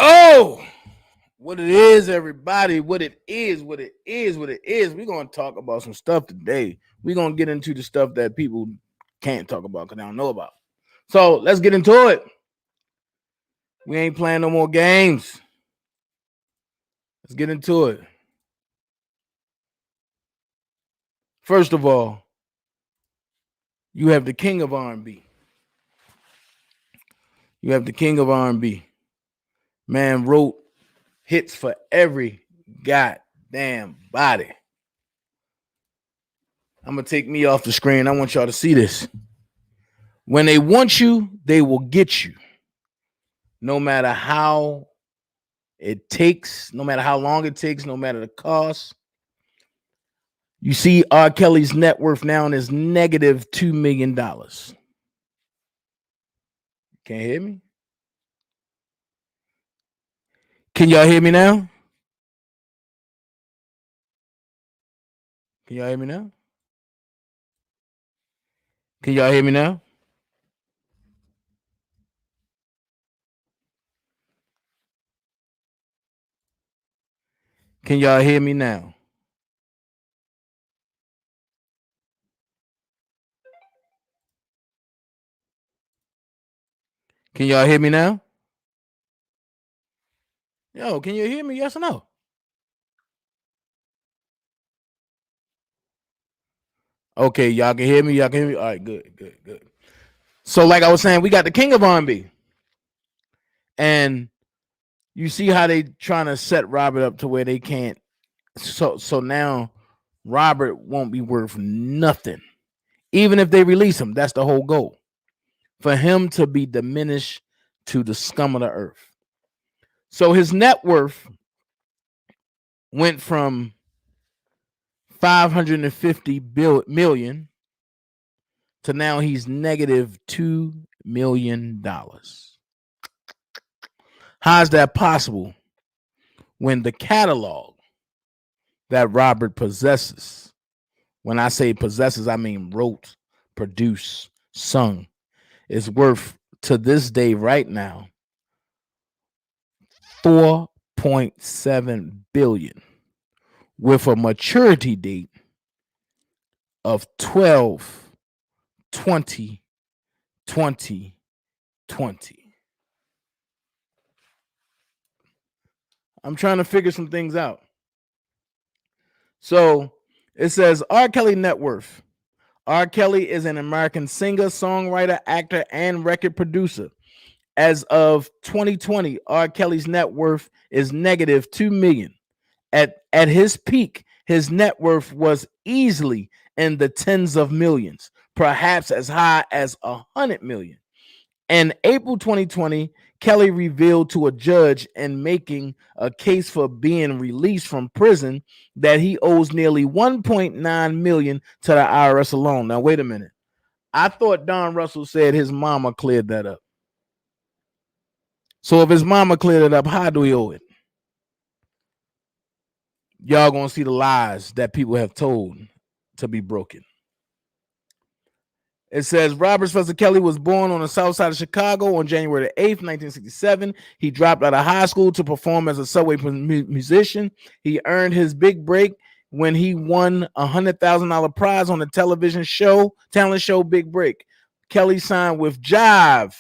Oh, what it is, everybody. What it is. We're going to talk about some stuff today. We're going to get into the stuff that people can't talk about because they don't know about. So let's get into it. We ain't playing no more games. Let's get into it. First of all, you have the king of R&B. Man wrote hits for every goddamn body. I'm going to take me off the screen. I want y'all to see this. When they want you, they will get you. No matter how it takes, no matter how long it takes, no matter the cost. You see R.Kelly's net worth now is negative $2 million. Can't hear me? Can y'all hear me now? Can y'all hear me now? Can y'all hear me now? Can y'all hear me now? Can y'all hear me now? Yo, can you hear me? Yes or no? Okay, y'all can hear me. Y'all can hear me. All right, good. So, like I was saying, we got the king of R&B, and you see how they trying to set Robert up to where they can't. So now Robert won't be worth nothing, even if they release him. That's the whole goal, for him to be diminished to the scum of the earth. So his net worth went from 550 million to now he's negative $2 million. How is that possible when the catalog that Robert possesses, when I say possesses, I mean wrote, produced, sung, is worth to this day right now $4.7 billion with a maturity date of 12/20/2020. I'm trying to figure some things out. So it says R. Kelly net worth. R. Kelly is an American singer, songwriter, actor, and record producer. As of 2020, R. Kelly's net worth is negative $2 million. At his peak, his net worth was easily in the tens of millions, perhaps as high as $100 million. In April 2020, Kelly revealed to a judge in making a case for being released from prison that he owes nearly $1.9 million to the IRS alone. Now, wait a minute. I thought Don Russell said his mama cleared that up. So if his mama cleared it up, how do we owe it? Y'all gonna see the lies that people have told to be broken. It says Robert Spencer Kelly was born on the south side of Chicago on January 8th, 1967. He dropped out of high school to perform as a subway musician. He earned his big break when he won a $100,000 prize on the television show, talent show Big Break. Kelly signed with Jive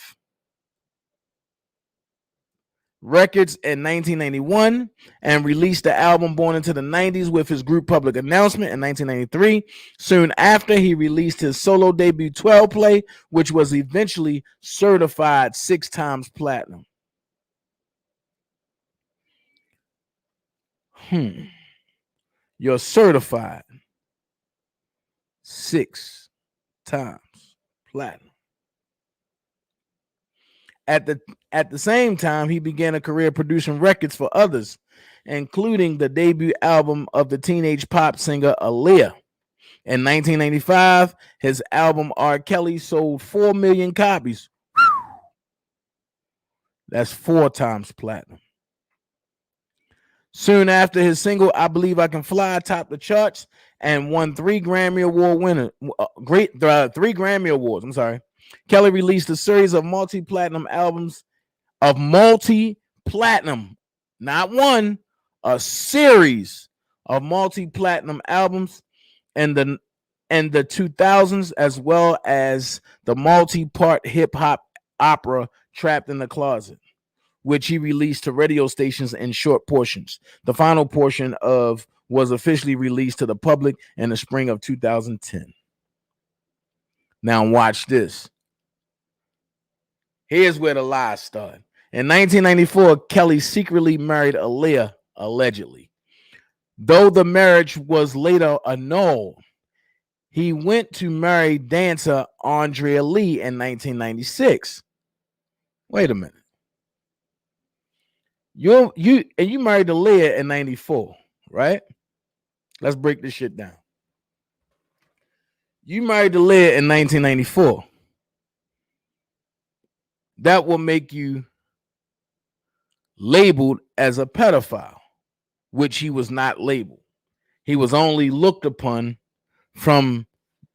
Records in 1991 and released the album Born into the 90s with his group Public Announcement in 1993. Soon after, he released his solo debut 12 Play, which was eventually certified 6 times platinum. You're certified 6 times platinum. At the same time, he began a career producing records for others, including the debut album of the teenage pop singer Aaliyah. In 1995, his album R.Kelly sold 4 million copies. That's 4 times platinum. Soon after, his single I Believe I Can Fly topped the charts and won 3 Grammy Award winners. 3 Grammy Awards. I'm sorry. Kelly released a series of multi-platinum multi-platinum, not one, a series of multi-platinum albums in the 2000s, as well as the multi-part hip-hop opera Trapped in the Closet, which he released to radio stations in short portions. The final portion of was officially released to the public in the spring of 2010. Now watch this. Here's where the lies start. In 1994, Kelly secretly married Aaliyah, allegedly. Though the marriage was later annulled, he went to marry dancer Andrea Lee in 1996. Wait a minute. You married Aaliyah in 94, right? Let's break this shit down. You married Aaliyah in 1994. That will make you labeled as a pedophile, which he was not labeled. He was only looked upon from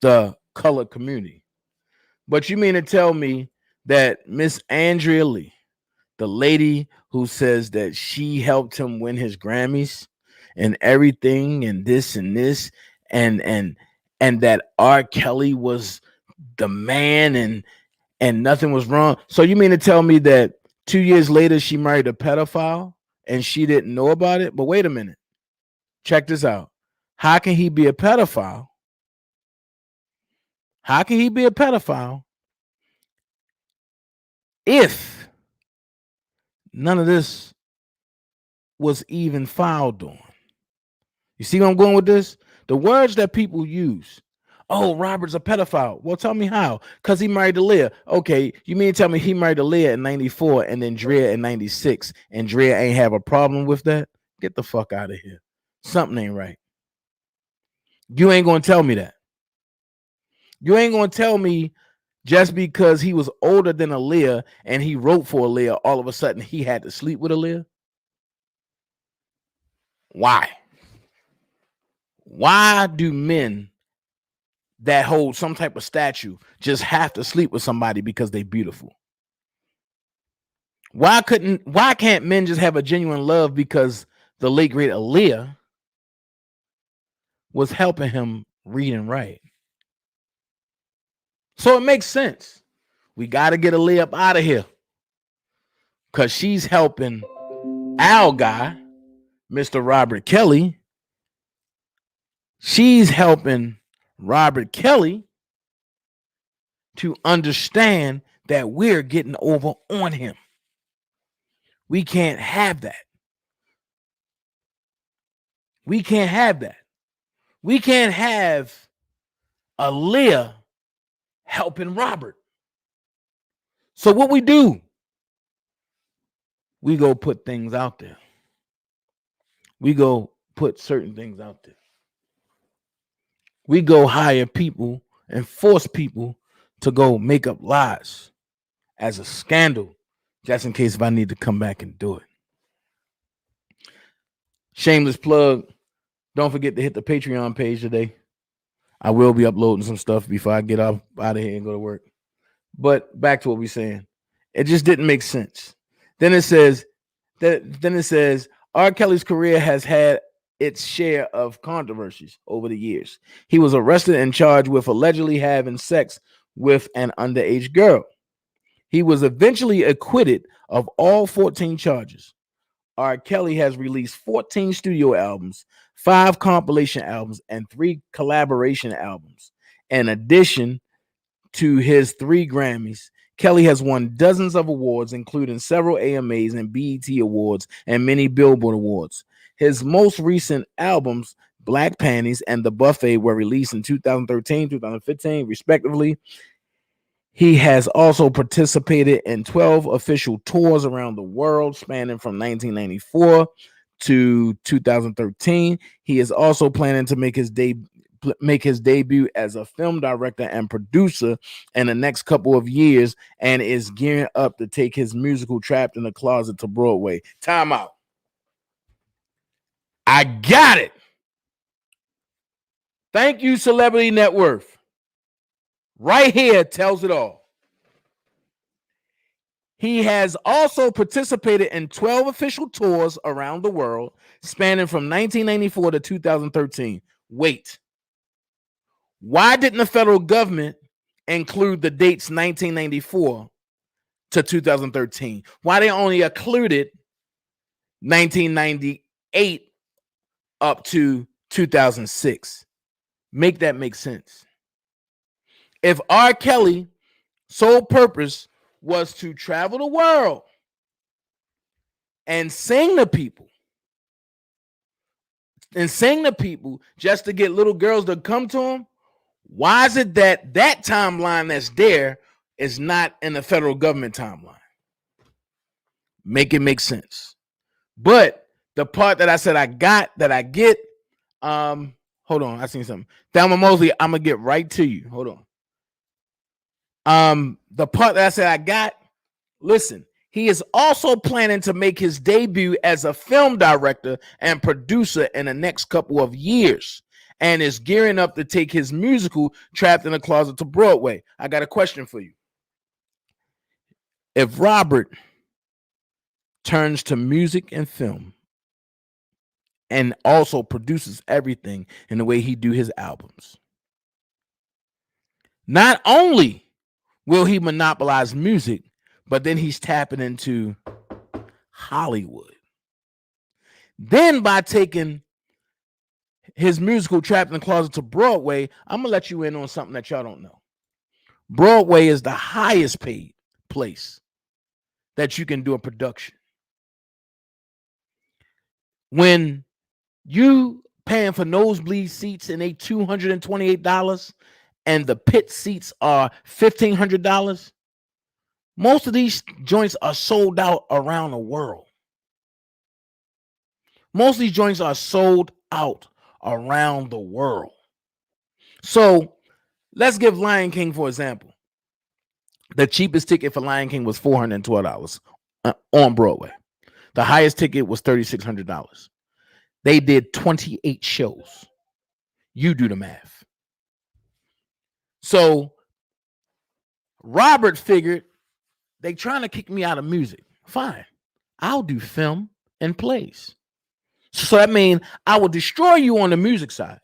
the colored community. But you mean to tell me that Miss Andrea Lee, the lady who says that she helped him win his Grammys and everything and this and that R.Kelly was the man and nothing was wrong. So you mean to tell me that 2 years later she married a pedophile and she didn't know about it? But wait a minute. Check this out. How can he be a pedophile? How can he be a pedophile if none of this was even filed on? You see where I'm going with this? The words that people use. Oh, Robert's a pedophile. Well, tell me how. Because he married Aaliyah. Okay, you mean to tell me he married Aaliyah in 94 and then Drea in 96 and Drea ain't have a problem with that? Get the fuck out of here. Something ain't right. You ain't going to tell me that. You ain't going to tell me just because he was older than Aaliyah and he wrote for Aaliyah, all of a sudden he had to sleep with Aaliyah? Why? Why do men that hold some type of statue just have to sleep with somebody because they're beautiful? Why can't men just have a genuine love because the late great Aaliyah was helping him read and write? So it makes sense. We got to get Aaliyah up out of here because she's helping our guy, Mr. Robert Kelly. She's helping Robert Kelly to understand that we're getting over on him. We can't have that. We can't have that. We can't have Aaliyah helping Robert. So what we do, we go put things out there. We go put certain things out there. We go hire people and force people to go make up lies as a scandal, just in case if I need to come back and do it. Shameless plug. Don't forget to hit the Patreon page today. I will be uploading some stuff before I get out of here and go to work. But back to what we're saying. It just didn't make sense. Then it says R. Kelly's career has had its share of controversies over the years. He was arrested and charged with allegedly having sex with an underage girl. He was eventually acquitted of all 14 charges. R. Kelly has released 14 studio albums, 5 compilation albums, and 3 collaboration albums. In addition to his 3 Grammys, Kelly has won dozens of awards, including several AMAs and BET Awards and many Billboard Awards. His most recent albums, Black Panties and The Buffet, were released in 2013, 2015, respectively. He has also participated in 12 official tours around the world, spanning from 1994 to 2013. He is also planning to make his debut as a film director and producer in the next couple of years, and is gearing up to take his musical Trapped in the Closet to Broadway. Time out. I got it. Thank you, Celebrity Net Worth. Right here tells it all. He has also participated in 12 official tours around the world, spanning from 1994 to 2013. Wait, why didn't the federal government include the dates 1994 to 2013? Why they only included 1998 up to 2006? Make that make sense. If R. Kelly sole purpose was to travel the world and sing to people just to get little girls to come to him, why is it that that timeline that's there is not in the federal government timeline? Make it make sense. But the part that I said I get, hold on, I seen something. Thelma Mosley, I'm gonna get right to you. Hold on. The part that I said I got, listen, he is also planning to make his debut as a film director and producer in the next couple of years, and is gearing up to take his musical Trapped in a Closet to Broadway. I got a question for you. If Robert turns to music and film and also produces everything in the way he do his albums, not only will he monopolize music, but then he's tapping into Hollywood. Then by taking his musical Trapped in the Closet to Broadway, I'm gonna let you in on something that y'all don't know. Broadway is the highest paid place that you can do a production. When you paying for nosebleed seats and they $228 and the pit seats are $1,500, most of these joints are sold out around the world. Most of these joints are sold out around the world. So let's give Lion King for example. The cheapest ticket for Lion King was $412 on Broadway. The highest ticket was $3,600. They did 28 shows. You do the math. So Robert figured they trying to kick me out of music. Fine. I'll do film and plays. So that means I will destroy you on the music side.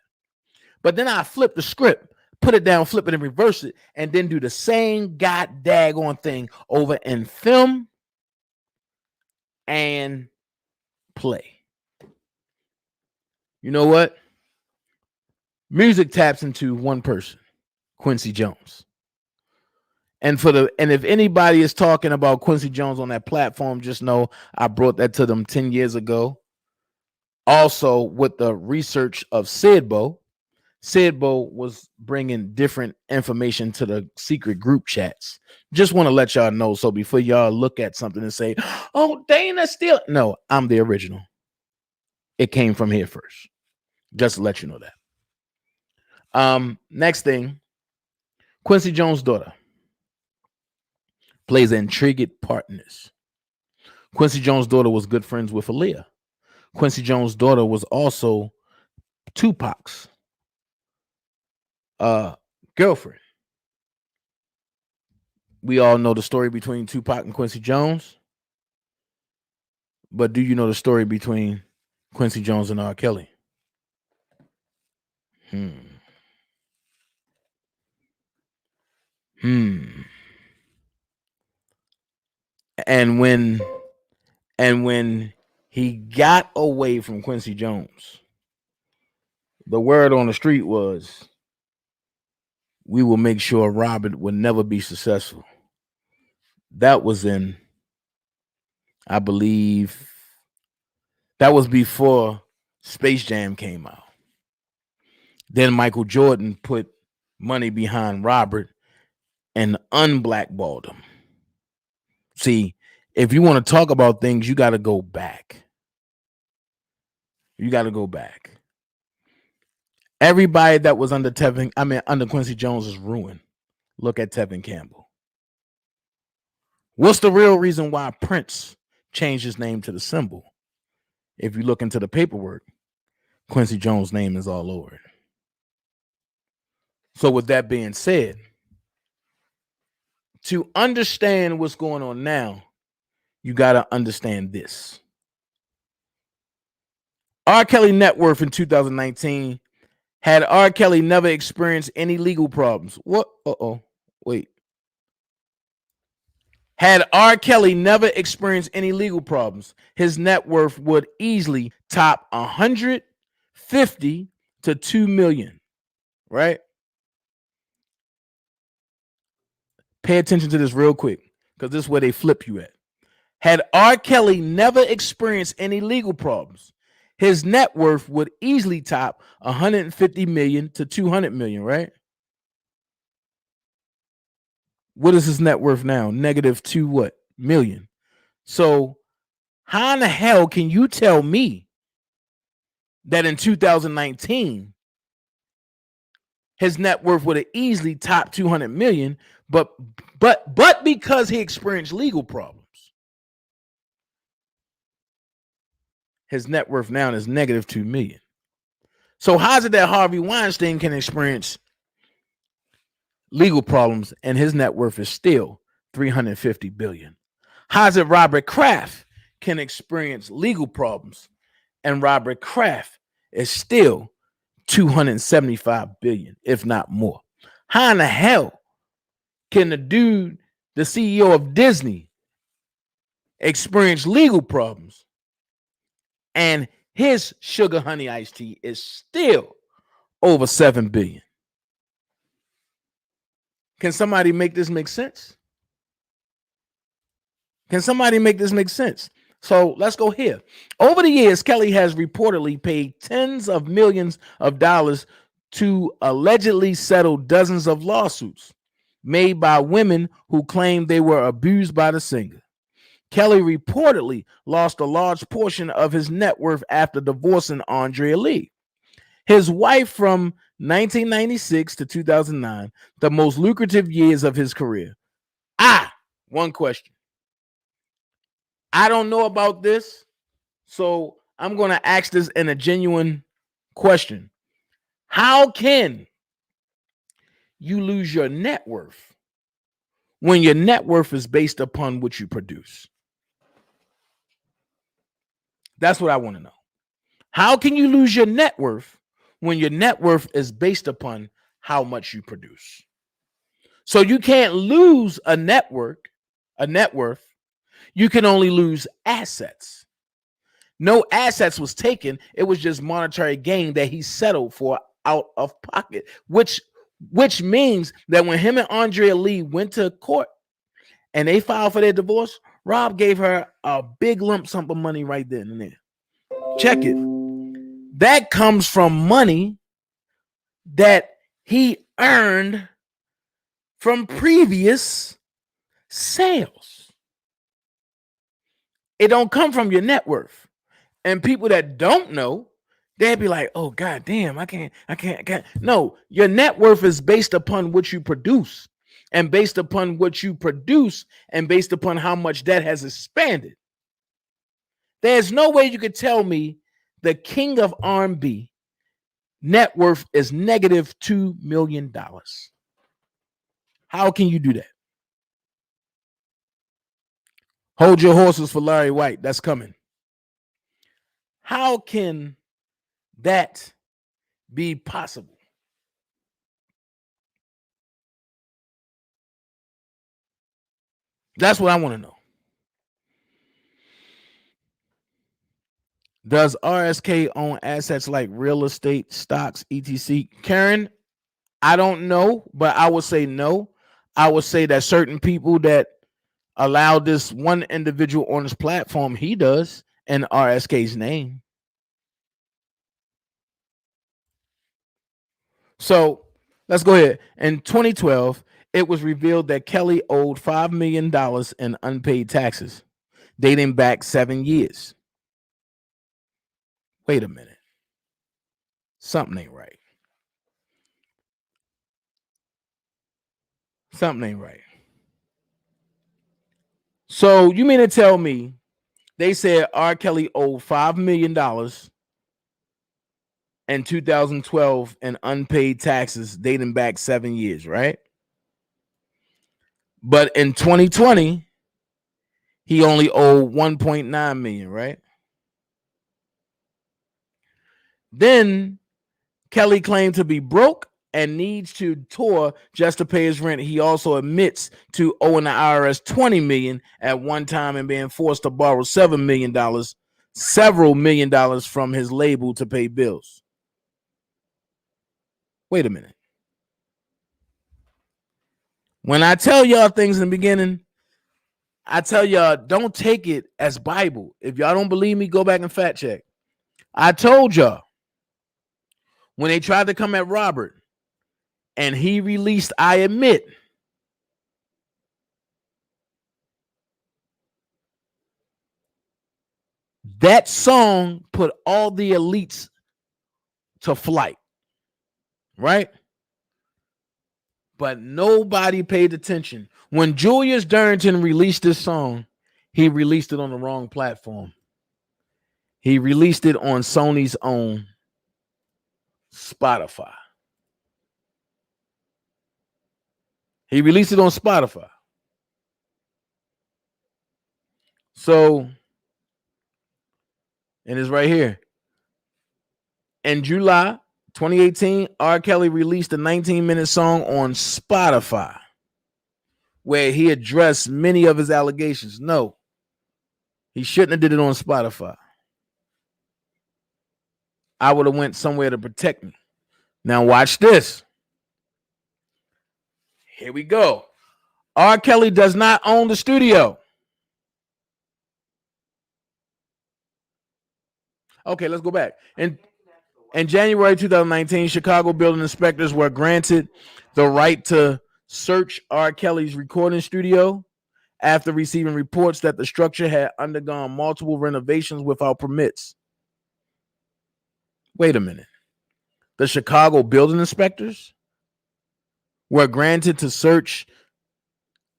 But then I flip the script, put it down, flip it and reverse it, and then do the same god daggone thing over in film and play. You know what? Music taps into one person, Quincy Jones. And if anybody is talking about Quincy Jones on that platform, just know I brought that to them 10 years ago. Also, with the research of Sidbo was bringing different information to the secret group chats. Just want to let y'all know. So before y'all look at something and say, oh, Dana still. No, I'm the original. It came from here first. Just to let you know that. Next thing, Quincy Jones' daughter plays an intriguing part in this. Quincy Jones' daughter was good friends with Aaliyah. Quincy Jones' daughter was also Tupac's girlfriend. We all know the story between Tupac and Quincy Jones. But do you know the story between Quincy Jones and R.Kelly? And when he got away from Quincy Jones, the word on the street was, we will make sure Robert would never be successful. That was in, I believe, that was before Space Jam came out. Then Michael Jordan put money behind Robert and unblackballed him. See, if you want to talk about things, you got to go back. You got to go back. Everybody that was under Quincy Jones is ruined. Look at Tevin Campbell. What's the real reason why Prince changed his name to the symbol? If you look into the paperwork, Quincy Jones' name is all over it. So with that being said, to understand what's going on now, you got to understand this. R. Kelly net worth in 2019. Had R. Kelly never experienced any legal problems? What? Wait. Had R. Kelly never experienced any legal problems, his net worth would easily top 150 to 2 million, right? Pay attention to this real quick, because this is where they flip you at. Had R. Kelly never experienced any legal problems, his net worth would easily top 150 million to 200 million, right? What is his net worth now? Negative 2 what? Million. So how in the hell can you tell me that in 2019 his net worth would have easily topped 200 million, but because he experienced legal problems, his net worth now is negative 2 million. So how is it that Harvey Weinstein can experience legal problems and his net worth is still 350 billion? How is it Robert Kraft can experience legal problems and Robert Kraft is still 275 billion, if not more? How in the hell can the CEO of Disney, experience legal problems and his sugar honey iced tea is still over 7 billion? Can somebody make this make sense? Can somebody make this make sense? So let's go here. Over the years, Kelly has reportedly paid tens of millions of dollars to allegedly settle dozens of lawsuits made by women who claimed they were abused by the singer. Kelly reportedly lost a large portion of his net worth after divorcing Andrea Lee, his wife, from 1996 to 2009, the most lucrative years of his career. One question. I don't know about this, so I'm going to ask this in a genuine question. How can you lose your net worth when your net worth is based upon what you produce? That's what I want to know. How can you lose your net worth when your net worth is based upon how much you produce? So you can't lose a net worth. You can only lose assets. No assets was taken. It was just monetary gain that he settled for out of pocket, which means that when him and Andrea Lee went to court and they filed for their divorce, Rob gave her a big lump sum of money right then and there. Check it. That comes from money that he earned from previous sales. It don't come from your net worth. And people that don't know, they'd be like, oh, God damn, I can't. No, your net worth is based upon what you produce, and based upon what you produce and based upon how much that has expanded. There's no way you could tell me the king of R&B net worth is negative $2 million. How can you do that? Hold your horses for Larry White. That's coming. How can that be possible? That's what I want to know. Does RSK own assets like real estate, stocks, etc.? Karen, I don't know, but I would say no. I would say that certain people that allow this one individual on his platform, he does, in RSK's name. So let's go ahead. In 2012, it was revealed that Kelly owed $5 million in unpaid taxes, dating back 7 years. Wait a minute. Something ain't right. Something ain't right. So you mean to tell me they said R. Kelly owed $5 million in 2012 in unpaid taxes dating back 7 years, right? But in 2020, He only owed 1.9 million, right? Then Kelly claimed to be broke and needs to tour just to pay his rent. He also admits to owing the IRS 20 million at one time and being forced to borrow $7 million, several $1 million from his label to pay bills. Wait a minute. When I tell y'all things in the beginning, I tell y'all don't take it as Bible. If y'all don't believe me, go back and fact check. I told y'all when they tried to come at Robert and he released I Admit, that song put all the elites to flight, right? But nobody paid attention. When Julius Darrington released this song, he released it on the wrong platform. He released it on Sony's own Spotify. He released it on Spotify. So, and it's right here. In July 2018, R. Kelly released a 19-minute song on Spotify where he addressed many of his allegations. No, he shouldn't have did it on Spotify. I would have went somewhere to protect me. Now watch this. Here we go. R. Kelly does not own the studio. Okay, let's go back. In January 2019, Chicago building inspectors were granted the right to search R. Kelly's recording studio after receiving reports that the structure had undergone multiple renovations without permits. Wait a minute. The Chicago building inspectors were granted to search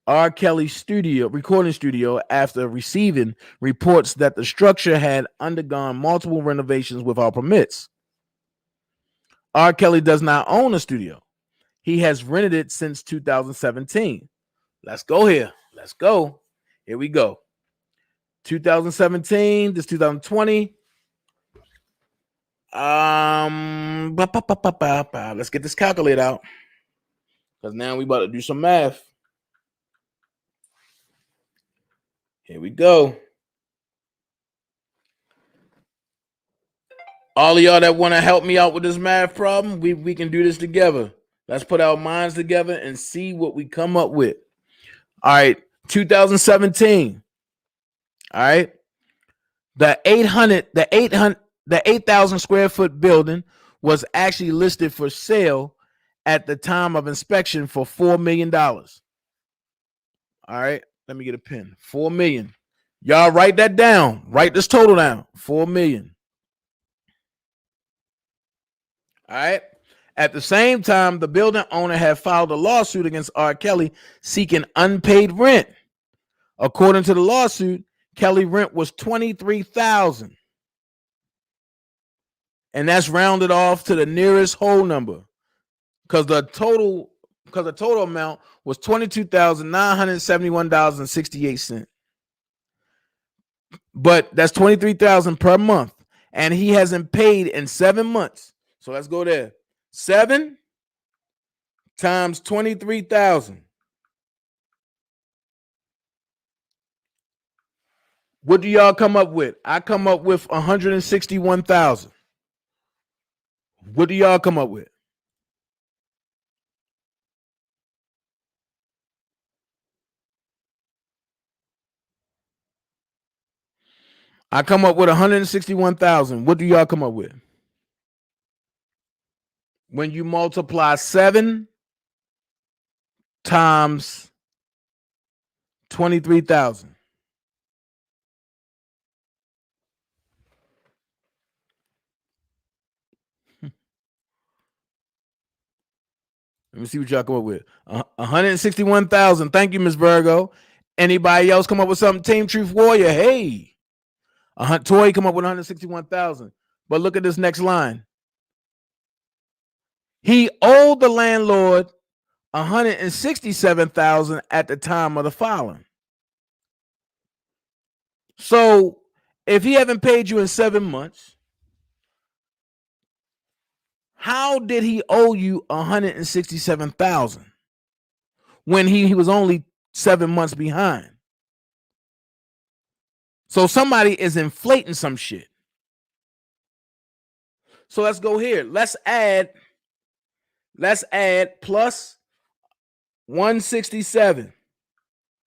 R. Kelly's recording studio after receiving reports that the structure had undergone multiple renovations without permits. R. Kelly does not own a studio. He has rented it since 2017. Let's go here. Let's go. Here we go. 2017, this 2020. Let's get this calculator out. Because now we about to do some math. Here we go. All of y'all that want to help me out with this math problem, we can do this together. Let's put our minds together and see what we come up with. All right, 2017. All right. The 8,000 square foot building was actually listed for sale at the time of inspection for $4 million. All right, let me get a pen. 4 million. Y'all write that down. Write this total down. 4 million. All right. At the same time, the building owner had filed a lawsuit against R. Kelly seeking unpaid rent. According to the lawsuit, Kelly rent was $23,000. And that's rounded off to the nearest whole number. Because the total amount was $22,971.68. But that's $23,000 per month. And he hasn't paid in 7 months. So let's go there. 7 times 23,000. What do y'all come up with? I come up with 161,000. What do y'all come up with? I come up with 161,000. What do y'all come up with? When you multiply 7 times 23,000. Let me see what y'all come up with. 161,000. Thank you, Miss Virgo. Anybody else come up with something? Team Truth Warrior. Hey. Toy come up with 161,000. But look at this next line. He owed the landlord 167,000 at the time of the filing. So if he haven't paid you in 7 months, how did he owe you 167,000 when he was only 7 months behind? So somebody is inflating some shit. So let's go here. Let's add plus 167.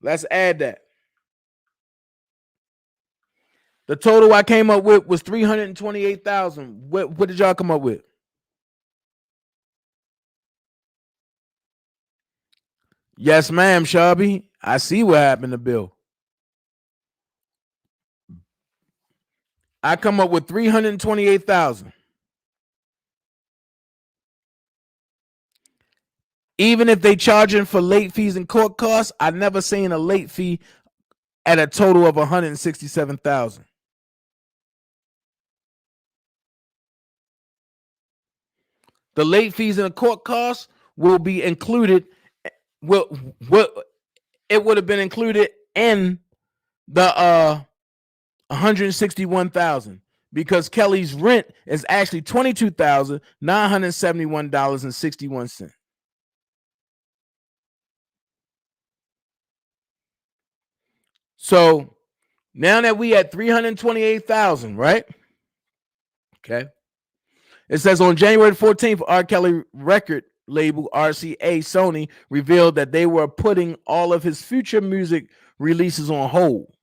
Let's add that. The total I came up with was 328,000. What did y'all come up with? Yes, ma'am, Shelby. I see what happened to Bill. I come up with 328,000. Even if they charging for late fees and court costs, I never seen a late fee at a total of 167,000. The late fees and the court costs will be included. It would have been included in the 161,000 because Kelly's rent is actually $22,971.61. So now that we at 328,000, right? Okay. It says on January 14th, R.Kelly record label RCA Sony revealed that they were putting all of his future music releases on hold,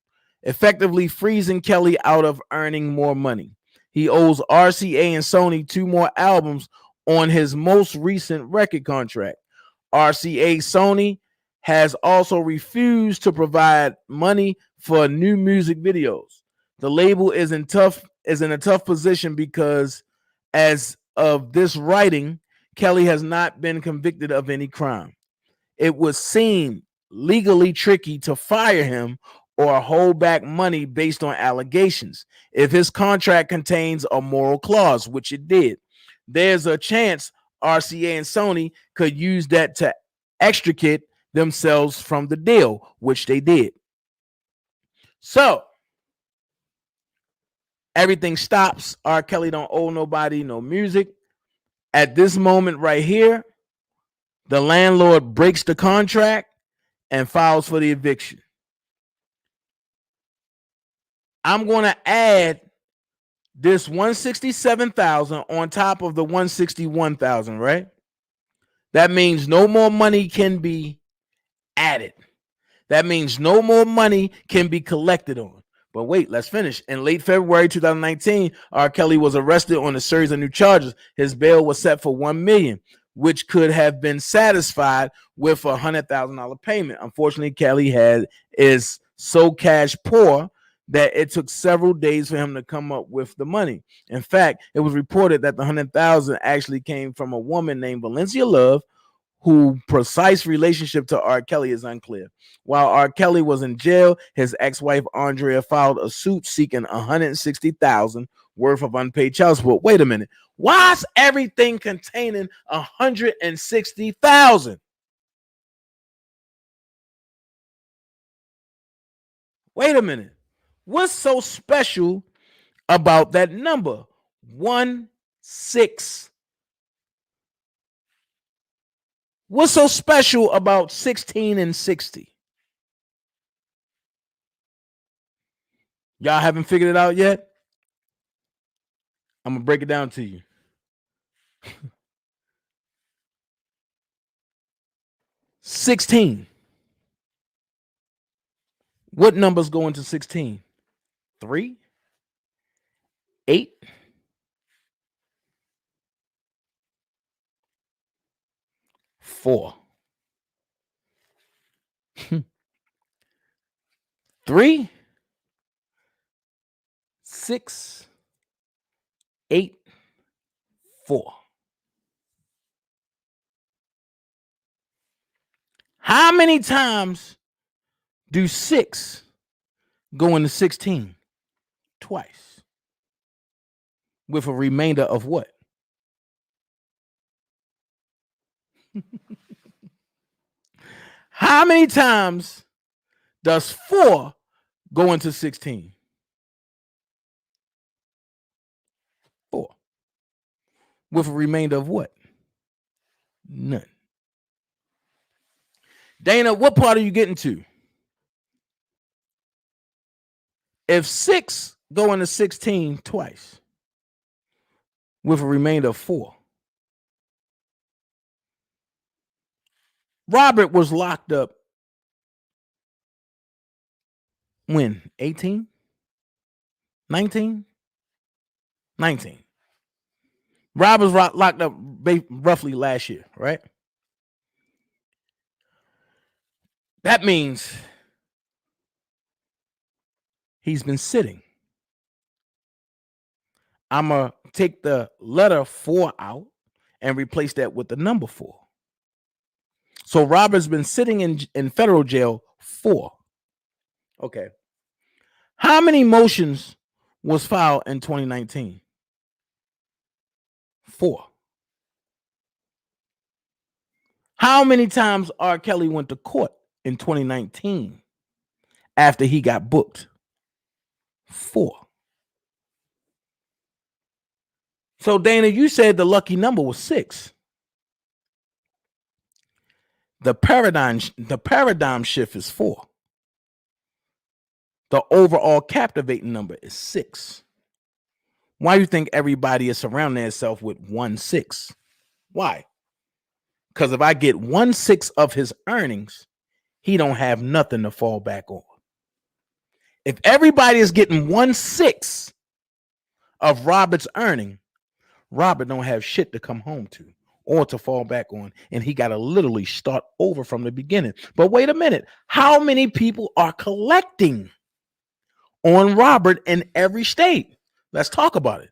effectively freezing Kelly out of earning more money. He owes RCA and Sony 2 more albums on his most recent record contract. RCA Sony has also refused to provide money for new music videos. The label is in a tough position because as of this writing, Kelly has not been convicted of any crime. It would seem legally tricky to fire him or hold back money based on allegations. If his contract contains a moral clause, which it did, there's a chance RCA and Sony could use that to extricate themselves from the deal, which they did. So everything stops. R. Kelly don't owe nobody no music. At this moment right here, the landlord breaks the contract and files for the eviction. I'm going to add this 167,000 on top of the 161,000, right? That means no more money can be added. That means no more money can be collected on. But wait, let's finish. In late February 2019, R. Kelly was arrested on a series of new charges. His bail was set for $1 million, which could have been satisfied with a $100,000 payment. Unfortunately, Kelly is so cash poor that it took several days for him to come up with the money. In fact, it was reported that the $100,000 actually came from a woman named Valencia Love, whose precise relationship to R. Kelly is unclear. While R. Kelly was in jail, his ex-wife Andrea filed a suit seeking $160,000 worth of unpaid child support. Wait a minute. Why is everything containing $160,000? Wait a minute. What's so special about that number? 1-6. What's so special about 16 and 60? Y'all haven't figured it out yet? I'm going to break it down to you. 16. What numbers go into 16? 3, 8, 4. 3, 6, 8, 4. How many times do 6 go into 16? Twice. With a remainder of what? How many times does 4 go into 16? with a remainder of what? None. Dana, what part are you getting to? If 6 go into 16 twice with a remainder of 4, Robert was locked up when? 18? 19? 19. Rob was locked up roughly last year, right? That means he's been sitting. I'm going to take the letter 4 out and replace that with the number 4. So Robert's been sitting in federal jail 4. Okay. How many motions was filed in 2019? 4. How many times R. Kelly went to court in 2019 after he got booked? 4. So Dana, you said the lucky number was 6. The paradigm shift is 4. The overall captivating number is 6. Why do you think everybody is surrounding themselves with 1/6? Why? Because if I get 1/6 of his earnings, he don't have nothing to fall back on. If everybody is getting 1/6 of Robert's earning, Robert don't have shit to come home to or to fall back on, and he got to literally start over from the beginning. But wait a minute, how many people are collecting on Robert in every state? Let's talk about it.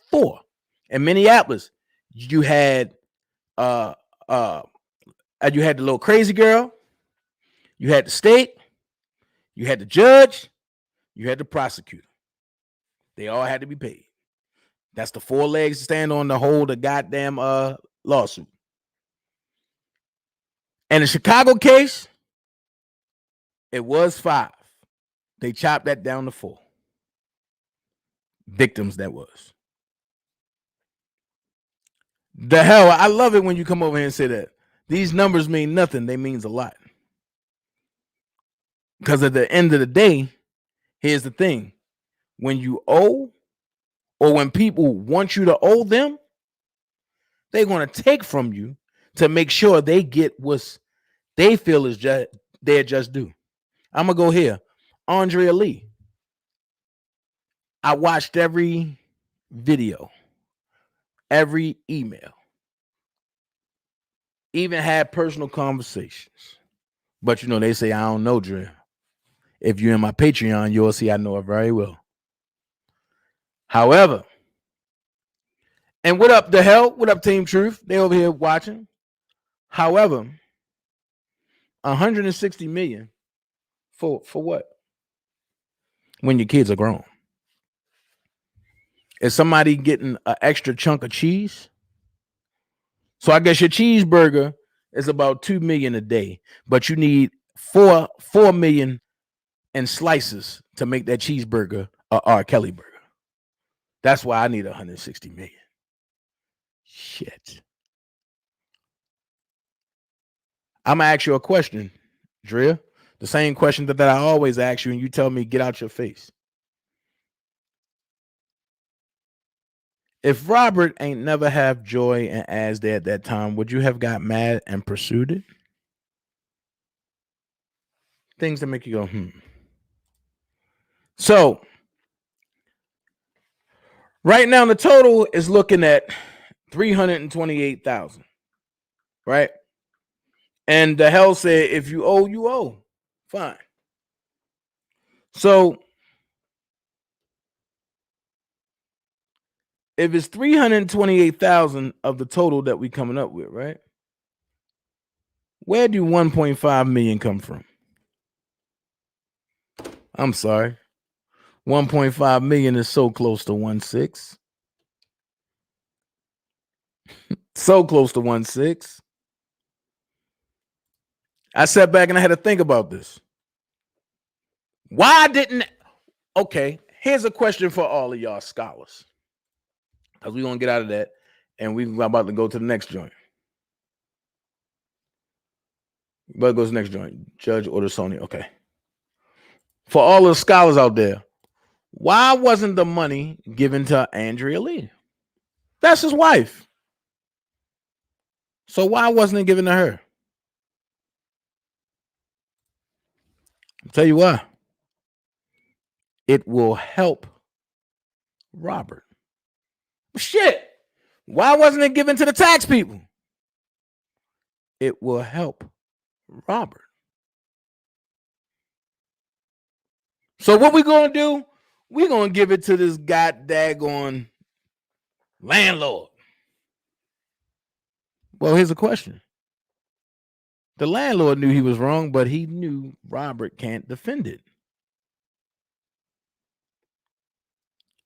4. In Minneapolis, you had you had the little crazy girl, you had the state, you had the judge, you had the prosecutor. They all had to be paid. That's the 4 legs to stand on to hold the goddamn lawsuit. And the Chicago case, it was 5. They chopped that down to 4. Victims, that was. The hell, I love it when you come over here and say that. These numbers mean nothing. They means a lot. Because at the end of the day, here's the thing. When you owe, or when people want you to owe them, they're going to take from you to make sure they get what they feel is their just due. I'm going to go here. Andrea Lee. I watched every video, every email, even had personal conversations. But, they say, I don't know, Dre. If you're in my Patreon, you'll see I know it very well. However, and what up, the hell? What up, Team Truth? They over here watching. However, 160 million for what? When your kids are grown. Is somebody getting an extra chunk of cheese? So I guess your cheeseburger is about 2 million a day, but you need 4 million in slices to make that cheeseburger a R.Kelly burger. That's why I need 160 million. Shit. I'm gonna ask you a question, Drea. The same question that I always ask you, and you tell me, get out your face. If Robert ain't never have Joy and Asda at that time, would you have got mad and pursued it? Things that make you go, So, right now the total is looking at 328,000, right? And the hell said, if you owe, you owe. Fine. So, if it's 328,000 of the total that we coming up with, right? Where do 1.5 million come from? I'm sorry. 1.5 million is so close to 1.6. So close to 1.6. I sat back and I had to think about this. Why didn't... Okay, here's a question for all of y'all scholars, because we're going to get out of that and we're about to go to the next joint. But goes next joint. Judge orders Sony. Okay. For all the scholars out there, why wasn't the money given to Andrea Lee? That's his wife. So why wasn't it given to her? I'll tell you why. It will help Robert. Shit. Why wasn't it given to the tax people? It will help Robert. So what we gonna do? We're gonna give it to this daggone landlord. Well, here's a question. The landlord knew he was wrong, but he knew Robert can't defend it.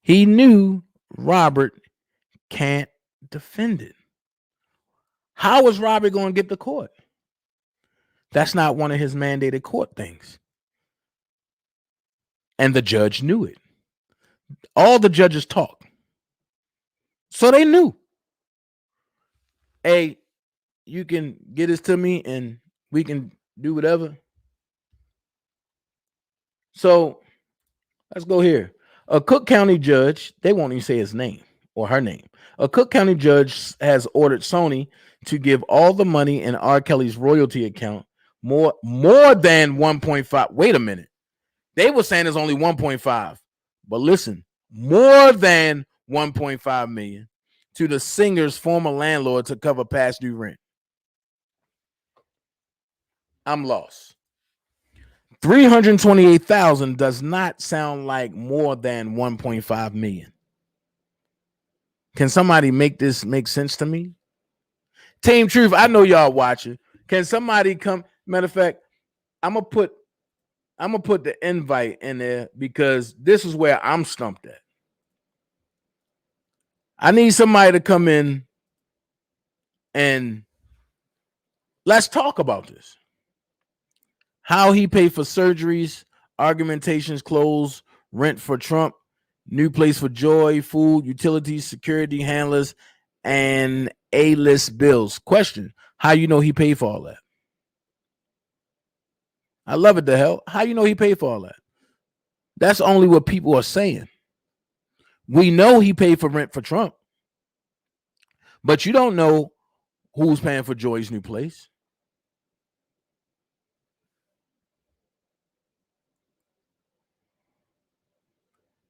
He knew Robert can't defend it. How is Robert going to get to court? That's not one of his mandated court things. And the judge knew it. All the judges talk. So they knew. Hey, you can get this to me and we can do whatever. So let's go here. A Cook County judge, they won't even say his name or her name. A Cook County judge has ordered Sony to give all the money in R. Kelly's royalty account more than 1.5. Wait a minute. They were saying it's only 1.5. But listen, more than 1.5 million to the singer's former landlord to cover past due rent. I'm lost. 328,000 does not sound like more than 1.5 million. Can somebody make this make sense to me? Team Truth, I know y'all watching. Can somebody come? Matter of fact, I'm gonna put the invite in there because this is where I'm stumped at. I need somebody to come in and let's talk about this. How he paid for surgeries, argumentations, clothes, rent for Trump, new place for Joy, food, utilities, security handlers, and A-list bills. Question: how you know he paid for all that? I love it. The hell? How you know he paid for all that? That's only what people are saying. We know he paid for rent for Trump, but you don't know who's paying for Joy's new place.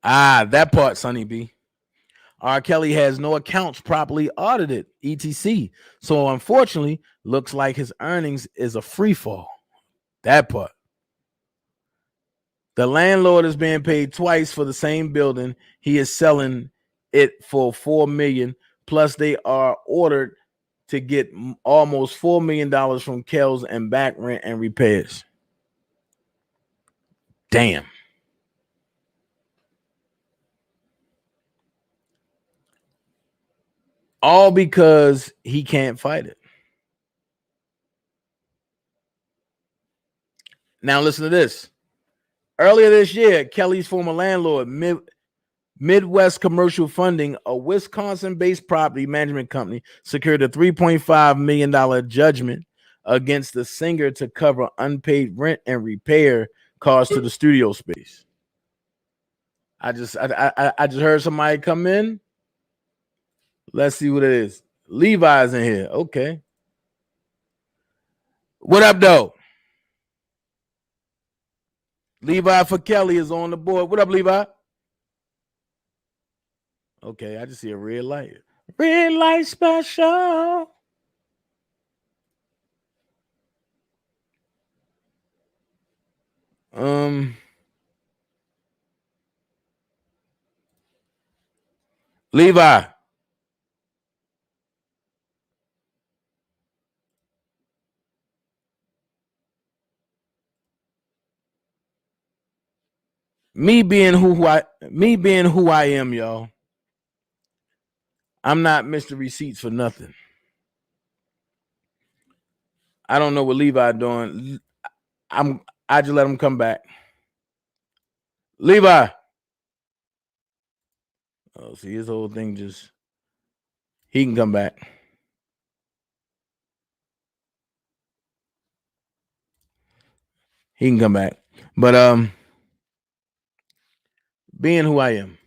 That part, Sonny B. R. Kelly has no accounts properly audited, etc. So unfortunately, looks like his earnings is a free fall. That part. The landlord is being paid twice for the same building. He is selling it for $4 million. Plus, they are ordered to get almost $4 million from Kells and back rent and repairs. Damn. All because he can't fight it. Now listen to this. Earlier this year, Kelly's former landlord, Midwest Commercial Funding, a Wisconsin-based property management company, secured a $3.5 million judgment against the singer to cover unpaid rent and repair costs to the studio space. I just heard somebody come in. Let's see what it is. Levi's in here. Okay. What up, though? Levi for Kelly is on the board. What up, Levi? Okay, I just see a red light. Red light special. Levi. Me being who I am, y'all. I'm not Mr. Receipts for nothing. I don't know what Levi doing. I just let him come back. Levi. Oh, see, his whole thing He can come back. He can come back. But being who I am,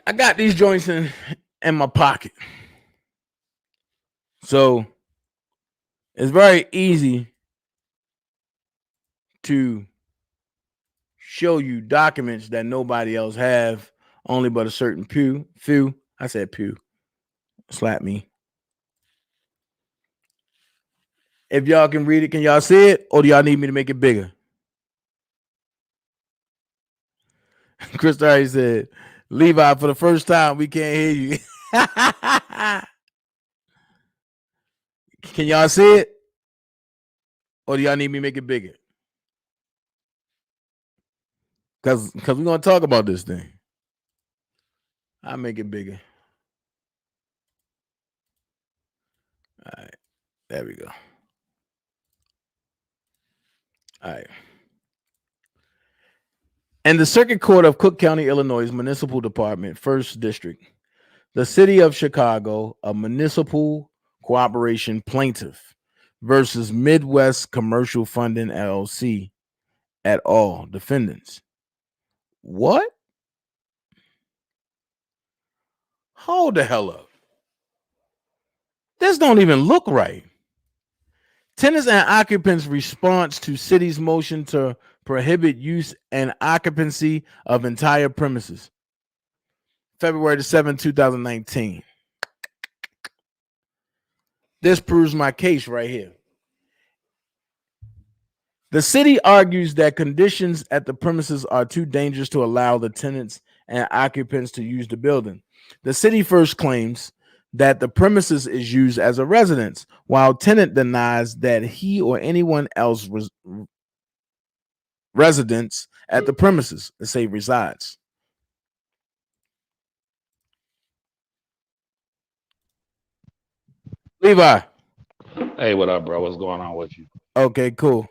I got these joints in my pocket. So it's very easy to show you documents that nobody else have, only but a certain few. I said pew. Slap me. If y'all can read it, can y'all see it? Or do y'all need me to make it bigger? Chris already said, Levi, for the first time, we can't hear you. Can y'all see it? Or do y'all need me to make it bigger? Because we're going to talk about this thing. I'll make it bigger. All right. There we go. All right. And the Circuit Court of Cook County, Illinois, Municipal Department, 1st District, the City of Chicago, a municipal cooperation plaintiff versus Midwest Commercial Funding LLC et al. Defendants. What? Hold the hell up. This don't even look right. Tenants and occupants' response to city's motion to prohibit use and occupancy of entire premises. February the 7th, 2019. This proves my case right here. The city argues that conditions at the premises are too dangerous to allow the tenants and occupants to use the building. The city first claims that the premises is used as a residence, while tenant denies that he or anyone else residents at the premises, let's say resides. Levi. Hey, what up, bro? What's going on with you? Okay, cool.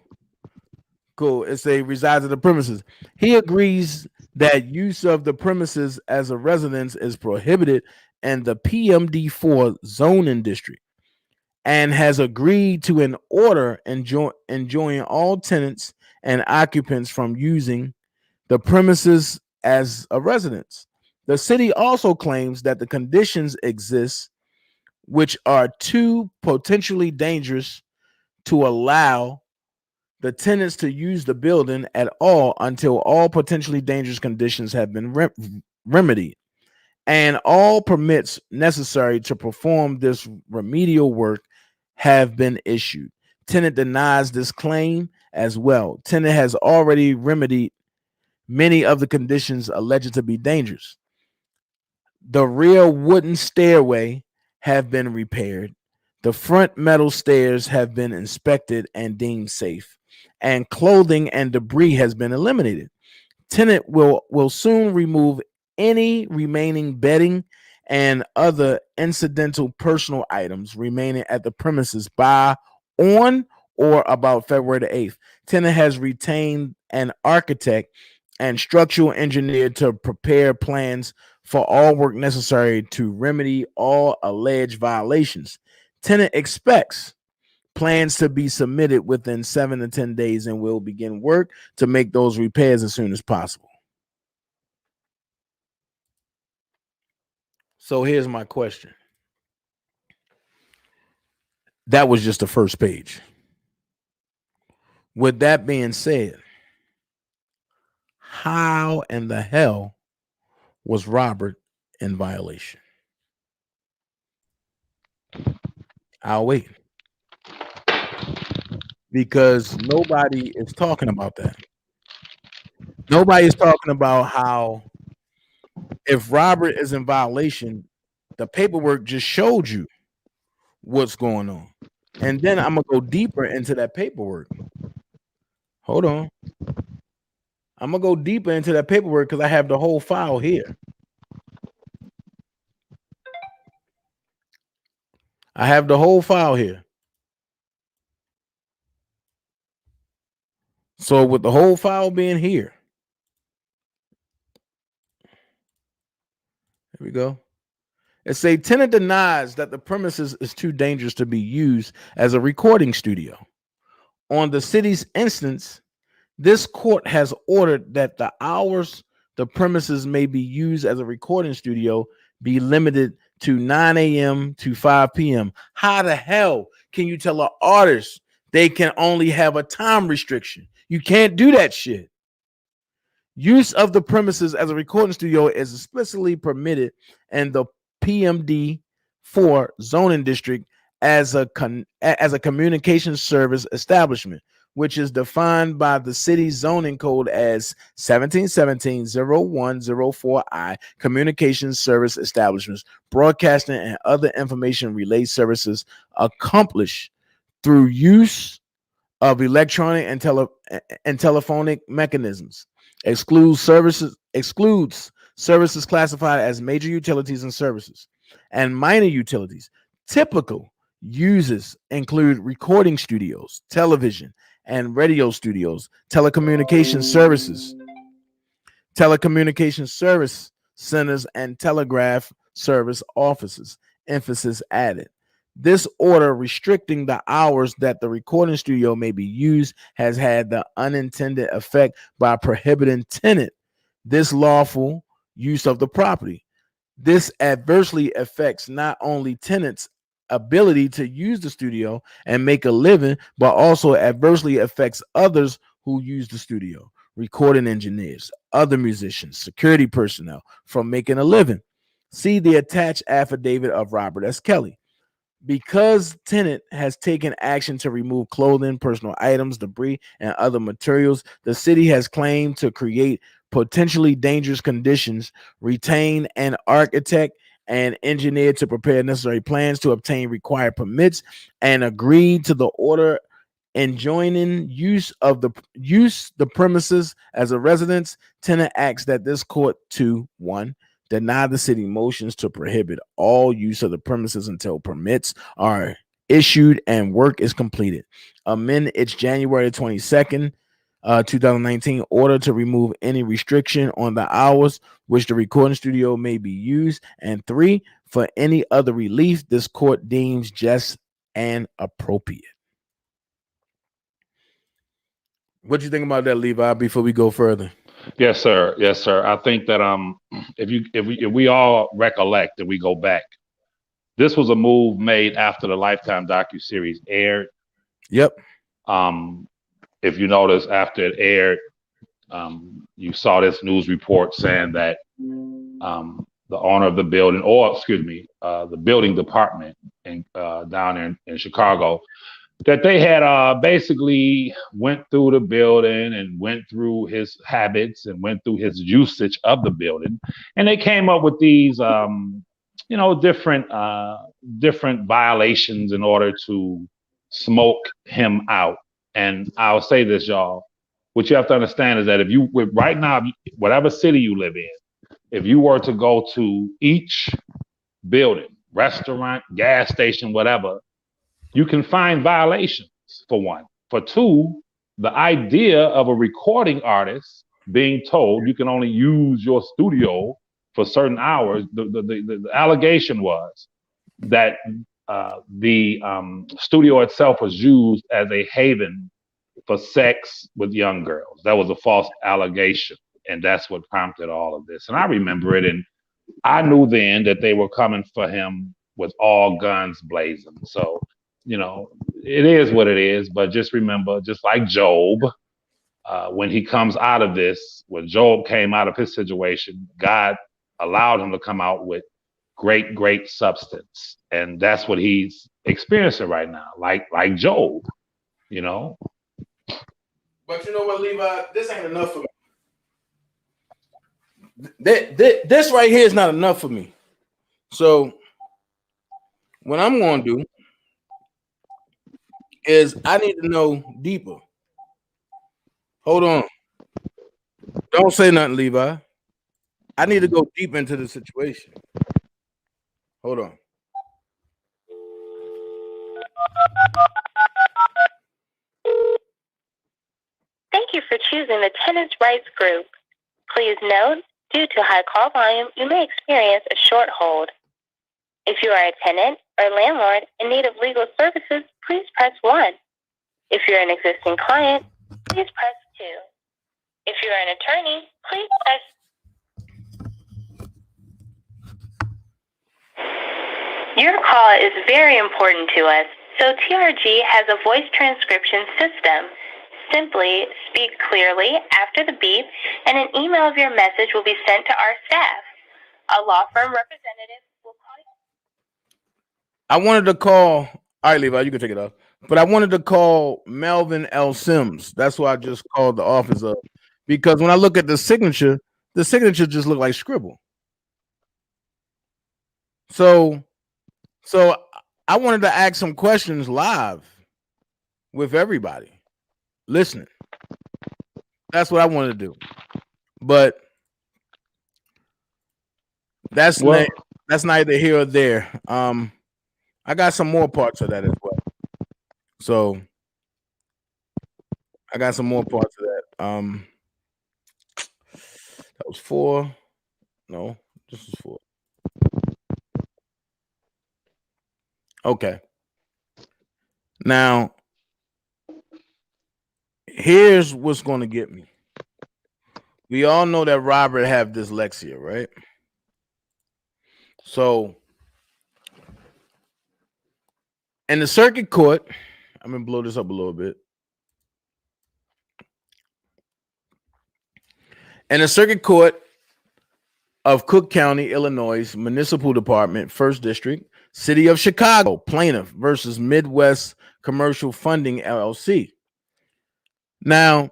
It's a resides at the premises. He agrees that use of the premises as a residence is prohibited in the PMD4 zoning district and has agreed to an order enjoying all tenants and occupants from using the premises as a residence. The city also claims that the conditions exist which are too potentially dangerous to allow the tenants to use the building at all until all potentially dangerous conditions have been remedied and all permits necessary to perform this remedial work have been issued. Tenant denies this claim as well. Tenant has already remedied many of the conditions alleged to be dangerous. The rear wooden stairway have been repaired. The front metal stairs have been inspected and deemed safe, and clothing and debris has been eliminated. Tenant will soon remove any remaining bedding and other incidental personal items remaining at the premises by on or about February the 8th. Tenant has retained an architect and structural engineer to prepare plans for all work necessary to remedy all alleged violations. Tenant expects plans to be submitted within 7 to 10 days and will begin work to make those repairs as soon as possible. So here's my question. That was just the first page. With that being said, how in the hell was Robert in violation? I'll wait. Because nobody is talking about that. Nobody is talking about how if Robert is in violation, the paperwork just showed you what's going on. And then I'm going to go deeper into that paperwork. Hold on. I'm going to go deeper into that paperwork because I have the whole file here. I have the whole file here. So with the whole file being here, here we go. It say tenant denies that the premises is too dangerous to be used as a recording studio. On the city's instance, this court has ordered that the hours the premises may be used as a recording studio be limited to 9 a.m. to 5 p.m. How the hell can you tell an artist they can only have a time restriction? You can't do that shit. Use of the premises as a recording studio is explicitly permitted in the PMD 4 zoning district as a communication service establishment, which is defined by the city's zoning code as 1717-0104I, communication service establishments, broadcasting and other information relay services accomplished through use of electronic and telephonic mechanisms. Excludes services classified as major utilities and services and minor utilities. Typical uses include recording studios, television and radio studios, telecommunication service centers, and telegraph service offices. Emphasis added. This order restricting the hours that the recording studio may be used has had the unintended effect by prohibiting tenant this lawful use of the property. This adversely affects not only tenants' ability to use the studio and make a living, but also adversely affects others who use the studio, recording engineers, other musicians, security personnel from making a living. See the attached affidavit of Robert S. Kelly. Because tenant has taken action to remove clothing, personal items, debris, and other materials, the city has claimed to create potentially dangerous conditions, retain an architect and engineer to prepare necessary plans to obtain required permits, and agreed to the order enjoining the premises as a residence. Tenant acts that this court to one deny the city motions to prohibit all use of the premises until permits are issued and work is completed. Amend its January 22nd, 2019 order to remove any restriction on the hours which the recording studio may be used. And 3, for any other relief this court deems just and appropriate. What do you think about that, Levi, before we go further? Yes, sir. Yes, sir. I think that if we all recollect and we go back, this was a move made after the Lifetime docuseries aired. Yep. If you notice, after it aired, you saw this news report saying that the owner of the building, or excuse me, the building department down in Chicago, that they had basically went through the building and went through his habits and went through his usage of the building, and they came up with these different violations in order to smoke him out. And I'll say this, y'all, what you have to understand is that if you right now, whatever city you live in, if you were to go to each building, restaurant, gas station, whatever, you can find violations, for one. For two, the idea of a recording artist being told you can only use your studio for certain hours, the allegation was that the studio itself was used as a haven for sex with young girls. That was a false allegation. And that's what prompted all of this. And I remember it. And I knew then that they were coming for him with all guns blazing. So, it is what it is. But just remember, just like Job, when he comes out of this, when Job came out of his situation, God allowed him to come out with great, great substance. And that's what he's experiencing right now, like Job, But you know what, Levi? This ain't enough for me. This right here is not enough for me. So what I'm going to do is I need to know deeper. Hold on. Don't say nothing, Levi. I need to go deep into the situation. Hold on. Thank you for choosing the Tenants' Rights Group. Please note, due to high call volume, you may experience a short hold. If you are a tenant or landlord in need of legal services, please press 1. If you're an existing client, please press 2. If you're an attorney, please press. Your call is very important to us, so TRG has a voice transcription system. Simply speak clearly after the beep, and an email of your message will be sent to our staff. A law firm representative will call you. I wanted to call. All right, Levi, you can take it off. But I wanted to call Melvin L. Sims. That's why I just called the office up. Because when I look at the signature just looked like scribble. So I wanted to ask some questions live with everybody listening. That's what I wanted to do. But that's neither here or there. I got some more parts of that as well. So I got some more parts of that. That was 4. No, this is 4. Okay. Now, here's what's going to get me. We all know that Robert have dyslexia, right? So, in the circuit court, I'm going to blow this up a little bit. In the circuit court of Cook County, Illinois, Municipal Department, 1st District, City of Chicago, plaintiff versus Midwest Commercial Funding, LLC. Now,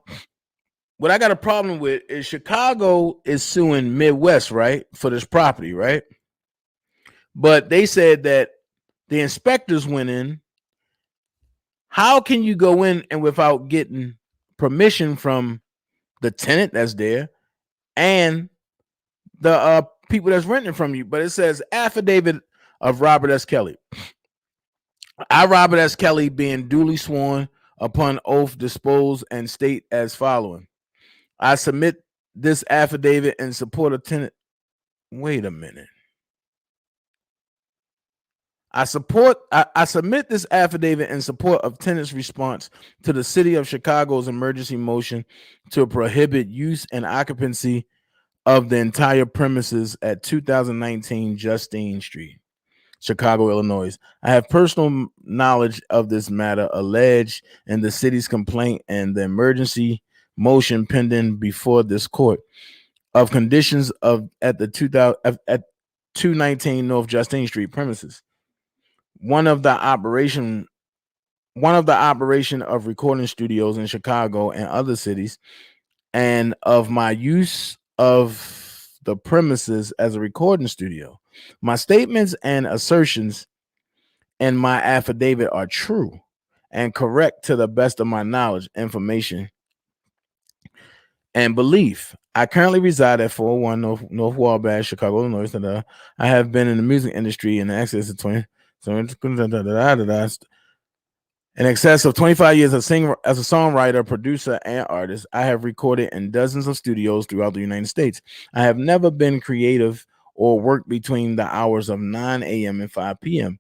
what I got a problem with is Chicago is suing Midwest, right, for this property, right? But they said that the inspectors went in. How can you go in and without getting permission from the tenant that's there and the people that's renting from you? But it says affidavit of Robert S. Kelly. I, Robert S. Kelly, being duly sworn upon oath, dispose and state as following. I submit this affidavit in support of tenant. Wait a minute. I submit this affidavit in support of tenants' response to the City of Chicago's emergency motion to prohibit use and occupancy of the entire premises at 2019 Justine Street, Chicago, Illinois. I have personal knowledge of this matter alleged in the city's complaint and the emergency motion pending before this court of conditions of at 219 North Justine Street premises. One of the operation of recording studios in Chicago and other cities, and of my use of the premises as a recording studio. My statements and assertions in my affidavit are true and correct to the best of my knowledge, information, and belief. I currently reside at 401 North Wabash, Chicago, Illinois. I have been in the music industry in excess of 20. In excess of 25 years as a songwriter, producer, and artist, I have recorded in dozens of studios throughout the United States. I have never been creative or worked between the hours of 9 a.m. and 5 p.m.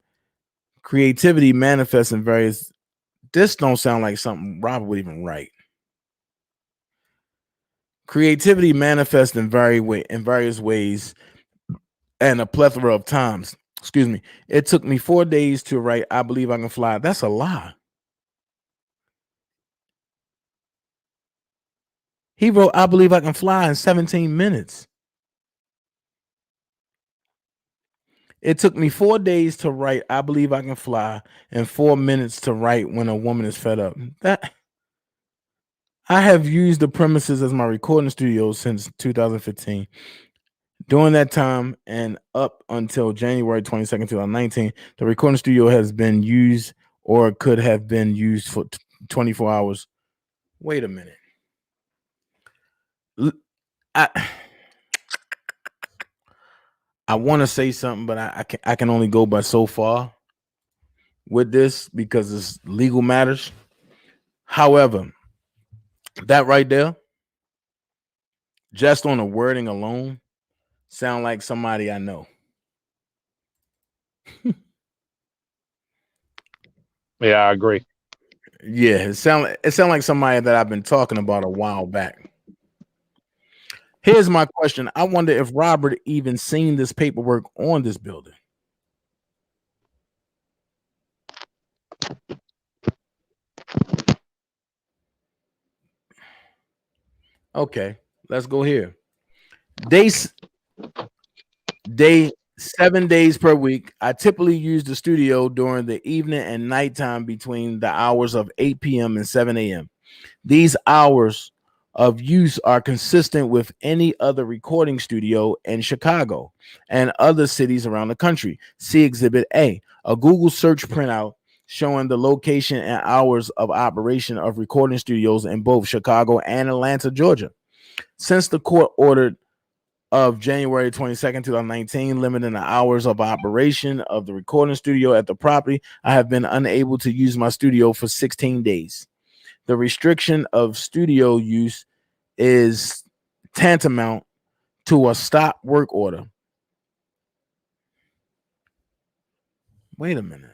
Creativity manifests in various. This don't sound like something Robert would even write. Creativity manifests in various ways and a plethora of times. Excuse me. It took me 4 days to write I Believe I Can Fly. That's a lie. He wrote I Believe I Can Fly in 17 minutes. It took me 4 days to write I Believe I Can Fly and 4 minutes to write When a Woman is Fed Up. That I have used the premises as my recording studio since 2015. During that time and up until January 22nd, 2019, the recording studio has been used or could have been used for 24 hours. Wait a minute. I want to say something, but I can only go by so far with this because it's legal matters. However, That right there, just on the wording alone, sound like somebody I know. Yeah, I agree. Yeah, it sound like somebody that I've been talking about a while back. Here's my question. I wonder if Robert even seen this paperwork on this building. Okay, let's go here. Day s- day 7 days per week. I typically use the studio during the evening and nighttime between the hours of 8 p.m. and 7 a.m. These hours of use are consistent with any other recording studio in Chicago and other cities around the country. See Exhibit A, a Google search printout showing the location and hours of operation of recording studios in both Chicago and Atlanta, Georgia. Since the court ordered of January 22nd, 2019, limiting the hours of operation of the recording studio at the property, I have been unable to use my studio for 16 days. The restriction of studio use is tantamount to a stop work order. Wait a minute.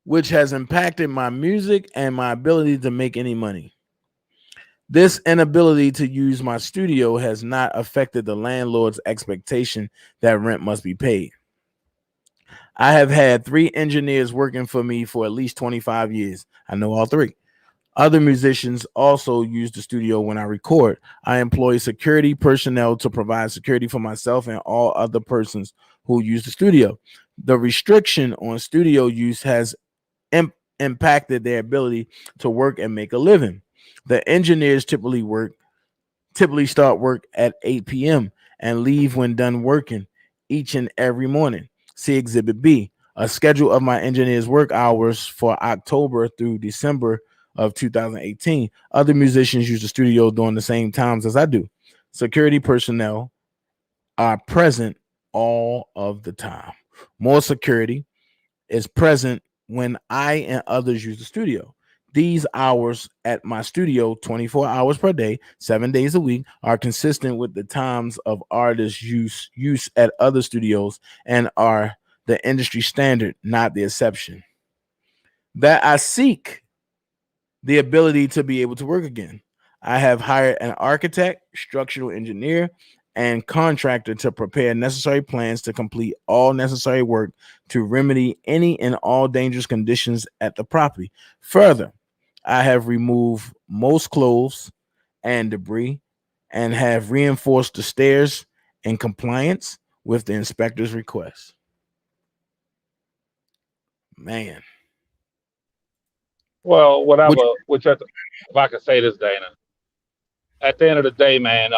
Which has impacted my music and my ability to make any money. This inability to use my studio has not affected the landlord's expectation that rent must be paid. I have had 3 engineers working for me for at least 25 years. I know all three. Other musicians also use the studio when I record. I employ security personnel to provide security for myself and all other persons who use the studio. The restriction on studio use has impacted their ability to work and make a living. The engineers typically start work at 8 p.m. and leave when done working each and every morning. See Exhibit B, a schedule of my engineers' work hours for October through December of 2018. Other musicians use the studio during the same times as I do. Security personnel are present all of the time. More security is present when I and others use the studio. These hours at my studio, 24 hours per day, 7 days a week, are consistent with the times of artists use at other studios and are the industry standard, not the exception. That I seek the ability to be able to work again. I have hired an architect, structural engineer, and contractor to prepare necessary plans to complete all necessary work to remedy any and all dangerous conditions at the property. Further, I have removed most clothes and debris and have reinforced the stairs in compliance with the inspector's request. Man, Well, which whatever. If I could say this, Dana, at the end of the day, man,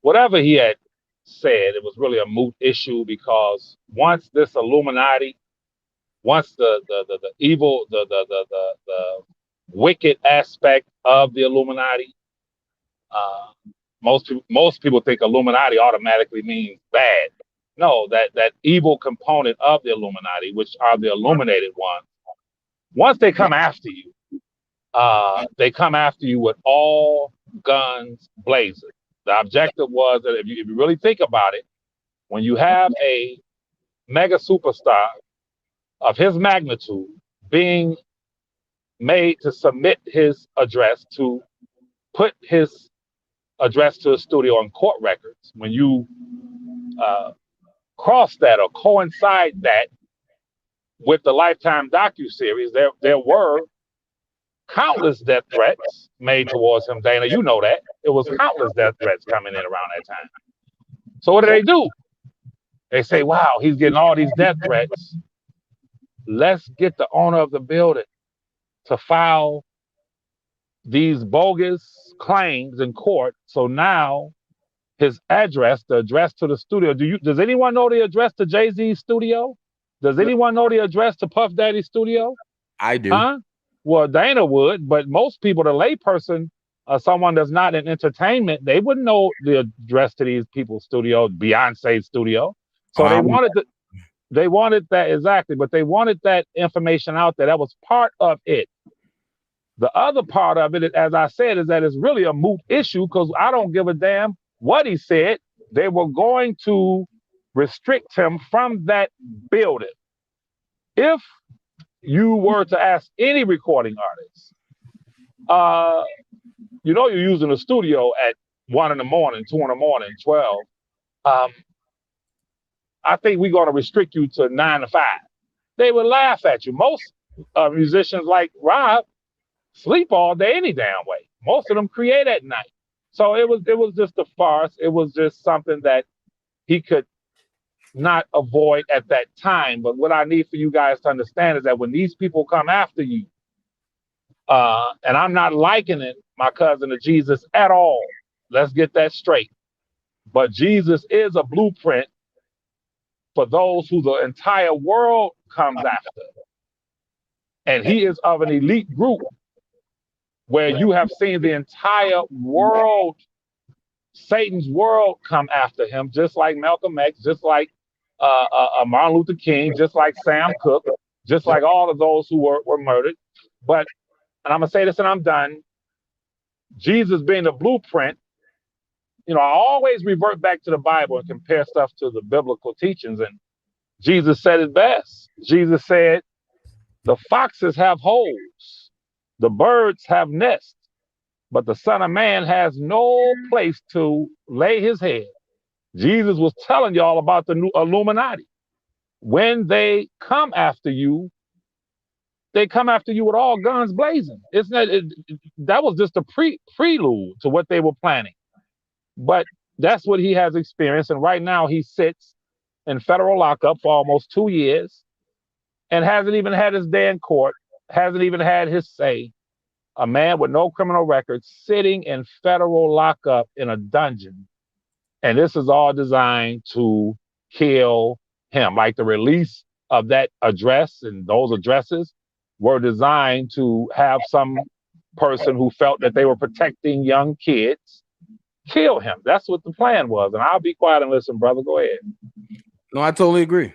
whatever he had said, it was really a moot issue because once this Illuminati, once the evil, the wicked aspect of the Illuminati, uh, most people think Illuminati automatically means bad. No, that evil component of the Illuminati, which are the illuminated ones, once they come after you with all guns blazing. The objective was that if you really think about it, when you have a mega superstar of his magnitude being made to submit his address to put his address to a studio on court records, when you uh, cross that or coincide that with the Lifetime docu-series, there were countless death threats made towards him. Dana, you know that. It was countless death threats coming in around that time. So what do? They say, wow, he's getting all these death threats. Let's get the owner of the building to file these bogus claims in court. So now his address, the address to the studio. Does anyone know the address to Jay-Z's studio? Does anyone know the address to Puff Daddy's studio? I do. Huh? Well, Dana would, but most people, the layperson, someone that's not in entertainment, they wouldn't know the address to these people's studio, Beyonce's studio. So Um, they wanted that exactly, but they wanted that information out there. That was part of it. The other part of it, as I said, is that it's really a moot issue because I don't give a damn what he said. They were going to restrict him from that building. If you were to ask any recording artist, you're using a studio at 1 in the morning, 2 in the morning, 12. I think we're going to restrict you to 9 to 5. They would laugh at you. Most musicians like Rob sleep all day any damn way. Most of them create at night. So it was just a farce. It was just something that he could not avoid at that time. But what I need for you guys to understand is that when these people come after you, and I'm not likening my cousin to Jesus at all. Let's get that straight. But Jesus is a blueprint for those who the entire world comes after. And he is of an elite group where you have seen the entire world, Satan's world, come after him, just like Malcolm X, just like Martin Luther King, just like Sam Cooke, just like all of those who were murdered. But, and I'm going to say this and I'm done, Jesus being the blueprint, I always revert back to the Bible and compare stuff to the biblical teachings. And Jesus said it best. Jesus said, the foxes have holes, the birds have nests, but the Son of Man has no place to lay his head. Jesus was telling y'all about the new Illuminati. When they come after you, they come after you with all guns blazing. That was just a prelude to what they were planning. But that's what he has experienced. And right now he sits in federal lockup for almost 2 years and hasn't even had his day in court, hasn't even had his say. A man with no criminal record sitting in federal lockup in a dungeon. And this is all designed to kill him. Like the release of that address and those addresses were designed to have some person who felt that they were protecting young kids kill him. That's what the plan was. And I'll be quiet and listen, brother. Go ahead. No, I totally agree.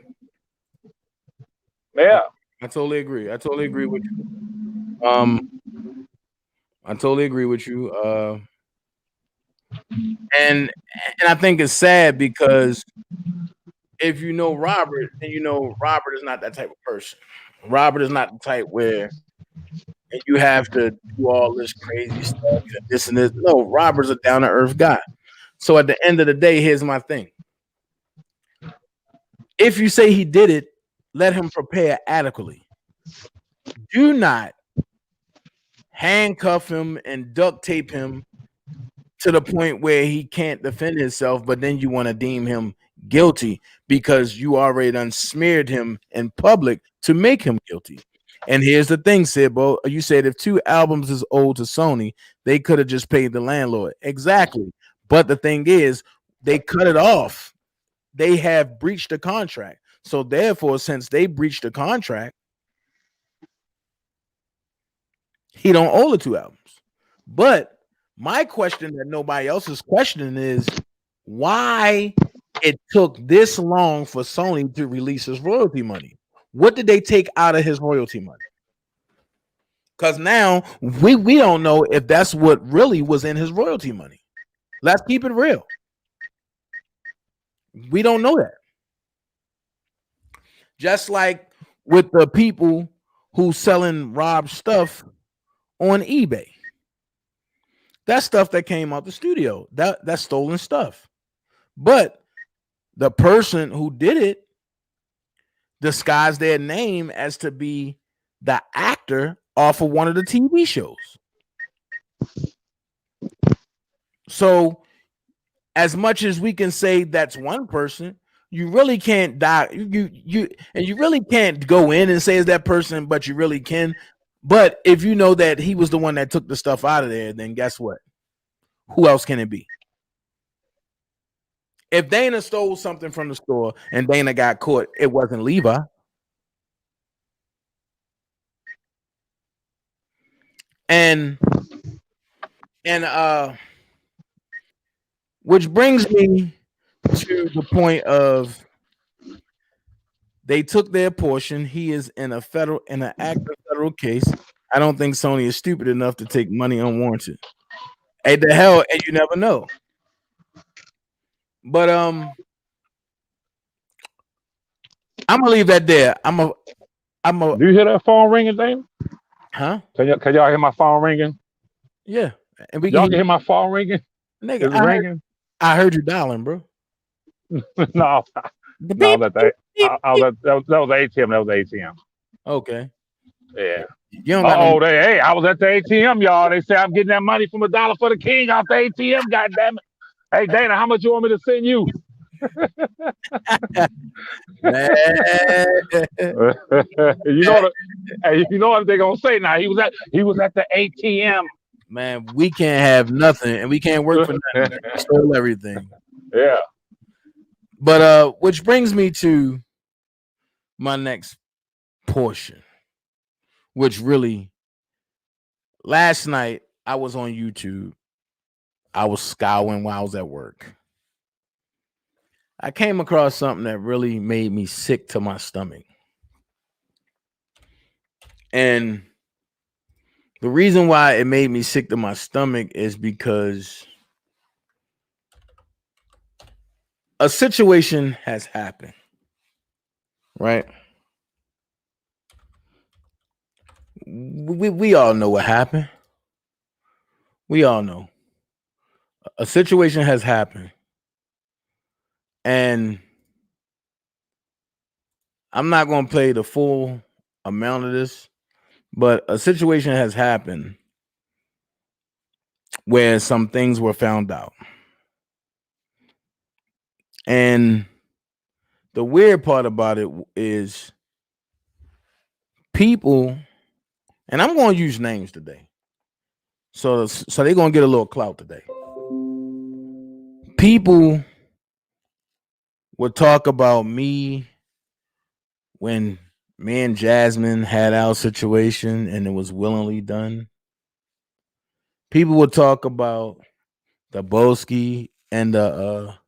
Yeah. I totally agree. I totally agree with you. I totally agree with you. And I think it's sad because if you know Robert, then you know Robert is not that type of person. Robert is not the type where you have to do all this crazy stuff and this and this. No, Robert's a down to earth guy. So at the end of the day, here's my thing. If you say he did it, let him prepare adequately. Do not handcuff him and duct tape him to the point where he can't defend himself, but then you want to deem him guilty because you already done smeared him in public to make him guilty. And here's the thing, Sibbo. You said if 2 albums is owed to Sony, they could have just paid the landlord. Exactly. But the thing is, they cut it off. They have breached the contract. So therefore, since they breached the contract, he don't owe the 2 albums. But my question that nobody else is questioning is why it took this long for Sony to release his royalty money. What did they take out of his royalty money? Because now we don't know if that's what really was in his royalty money. Let's keep it real. We don't know that. Just like with the people who selling Rob stuff on eBay. That's stuff that came out the studio. That's stolen stuff. But the person who did it disguised their name as to be the actor off of one of the TV shows. So as much as we can say that's one person, you really can't die. You really can't go in and say it's that person, but you really can. But if you know that he was the one that took the stuff out of there, then guess what? Who else can it be? If Dana stole something from the store and Dana got caught, it wasn't Levi. And which brings me to the point of they took their portion. He is in an active federal case. I don't think Sony is stupid enough to take money unwarranted. Hey, the hell, and you never know. But I'm gonna leave that there. I'm a Do you hear that phone ringing, Dana? huh? Can y'all hear my phone ringing? Yeah, and we can Y'all hear can hear my phone ringing? nigga. It's ringing? I heard you dialing, bro. No, The no, beep, beep, beep, beep. that was ATM. That was ATM. Okay, Yeah. you don't got no. Hey, I was at the ATM, y'all. They say I'm getting that money from $1 for the king off the ATM. God damn it! Hey, Dana, how much you want me to send you? Man, you know what they gonna say now? He was at the ATM. man, we can't have nothing, and we can't work for nothing. Man. We stole everything. Yeah. But which brings me to my next portion, which really last night I was on YouTube. I was scouring while I was at work. I came across something that really made me sick to my stomach. And the reason why it made me sick to my stomach is because a situation has happened, right? We all know what happened. We all know. A situation has happened. And I'm not going to play the full amount of this, but a situation has happened where some things were found out. And the weird part about it is people, and I'm going to use names today. So they're going to get a little clout today. People would talk about me when me and Jasmine had our situation and it was willingly done. People would talk about the Boski and the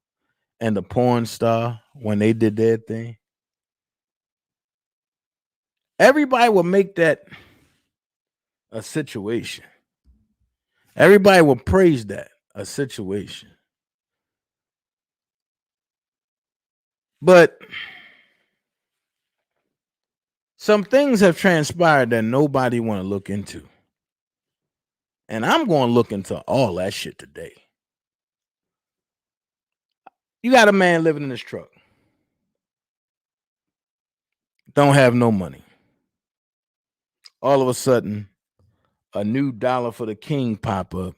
porn star when they did their thing. Everybody will make that a situation. Everybody will praise that a situation. But some things have transpired that nobody want to look into. And I'm going to look into all that shit today. You got a man living in his truck. Don't have no money. All of a sudden, a new dollar for the king pop up.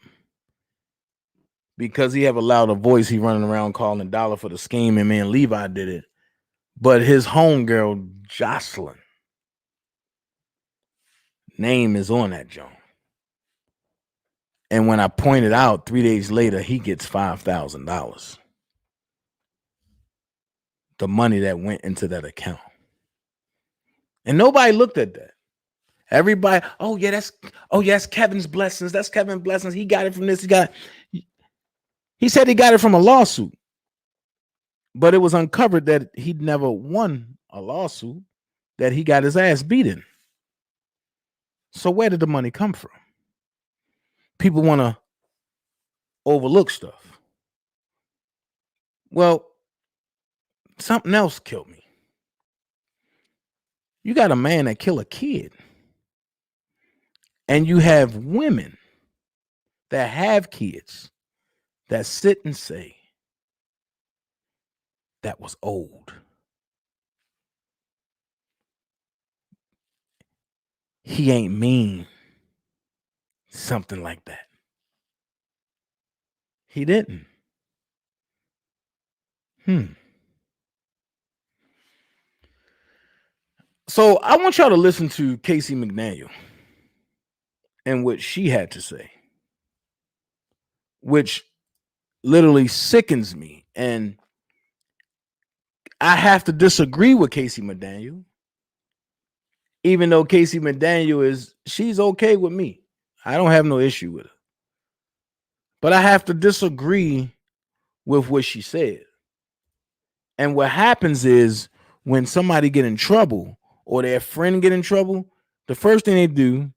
Because he have a louder voice, he running around calling dollar for the scheme, and man, Levi did it. But his homegirl, Jocelyn, name is on that joint. And when I pointed out 3 days later, he gets $5,000. The money that went into that account. And nobody looked at that. Everybody, that's Kevin's blessings. That's Kevin's blessings. He got it from this. He said he got it from a lawsuit. But it was uncovered that he'd never won a lawsuit, that he got his ass beaten. So where did the money come from? People want to overlook stuff. Well, something else killed me. You got a man that killed a kid. And you have women that have kids that sit and say, that was old. He ain't mean. Something like that. He didn't. So I want y'all to listen to Casey McDaniel and what she had to say, which literally sickens me. And I have to disagree with Casey McDaniel, even though Casey McDaniel she's okay with me. I don't have no issue with her. But I have to disagree with what she said. And what happens is when somebody get in trouble or their friend get in trouble, the first thing they do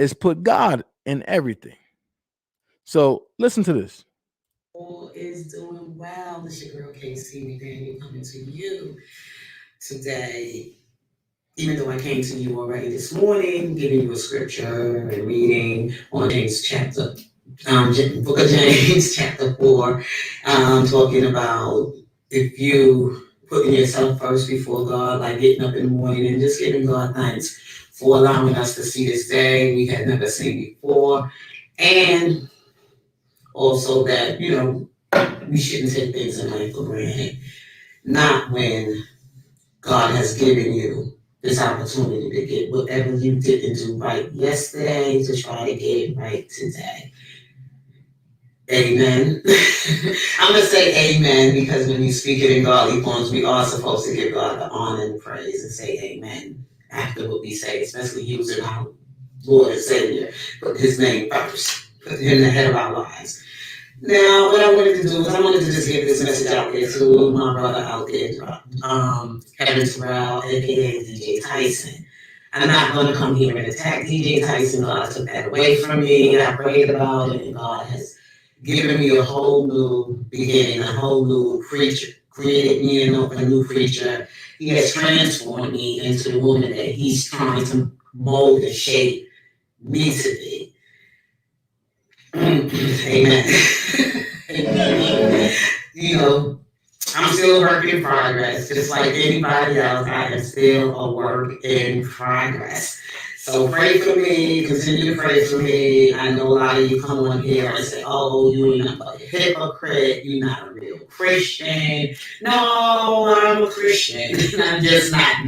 is put God in everything. So listen to this. All is doing well. This your girl KC McDaniel coming to you today. Even though I came to you already this morning, giving you a scripture and reading on James chapter, book of James chapter 4, talking about if you putting yourself first before God, like getting up in the morning and just giving God thanks for allowing us to see this day we had never seen before, and also that we shouldn't take things in life for granted. Not when God has given you this opportunity to get whatever you didn't do right yesterday to try to get it right today. Amen. I'm going to say amen because when you speak it in godly forms, we are supposed to give God the honor and praise and say amen after what we say, especially using our Lord and Savior. Put his name first. Put him in the head of our lives. Now, what I wanted to do is I wanted to just get this message out there to my brother out there, Kevin Terrell, aka DJ Tyson. I'm not going to come here and attack DJ Tyson. God took that away from me. I prayed about it, and God has given me a whole new beginning, a whole new creature, created me a new creature. He has transformed me into the woman that he's trying to mold and shape me to be. Amen. Amen. I'm still a work in progress, just like anybody else. I am still a work in progress. So pray for me, continue to pray for me. I know a lot of you come on here and say, oh, you're a hypocrite, you're not a real Christian. No, I'm a Christian. I'm just not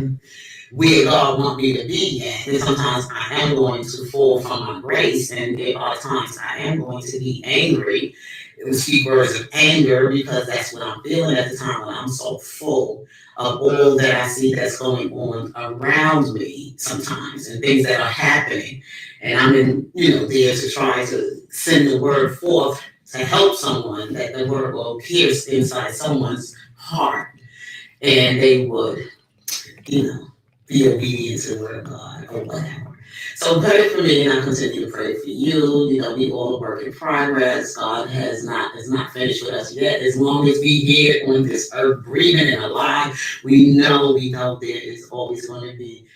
where God wants me to be at. And sometimes I am going to fall from my grace, and there are times I am going to be angry and speak words of anger because that's what I'm feeling at the time when I'm so full of all that I see that's going on around me sometimes and things that are happening. And I'm there to try to send the word forth to help someone, that the word will pierce inside someone's heart and they would, be obedient to the word of God or whatever. So pray for me, and I continue to pray for you. We all work in progress. God is not finished with us yet. As long as we here on this earth, breathing and alive, we know there is always going to be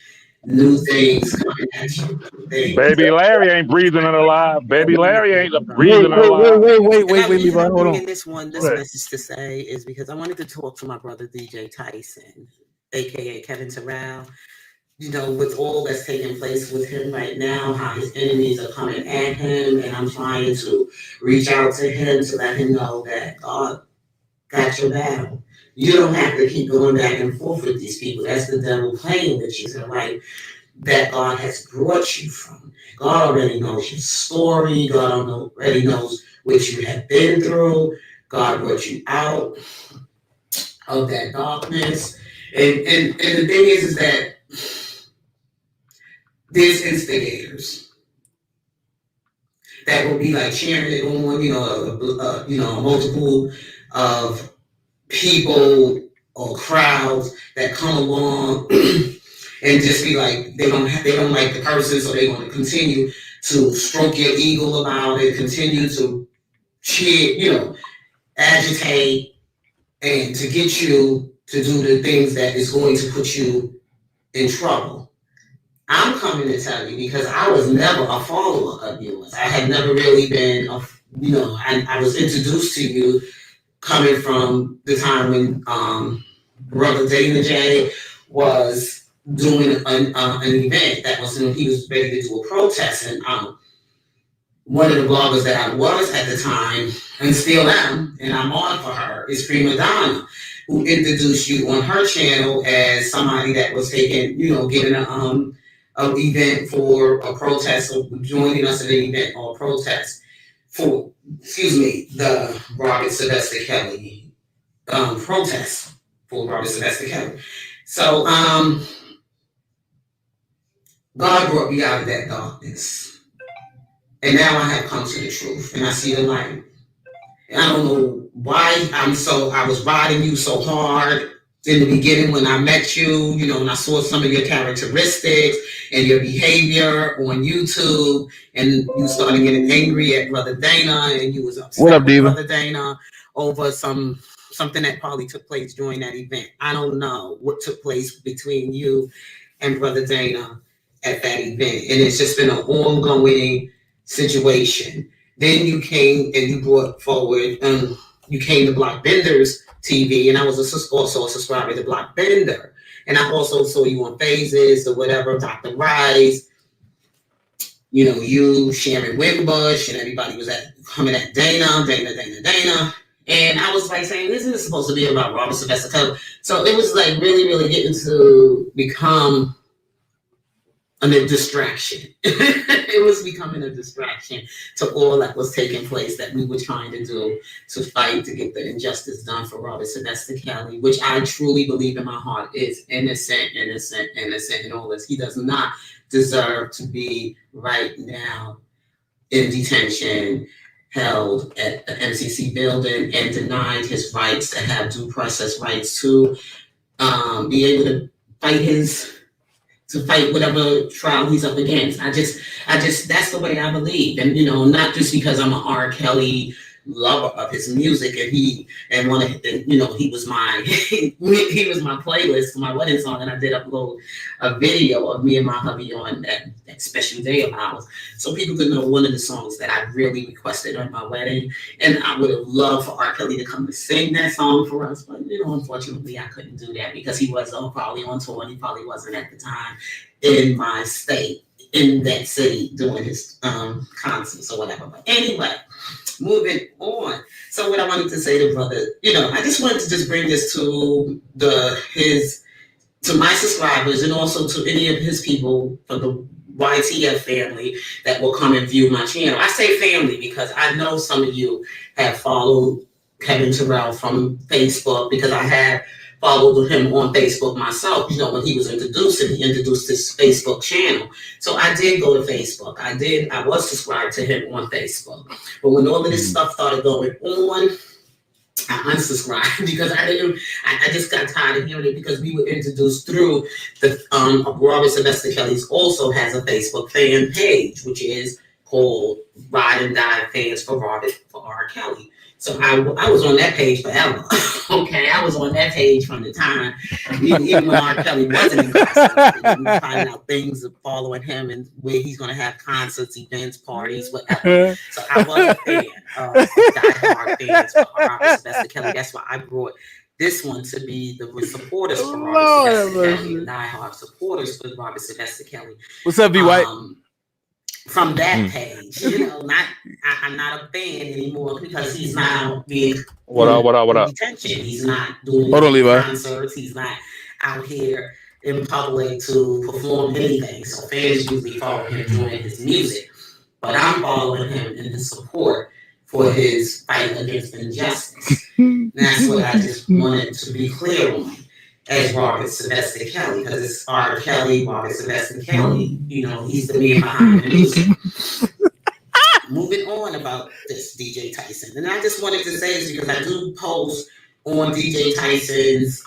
new things coming at you. Baby Larry ain't breathing and alive. Baby Larry ain't breathing and alive. Wait, I'm hold bringing on. this message to say is because I wanted to talk to my brother DJ Tyson, aka Kevin Terrell. With all that's taking place with him right now, how his enemies are coming at him, and I'm trying to reach out to him to let him know that God got your battle. You don't have to keep going back and forth with these people. That's the devil playing with you, right? That God has brought you from. God already knows your story. God already knows what you have been through. God brought you out of that darkness. And the thing is that there's instigators that will be like cheering it on, a multiple of people or crowds that come along and just be like they don't like the person, so they're going to continue to stroke your ego about it, continue to cheer, agitate, and to get you to do the things that is going to put you in trouble. I'm coming to tell you because I was never a follower of yours. I had never really been, I was introduced to you coming from the time when Brother Dana J was doing an event that was, he was ready to do a protest. And one of the bloggers that I was at the time, and still am, and I'm on for her, is Prima Donna, who introduced you on her channel as somebody that was taking, giving an event for a protest, or joining us at an event or a protest for, the Robert Sylvester Kelly protest for Robert Sylvester Kelly. So God brought me out of that darkness. And now I have come to the truth and I see the light. And I don't know why I was riding you so hard in the beginning when I met you, and I saw some of your characteristics and your behavior on YouTube, and you started getting angry at Brother Dana, and you was upset What up, with Diva? Brother Dana over something that probably took place during that event. I don't know what took place between you and Brother Dana at that event, and it's just been an ongoing situation. Then you came and you brought forward, you came to Block Benders TV, and I was also a subscriber to Block Bender, and I also saw you on Phases or whatever, Dr. Rice, you, Sharon Wimbush, and everybody was coming at Dana. And I was like saying, this isn't supposed to be about Robert Sylvester Kelly. So it was like really, really getting to become a distraction. It was becoming a distraction to all that was taking place that we were trying to do to fight to get the injustice done for Robert Sylvester Kelly, which I truly believe in my heart is innocent in all this. He does not deserve to be right now in detention, held at the MCC building, and denied his rights to have due process rights to be able to fight whatever trial he's up against. I just that's the way I believe. And not just because I'm an R. Kelly lover of his music, and he was my he was my playlist for my wedding song, and I did upload a video of me and my hubby on that special day of ours, so people could know one of the songs that I really requested on my wedding. And I would have loved for R. Kelly to come to sing that song for us, but unfortunately I couldn't do that because he was probably on tour, and he probably wasn't at the time in my state, in that city, doing his concerts or whatever. But anyway, moving on. So what I wanted to say to brother, I just wanted to just bring this to my subscribers, and also to any of his people for the YTF family that will come and view my channel. I say family because I know some of you have followed Kevin Terrell from Facebook, because I have followed him on Facebook myself. When he was he introduced his Facebook channel. So I did go to Facebook. I was subscribed to him on Facebook. But when all of this stuff started going on, I unsubscribed because I just got tired of hearing it, because we were introduced through the Robert Sylvester Kelly's also has a Facebook fan page, which is called Ride and Die Fans for R. Kelly. So I was on that page forever. Okay, I was on that page from the time, even when R. Kelly wasn't incarcerated. We find out things of following him and where he's going to have concerts, events, parties, whatever. So I was a fan of diehard fans for Robert Sylvester Kelly. That's why I brought this one to be the supporters for Robert Sylvester Kelly, the diehard supporters for Robert Sylvester Kelly. What's up, B. White? From that page, I'm not a fan anymore because he's now being what up? Detention. He's not doing concerts. He's not out here in public to perform anything. So fans usually follow him doing his music, but I'm following him in his support for his fight against injustice. And that's what I just wanted to be clear on. As Robert Sylvester Kelly, because it's R. Kelly, Robert Sylvester Kelly, he's the man behind the music. Moving on about this DJ Tyson. And I just wanted to say this because I do post on DJ Tyson's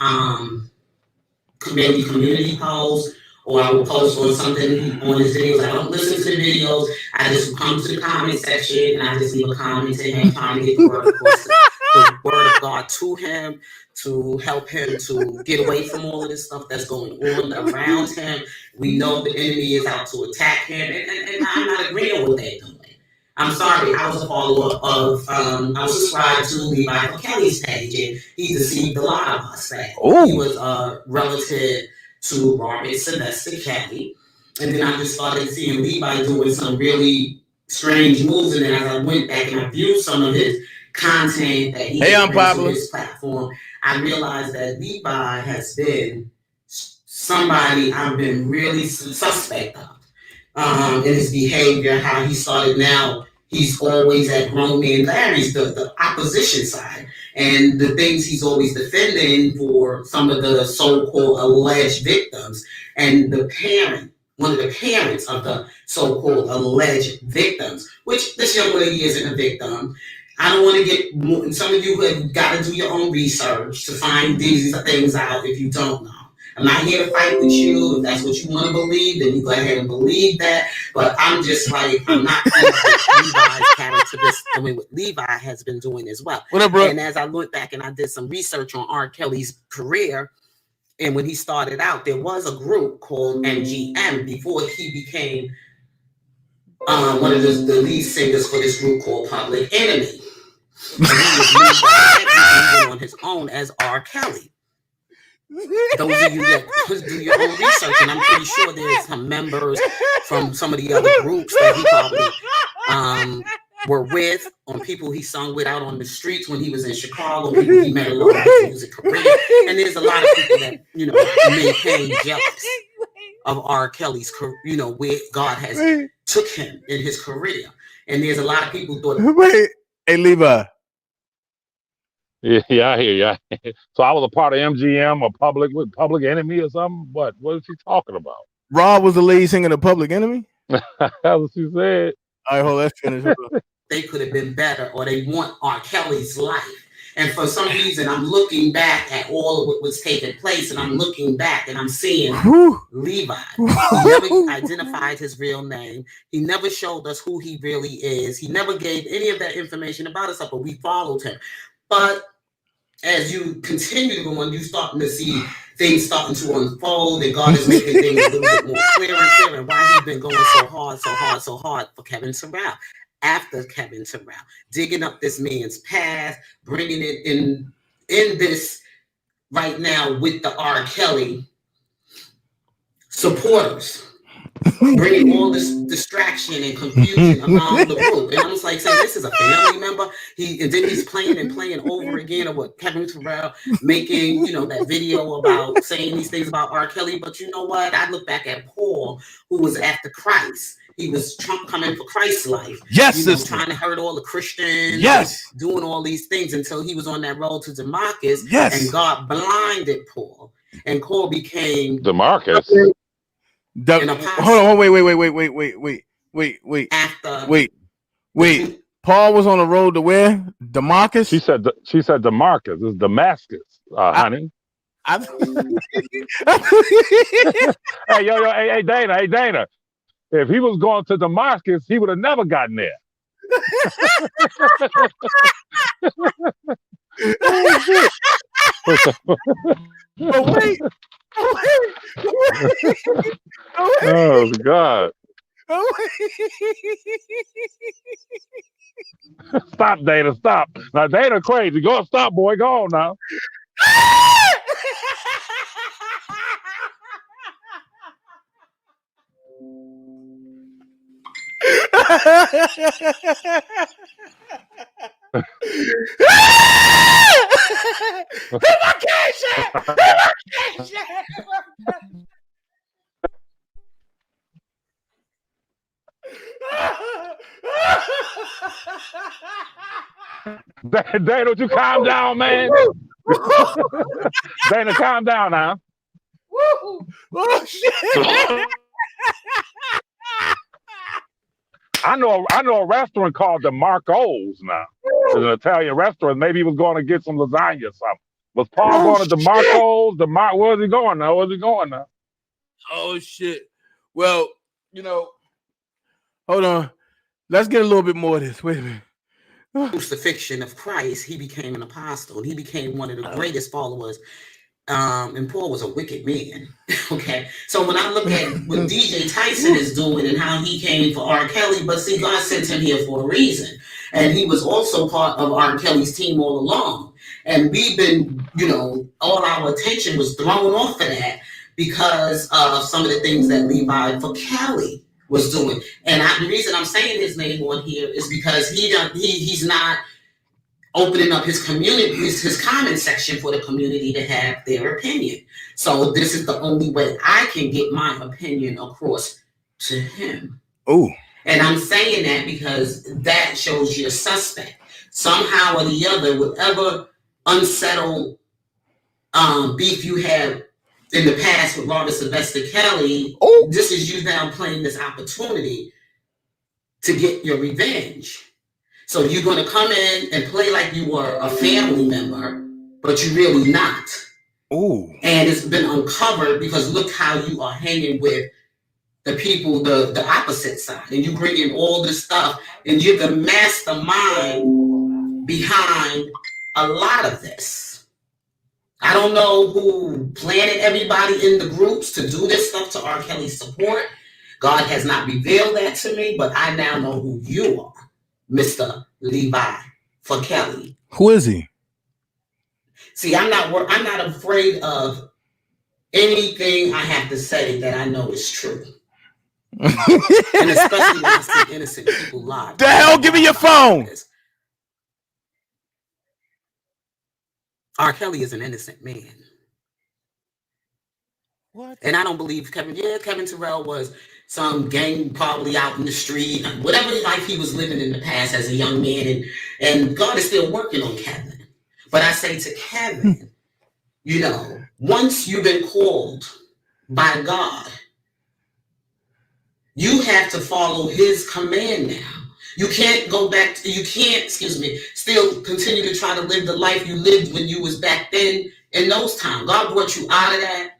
community post, or I will post on something on his videos. I don't listen to the videos. I just come to the comment section and I just leave a comment to him, trying to get the word of God to him, to help him to get away from all of this stuff that's going on around him. We know the enemy is out to attack him, and I'm not agreeing with that doing. I'm sorry, I was a follower of, I was subscribed to Levi Kelly's page, and he deceived a lot of us. That he was a relative to Robert Sylvester Kelly. And then I just started seeing Levi doing some really strange moves, and then as I went back and I viewed some of his content that he brings to his platform, I realized that Levi has been somebody I've been really suspect of in his behavior, how he started now. He's always at grown man Larry's, the opposition side, and the things he's always defending for some of the so-called alleged victims. And one of the parents of the so-called alleged victims, which this young lady isn't a victim. I don't want to get more, some of you have got to do your own research to find these things out if you don't know. I'm not here to fight with you. If that's what you want to believe, then you go ahead and believe that. But I'm just like, I'm not pleased with Levi's characteristics. I mean, what Levi has been doing as well. What up, bro? And as I look back and I did some research on R. Kelly's career, and when he started out, there was a group called MGM before he became one of the lead singers for this group called Public Enemy. And he was moved out of on his own as R. Kelly. Those of you that do your own research, and I'm pretty sure there's some members from some of the other groups that he probably were with, on people he sung with out on the streets when he was in Chicago, people he met along his music career. And there's a lot of people that, became jealous of R. Kelly's, where God has took him in his career. And there's a lot of people thought, wait, hey, Levi. Yeah, I hear you. So I was a part of MGM or Public Enemy or something. What is he talking about? Rob was the lead singer of Public Enemy. That's what she said. All right, hold on, let's finish. They could have been better, or they want R. Kelly's life. And for some reason, I'm looking back at all of what was taking place, and I'm looking back and I'm seeing Levi. He never identified his real name. He never showed us who he really is. He never gave any of that information about himself, but we followed him. But as you continue to go on, you're starting to see things starting to unfold, and God is making things a little bit more clear and clear, and why he's been going so hard for Kevin Terrell. After Kevin Terrell, digging up this man's past, bringing it in this right now with the R. Kelly supporters, bringing all this distraction and confusion around the group. And I'm just like saying, this is a family member. And then he's playing over again of what Kevin Terrell making, that video about saying these things about R. Kelly. But you know what? I look back at Paul, who was after Christ. He was Trump coming for Christ's life. Yes, trying to hurt all the Christians. Yes, doing all these things until he was on that road to Damascus. Yes, and God blinded Paul, and Paul became Damascus. Hold on, wait. Paul was on the road to where? Damascus? She said Damascus. It's Damascus, honey. Hey, Dana. If he was going to Damascus, he would have never gotten there. Oh, God. Stop, Dana, stop. Now, Dana crazy. Go stop, boy. Go on now. Dana, would you calm down, man? Dana, calm down now. Oh, shit. I know a restaurant called the Marco's now. It's an Italian restaurant. Maybe he was going to get some lasagna or something. Was Paul going to the Marco's? Where's he going now? Oh, shit. Well, hold on. Let's get a little bit more of this. Wait a minute. Crucifixion of Christ, he became an apostle, and he became one of the greatest followers. And Paul was a wicked man. Okay, so when I look at what DJ Tyson is doing and how he came for R. Kelly, but see, God sent him here for a reason, and he was also part of R. Kelly's team all along. And we've been, all our attention was thrown off of that because of some of the things that Levi for Kelly was doing. And the reason I'm saying his name on here is because he's not opening up his community, his comment section for the community to have their opinion. So this is the only way I can get my opinion across to him. Oh, and I'm saying that because that shows you're suspect. Somehow or the other, whatever unsettled beef you have in the past with Robert Sylvester Kelly, this is you now playing this opportunity to get your revenge. So you're going to come in and play like you were a family member, but you're really not. Ooh. And it's been uncovered because look how you are hanging with the people, the opposite side. And you bring in all this stuff, and you're the mastermind behind a lot of this. I don't know who planted everybody in the groups to do this stuff to R. Kelly's support. God has not revealed that to me, but I now know who you are, Mr. Levi for Kelly. Who is he? See, I'm not afraid of anything I have to say that I know is true. And especially when I see innocent people lie. The hell, give me your phone. R. Kelly is an innocent man. What? And I don't believe Kevin Terrell was some gang probably out in the street, whatever life he was living in the past as a young man, and God is still working on Kevin. But I say to Kevin, you know, once you've been called by God, you have to follow his command now. You can't go back to, you can't, still continue to try to live the life you lived when you was back then in those times. God brought you out of that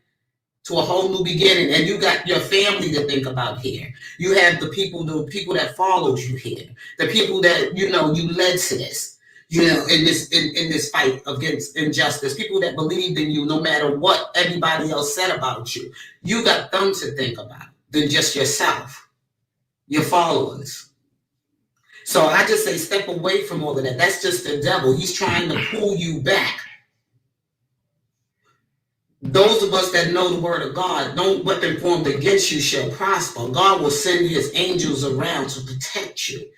to a whole new beginning, and you got your family to think about here. You have the people that followed you here, the people that, you know, you led to this, you know, in this fight against injustice, people that believed in you no matter what everybody else said about you. You got them to think about than just yourself, your followers. So I just say step away from all of that. That's just the devil. He's trying to pull you back. Those of us that know the word of God, no weapon formed against you shall prosper. God will send his angels around to protect you.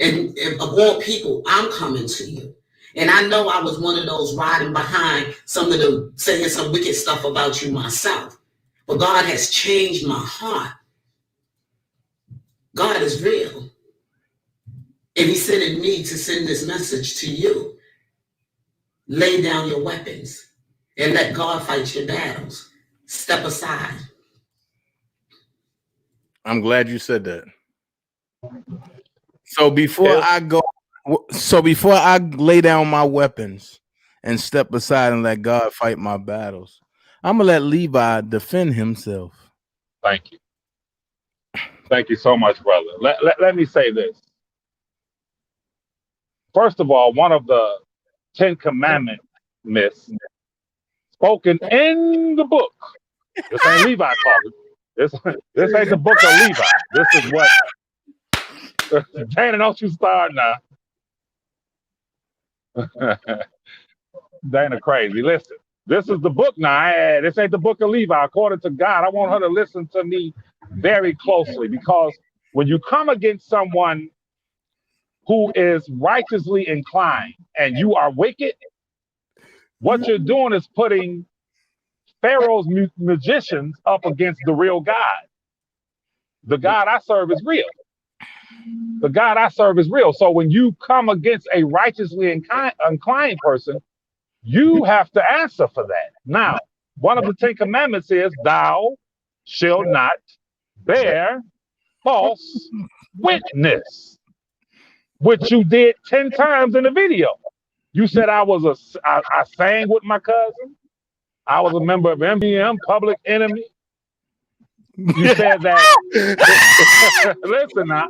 And of all people, I'm coming to you. And I know I was one of those riding behind some of the saying some wicked stuff about you myself. But God has changed my heart. God is real. And he's sending me to send this message to you. Lay down your weapons and let God fight your battles. Step aside. I'm glad you said that. So before I lay down my weapons and step aside and let God fight my battles, I'm gonna let Levi defend himself. Thank you. Thank you so much, brother. Let me say this. First of all, one of the 10 Commandments myths spoken in the book. This ain't Levi talking. This ain't the book of Levi. This is what Dana, don't you start now. Dana crazy. Listen, this is the book now. This ain't the book of Levi. According to God, I want her to listen to me very closely, because when you come against someone who is righteously inclined and you are wicked, what you're doing is putting Pharaoh's magicians up against the real God. The God I serve is real. The God I serve is real. So when you come against a righteously inclined person, you have to answer for that. Now, one of the 10 Commandments is, thou shalt not bear false witness, which you did 10 times in the video. You said I sang with my cousin. I was a member of MBM, Public Enemy. You said that. Listen now.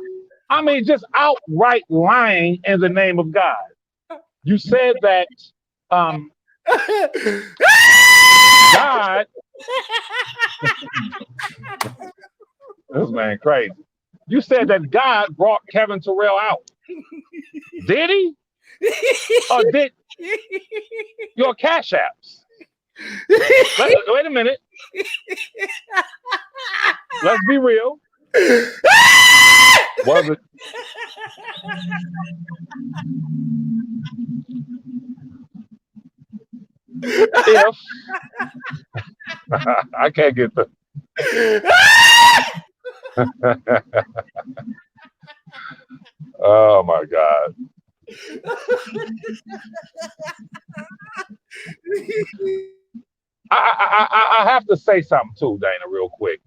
I mean, just outright lying in the name of God. You said that God. This man crazy. You said that God brought Kevin Terrell out. Did he? Or did your cash apps? Wait a minute. Let's be real. Was it? If I can't get the oh my God. I have to say something too, Dana, real quick.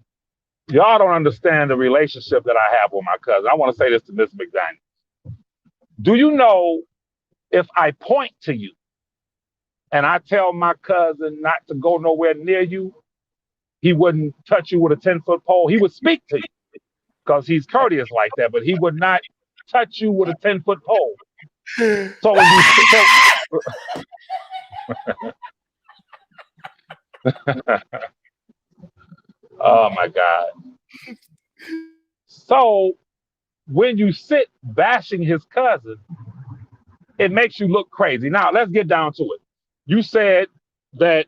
Y'all don't understand the relationship that I have with my cousin. I want to say this to Miss McDaniel. Do you know if I point to you and I tell my cousin not to go nowhere near you, he wouldn't touch you with a 10-foot pole. He would speak to you because he's courteous like that, but he would not touch you with a 10-foot pole. So when you so oh my God. So when you sit bashing his cousin, it makes you look crazy. Now let's get down to it. You said that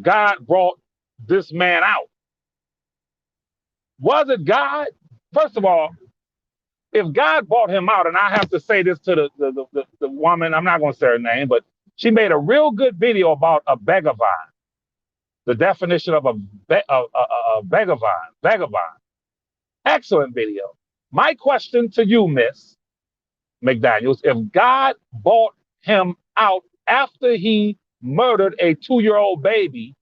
God brought this man out. Was it God? First of all, if God brought him out, and I have to say this to the woman, I'm not going to say her name, but she made a real good video about a vagabond, the definition of a vagabond. Excellent video. My question to you, Miss McDaniels, if God brought him out after he murdered a 2-year-old baby,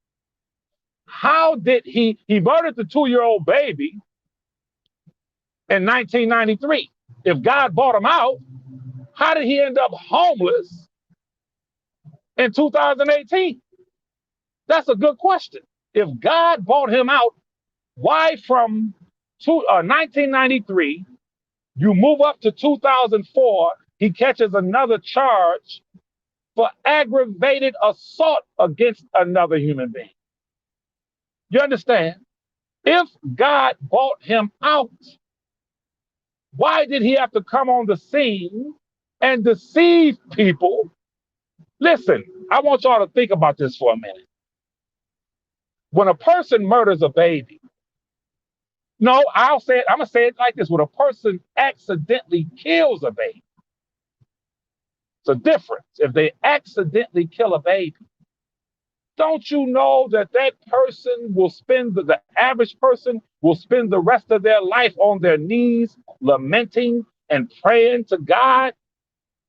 how did he murdered the 2-year-old baby in 1993? If God brought him out, how did he end up homeless in 2018? That's a good question. If God brought him out, why from 1993, you move up to 2004, he catches another charge for aggravated assault against another human being? You understand? If God brought him out, why did he have to come on the scene and deceive people? Listen, I want y'all to think about this for a minute. When a person murders a baby, no, I'm gonna say it like this: when a person accidentally kills a baby, it's a difference. If they accidentally kill a baby, don't you know that person will spend, the average person will spend the rest of their life on their knees, lamenting and praying to God?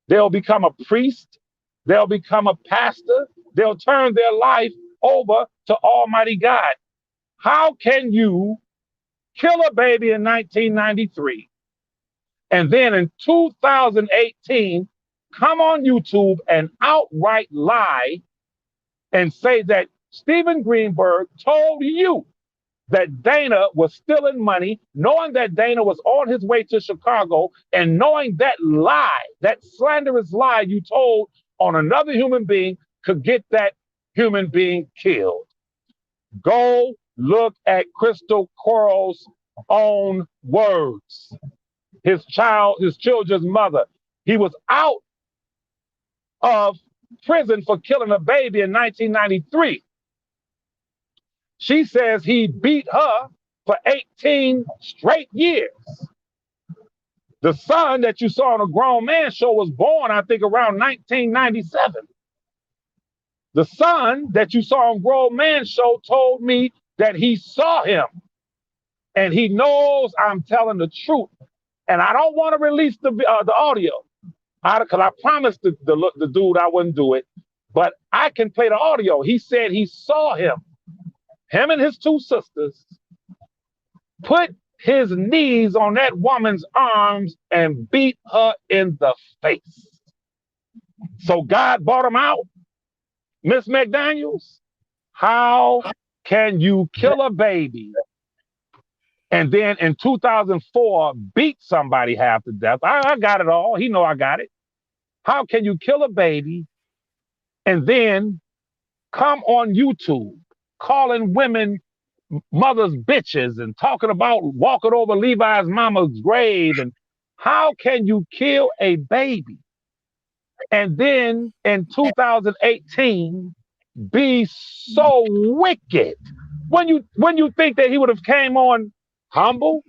They'll become a priest. They'll become a pastor. They'll turn their life over to Almighty God. How can you kill a baby in 1993 and then in 2018 come on YouTube and outright lie and say that Stephen Greenberg told you that Dana was stealing money, knowing that Dana was on his way to Chicago, and knowing that lie, that slanderous lie you told on another human being could get that human being killed? Go look at Crystal Quarles' own words. His children's mother. He was out of prison for killing a baby in 1993. She says he beat her for 18 straight years. The son that you saw on a Grown Man Show was born, I think, around 1997. The son that you saw on Grown Man Show told me that he saw him and he knows I'm telling the truth. And I don't want to release the audio because I promised the dude I wouldn't do it, but I can play the audio. He said he saw him and his 2 sisters put his knees on that woman's arms and beat her in the face. So God brought him out. Miss McDaniels, how can you kill a baby and then in 2004 beat somebody half to death? I got it all. He know I got it. How can you kill a baby and then come on YouTube calling women mothers bitches and talking about walking over Levi's mama's grave? And how can you kill a baby and then in 2018 be so wicked? When you think that he would have came on humble,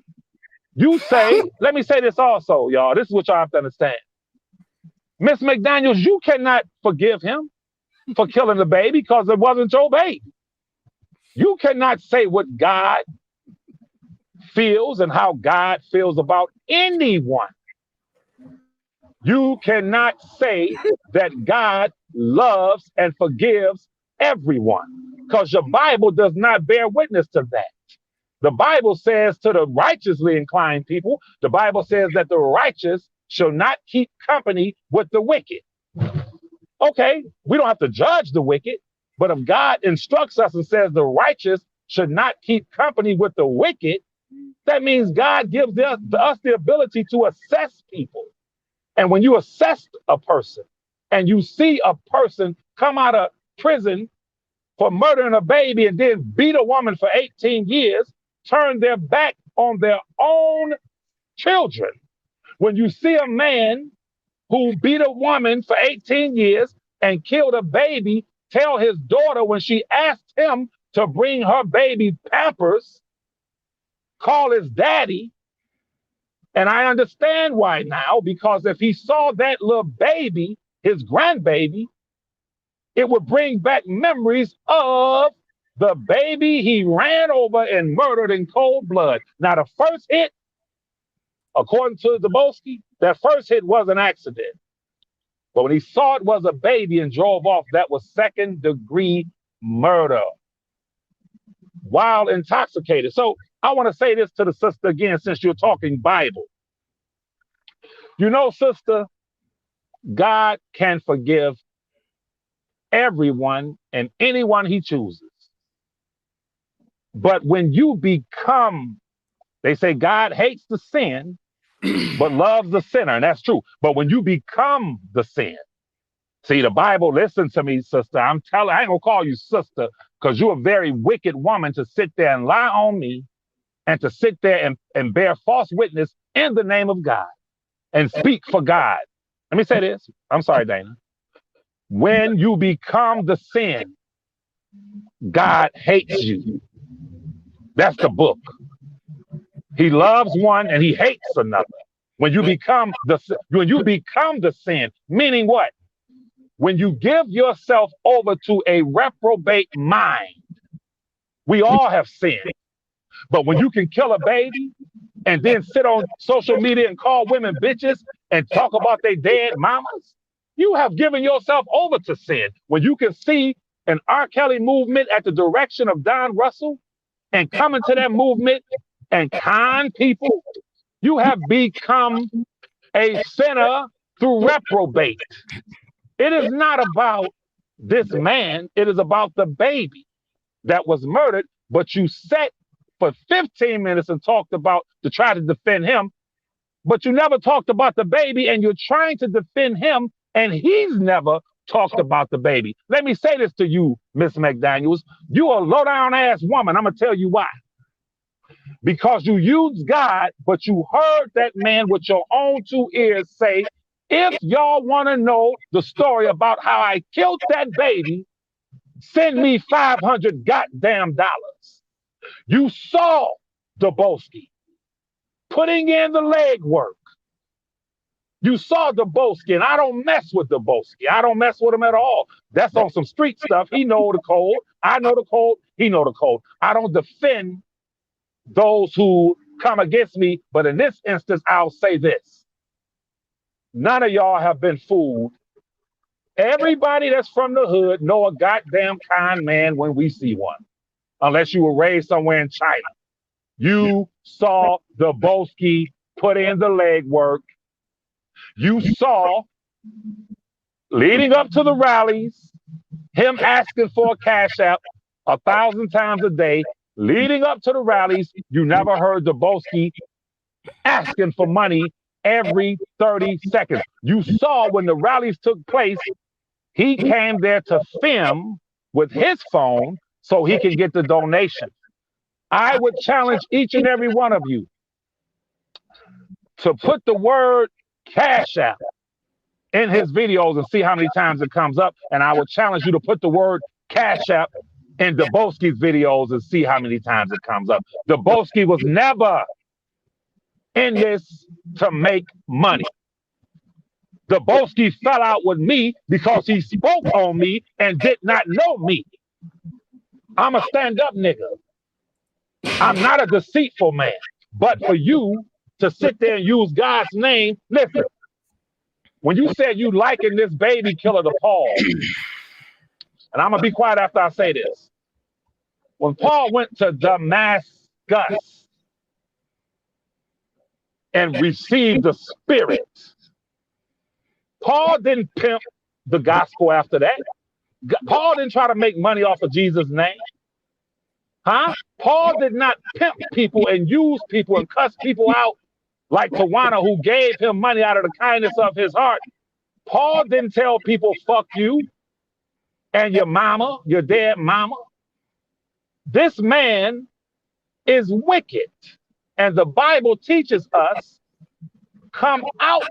you say, let me say this also, y'all. This is what y'all have to understand. Miss McDaniels, you cannot forgive him for killing the baby because it wasn't your baby. You cannot say what God feels and how God feels about anyone. You cannot say that God loves and forgives everyone because your Bible does not bear witness to that. The Bible says to the righteously inclined people, the Bible says that the righteous shall not keep company with the wicked. Okay, we don't have to judge the wicked, but if God instructs us and says the righteous should not keep company with the wicked, that means God gives us the ability to assess people. And when you assess a person and you see a person come out of prison for murdering a baby and then beat a woman for 18 years, turn their back on their own children. When you see a man who beat a woman for 18 years and killed a baby, tell his daughter when she asked him to bring her baby Pampers, call his daddy. And I understand why now, because if he saw that little baby, his grandbaby, it would bring back memories of the baby he ran over and murdered in cold blood. Now, the first hit, according to Zabolski, that first hit was an accident. But when he saw it was a baby and drove off, that was second-degree murder while intoxicated. So I want to say this to the sister again, since you're talking Bible. You know, sister, God can forgive everyone and anyone he chooses. But when you become, they say God hates the sin, but loves the sinner. And that's true. But when you become the sin, see, the Bible, listen to me, sister. I ain't gonna call you sister, because you're a very wicked woman to sit there and lie on me and to sit there and bear false witness in the name of God and speak for God. Let me say this. I'm sorry, Dana. When you become the sin, God hates you. That's the book. He loves one and he hates another. When you become the sin, meaning what? When you give yourself over to a reprobate mind, we all have sinned. But when you can kill a baby and then sit on social media and call women bitches and talk about their dead mamas, you have given yourself over to sin. When you can see an R.Kelly movement at the direction of Don Russell and come into that movement and con people, you have become a sinner through reprobate. It is not about this man. It is about the baby that was murdered, but you sat for 15 minutes and talked about to try to defend him, but you never talked about the baby, and you're trying to defend him, and he's never talked about the baby. Let me say this to you, Miss McDaniels. You a low-down ass woman. I'm going to tell you why. Because you used God, but you heard that man with your own two ears say, if y'all want to know the story about how I killed that baby, send me $500 goddamn dollars. You saw Zabolski putting in the legwork. You saw Zabolski, and I don't mess with Zabolski. I don't mess with him at all. That's on some street stuff. He know the code. I know the code. He know the code. I don't defend those who come against me, but in this instance, I'll say this. None of y'all have been fooled. Everybody that's from the hood know a goddamn kind man when we see one, unless you were raised somewhere in China. You saw Zabolski put in the legwork. You saw, leading up to the rallies, him asking for a cash app 1,000 times a day. Leading up to the rallies, you never heard Zabolski asking for money every 30 seconds. You saw when the rallies took place, he came there to film with his phone so he can get the donation. I would challenge each and every one of you to put the word cash app in his videos and see how many times it comes up. And I would challenge you to put the word cash app in Zabolski's videos and see how many times it comes up. Zabolski was never in this to make money. Zabolski fell out with me because he spoke on me and did not know me. I'm a stand-up nigga. I'm not a deceitful man. But for you to sit there and use God's name, listen, when you said you liken this baby killer to Paul, and I'm going to be quiet after I say this. When Paul went to Damascus and received the Spirit, Paul didn't pimp the gospel after that. Paul didn't try to make money off of Jesus' name. Huh? Paul did not pimp people and use people and cuss people out like Tawana, who gave him money out of the kindness of his heart. Paul didn't tell people, fuck you and your mama, your dead mama. This man is wicked. And the Bible teaches us, come out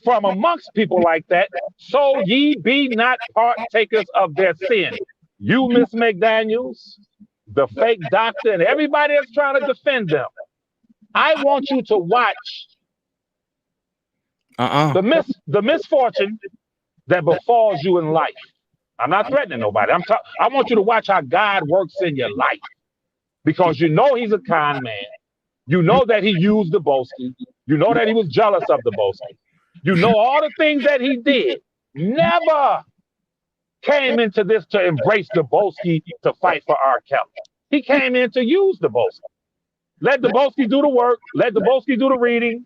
from amongst people like that, so ye be not partakers of their sin. You, Miss McDaniels, the fake doctor, and everybody that's trying to defend them. I want you to watch the misfortune that befalls you in life. I'm not threatening nobody. I want you to watch how God works in your life, because you know he's a con man. You know that he used the Boski. You know that he was jealous of the Boski. You know all the things that he did. Never came into this to embrace the Boski to fight for R.Kelly. He came in to use the Boski. Let the Boski do the work. Let the Boski do the reading.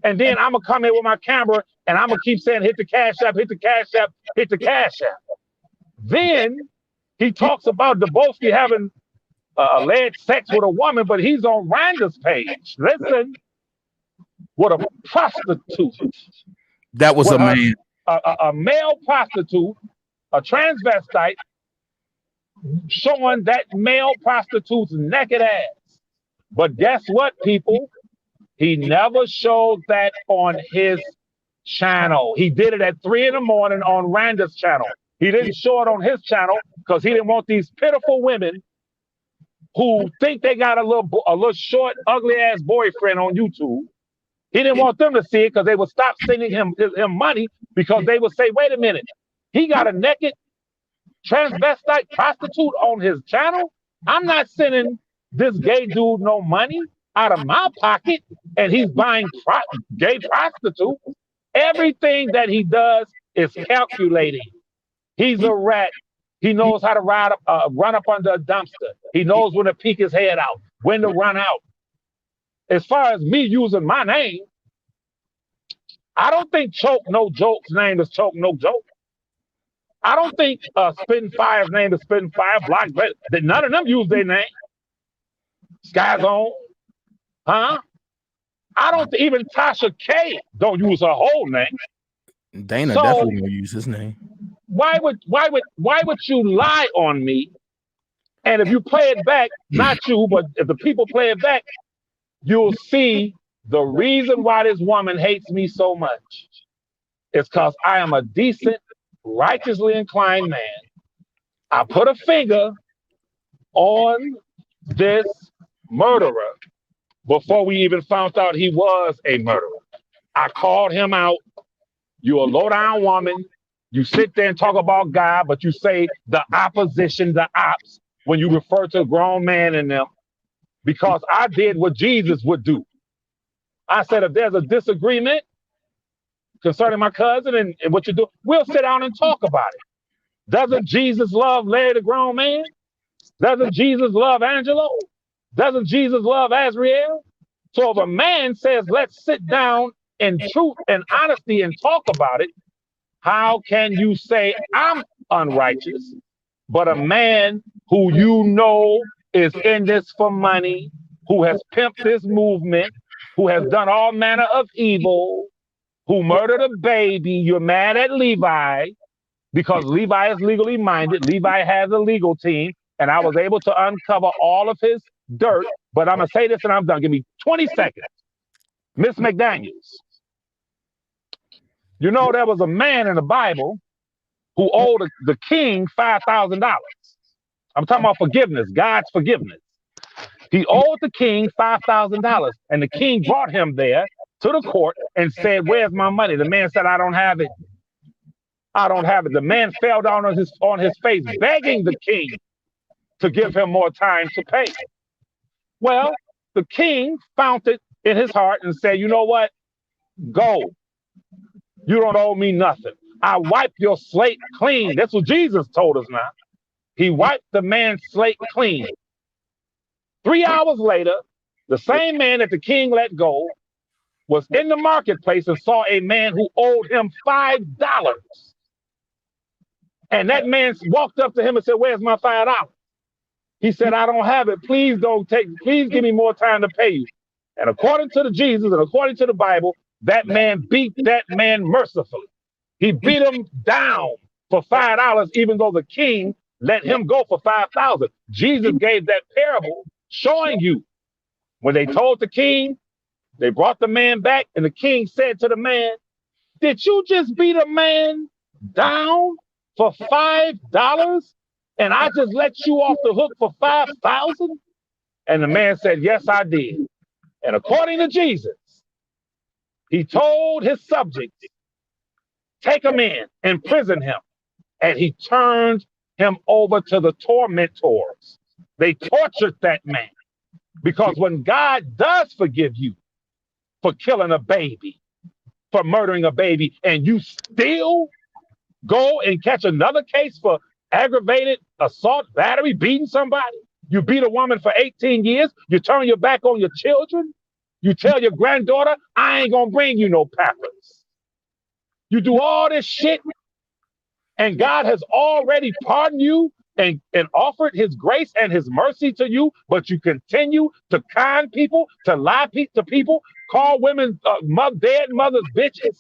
And then I'm going to come in with my camera and I'm going to keep saying, hit the cash app, hit the cash app, hit the cash app. Then he talks about the Boski having alleged sex with a woman, but he's on Randa's page. Listen, with a prostitute. That was a man. A male prostitute, a transvestite, showing that male prostitute's naked ass. But guess what, people? He never showed that on his channel. He did it at 3 a.m. on Randa's channel. He didn't show it on his channel because he didn't want these pitiful women who think they got a little short, ugly ass boyfriend on YouTube. He didn't want them to see it because they would stop sending him money, because they would say, wait a minute, he got a naked transvestite prostitute on his channel? I'm not sending this gay dude no money out of my pocket, and he's buying gay prostitutes. Everything that he does is calculating. He's a rat. He knows how to run up under a dumpster. He knows when to peek his head out, when to run out. As far as me using my name, I don't think Choke No Joke's name is Choke No Joke. I don't think Spitting Fire's name is Spitting Fire. Block, none of them use their name. Sky Zone, huh? I don't even Tasha K don't use her whole name. Dana definitely gonna use his name. Why would you lie on me? And if you play it back, not you, but if the people play it back, you'll see the reason why this woman hates me so much. It's because I am a decent, righteously inclined man. I put a finger on this murderer before we even found out he was a murderer. I called him out. You're a low-down woman. You sit there and talk about God, but you say the opposition, the ops, when you refer to a grown man in them, because I did what Jesus would do. I said, if there's a disagreement concerning my cousin and what you do, we'll sit down and talk about it. Doesn't Jesus love Larry the grown man? Doesn't Jesus love Angelo? Doesn't Jesus love Azriel? So if a man says, let's sit down in truth and honesty and talk about it, how can you say I'm unrighteous, but a man who you know is in this for money, who has pimped this movement, who has done all manner of evil, who murdered a baby, you're mad at Levi because Levi is legally minded. Levi has a legal team, and I was able to uncover all of his dirt. But I'm going to say this and I'm done. Give me 20 seconds. Miss McDaniels, you know there was a man in the Bible who owed the king $5,000. I'm talking about forgiveness, God's forgiveness. He owed the king $5,000, and the king brought him there to the court and said, where's my money? The man said, I don't have it. I don't have it. The man fell down on his face, begging the king to give him more time to pay. Well, the king found it in his heart and said, you know what? Go. You don't owe me nothing. I wiped your slate clean. That's what Jesus told us now. He wiped the man's slate clean. 3 hours later, the same man that the king let go was in the marketplace and saw a man who owed him $5. And that man walked up to him and said, "Where's my $5?" He said, "I don't have it. Please give me more time to pay you." And according to the Jesus and according to the Bible, that man beat that man mercifully. He beat him down for $5, even though the king let him go for 5,000. Jesus gave that parable showing you when they told the king, they brought the man back, and the king said to the man, "Did you just beat a man down for $5? And I just let you off the hook for 5,000?" And the man said, "Yes, I did." And according to Jesus, he told his subjects, take him in, imprison him. And he turned him over to the tormentors. They tortured that man. Because when God does forgive you for killing a baby, for murdering a baby, and you still go and catch another case for aggravated assault, battery, beating somebody, you beat a woman for 18 years, you turn your back on your children, you tell your granddaughter, "I ain't gonna bring you no peppers." You do all this shit, and God has already pardoned you and offered his grace and his mercy to you, but you continue to con people, to lie to people, call women dead mothers bitches.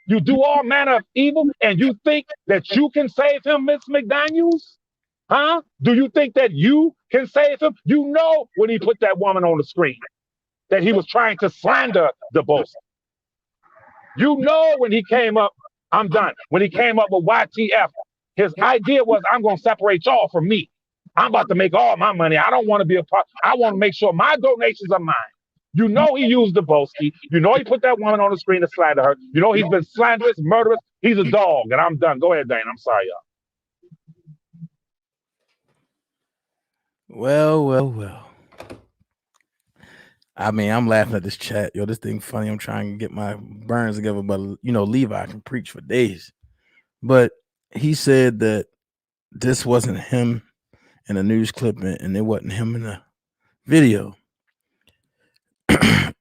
You do all manner of evil, and you think that you can save him, Miss McDaniels? Huh? Do you think that you can save him? You know when he put that woman on the screen that he was trying to slander the boast. You know when he came up, I'm done. When he came up with YTF, his idea was, "I'm going to separate y'all from me. I'm about to make all my money. I don't want to be a part. I want to make sure my donations are mine." You know he used the Boski. You know he put that woman on the screen to slander her. You know he's been slanderous, murderous. He's a dog, and I'm done. Go ahead, Dane. I'm sorry, y'all. Well. I mean, I'm laughing at this chat. Yo, this thing funny. I'm trying to get my burns together, but Levi can preach for days. But he said that this wasn't him in a news clip, and it wasn't him in the video.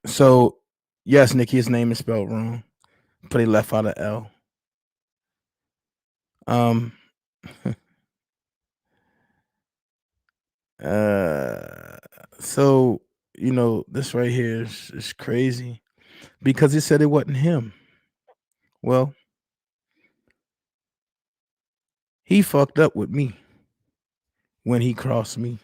So, yes, Nikki, his name is spelled wrong, but he left out an L. So, this right here is crazy because he said it wasn't him. Well, he fucked up with me when he crossed me.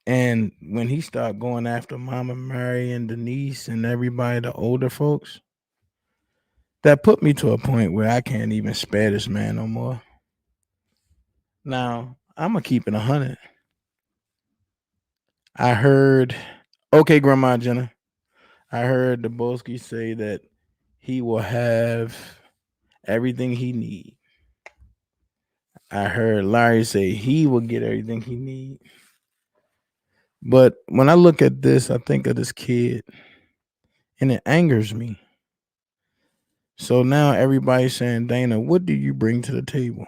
And when he started going after Mama Mary and Denise and everybody, the older folks, that put me to a point where I can't even spare this man no more. Now, I'm going to keep it 100. I heard, okay, Grandma Jenna, I heard the Boski say that he will have everything he needs. I heard Larry say he will get everything he needs. But when I look at this, I think of this kid, and it angers me. So now everybody's saying, "Dana, what do you bring to the table?"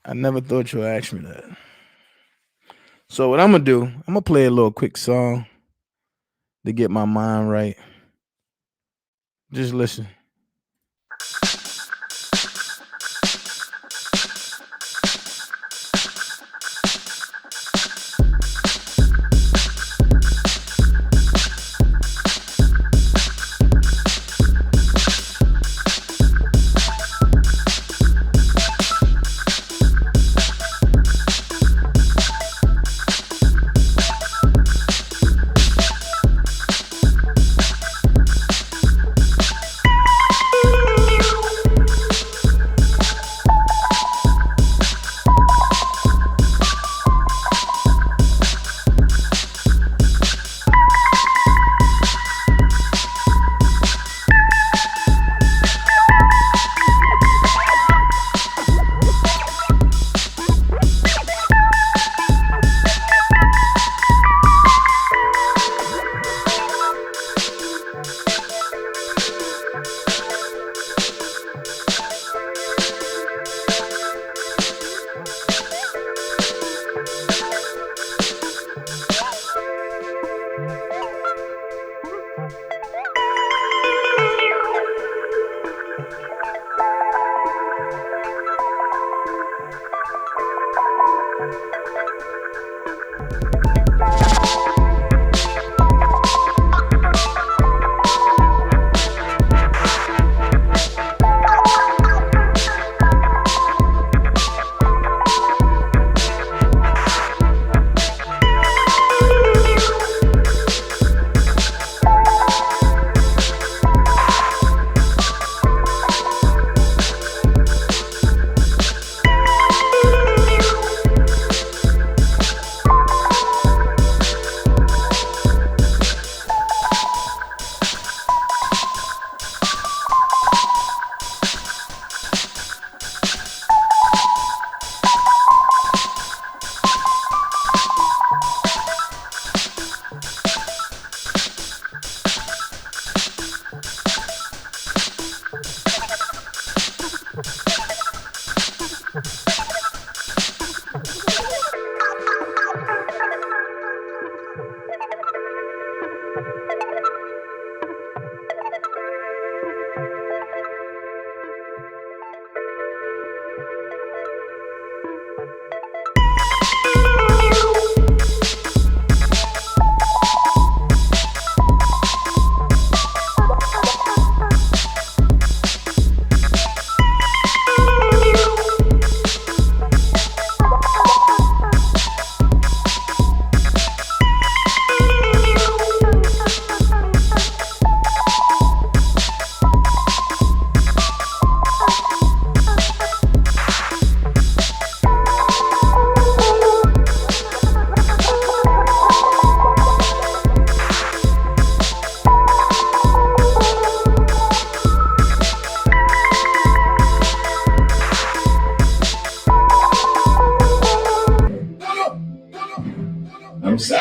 I never thought you'd ask me that. So what I'm going to do, I'm going to play a little quick song to get my mind right. Just listen.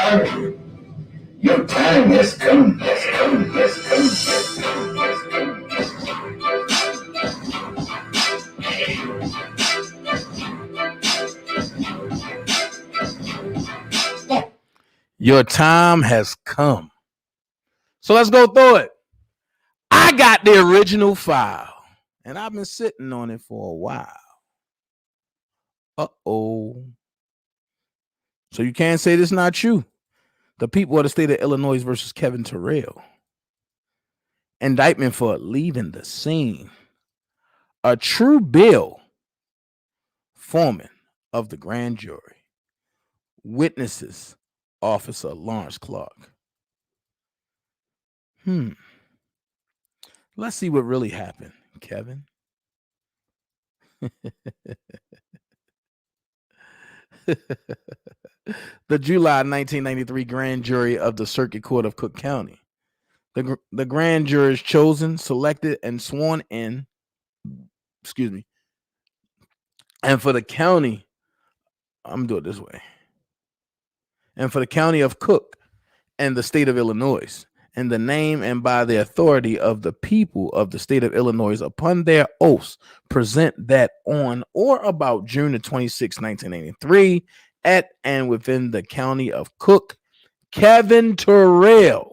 telling you, your time has come, has come, has come, has come, has come. Your time has come. So let's go through it. I got the original file, and I've been sitting on it for a while. Uh-oh. So you can't say this is not you. The people of the state of Illinois versus Kevin Terrell. Indictment for leaving the scene. A true bill. Foreman of the grand jury. Witnesses. Officer Lawrence Clark. Let's see what really happened, Kevin. The July 1993 grand jury of the Circuit Court of Cook County. The grand jurors chosen, selected, and sworn in, and for the county, I'm doing it this way, and for the county of Cook and the state of Illinois, in the name and by the authority of the people of the state of Illinois, upon their oaths, present that on or about June the 26th, 1983, at and within the county of Cook, Kevin Terrell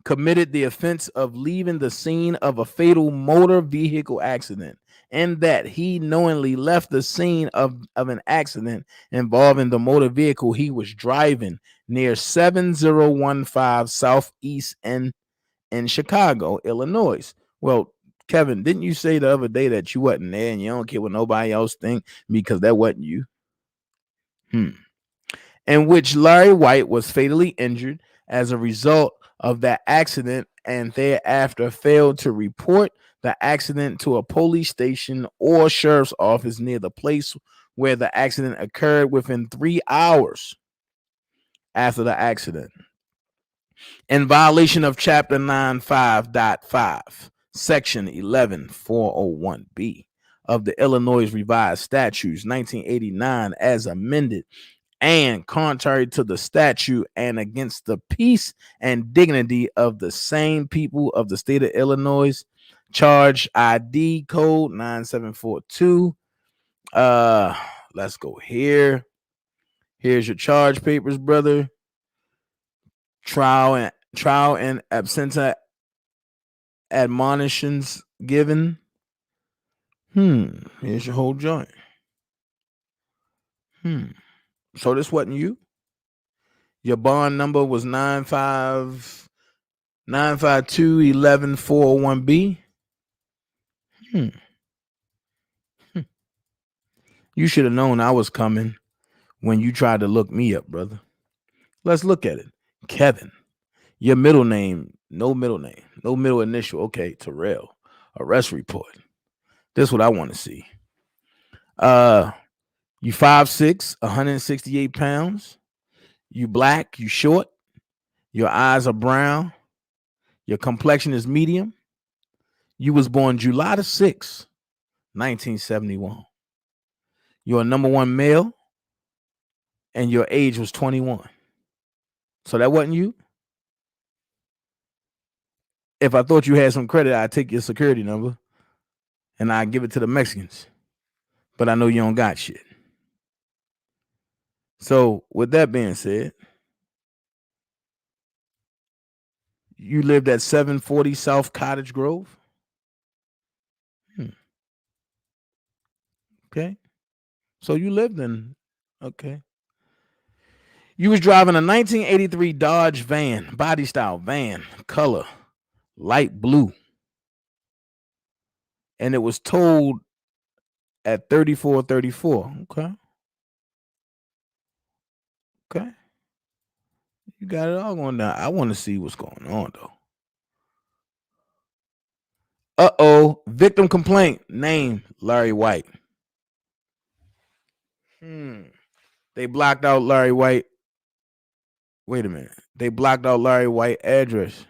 committed the offense of leaving the scene of a fatal motor vehicle accident, and that he knowingly left the scene of an accident involving the motor vehicle he was driving near 7015 Southeast in Chicago, Illinois. Well, Kevin, didn't you say the other day that you wasn't there and you don't care what nobody else think because that wasn't you? In which Larry White was fatally injured as a result of that accident and thereafter failed to report the accident to a police station or sheriff's office near the place where the accident occurred within 3 hours after the accident. In violation of Chapter 95.5, Section 11401B of the Illinois Revised Statutes 1989 as amended, and contrary to the statute and against the peace and dignity of the same people of the state of Illinois, charge ID code 9742. Let's go here. Here's your charge papers, brother. Trial and absenta admonitions given. Here's your whole joint. So this wasn't you? Your bond number was 952-11-401B. You should have known I was coming when you tried to look me up, brother. Let's look at it. Kevin. Your middle name, no middle initial. Okay, Terrell. Arrest report. This is what I want to see. You 5'6", 168 pounds. You black, you short. Your eyes are brown. Your complexion is medium. You was born July the 6th, 1971. You're a number one male, and your age was 21. So that wasn't you? If I thought you had some credit, I'd take your security number and I'd give it to the Mexicans. But I know you don't got shit. So with that being said, you lived at 740 South Cottage Grove? Okay. So you lived in, okay. You was driving a 1983 Dodge van, body style van, color, light blue. And it was towed at 3434. Okay. Okay. You got it all going down. I want to see what's going on, though. Uh-oh. Victim complaint. Name, Larry White. They blocked out Larry White. Wait a minute. They blocked out Larry White address.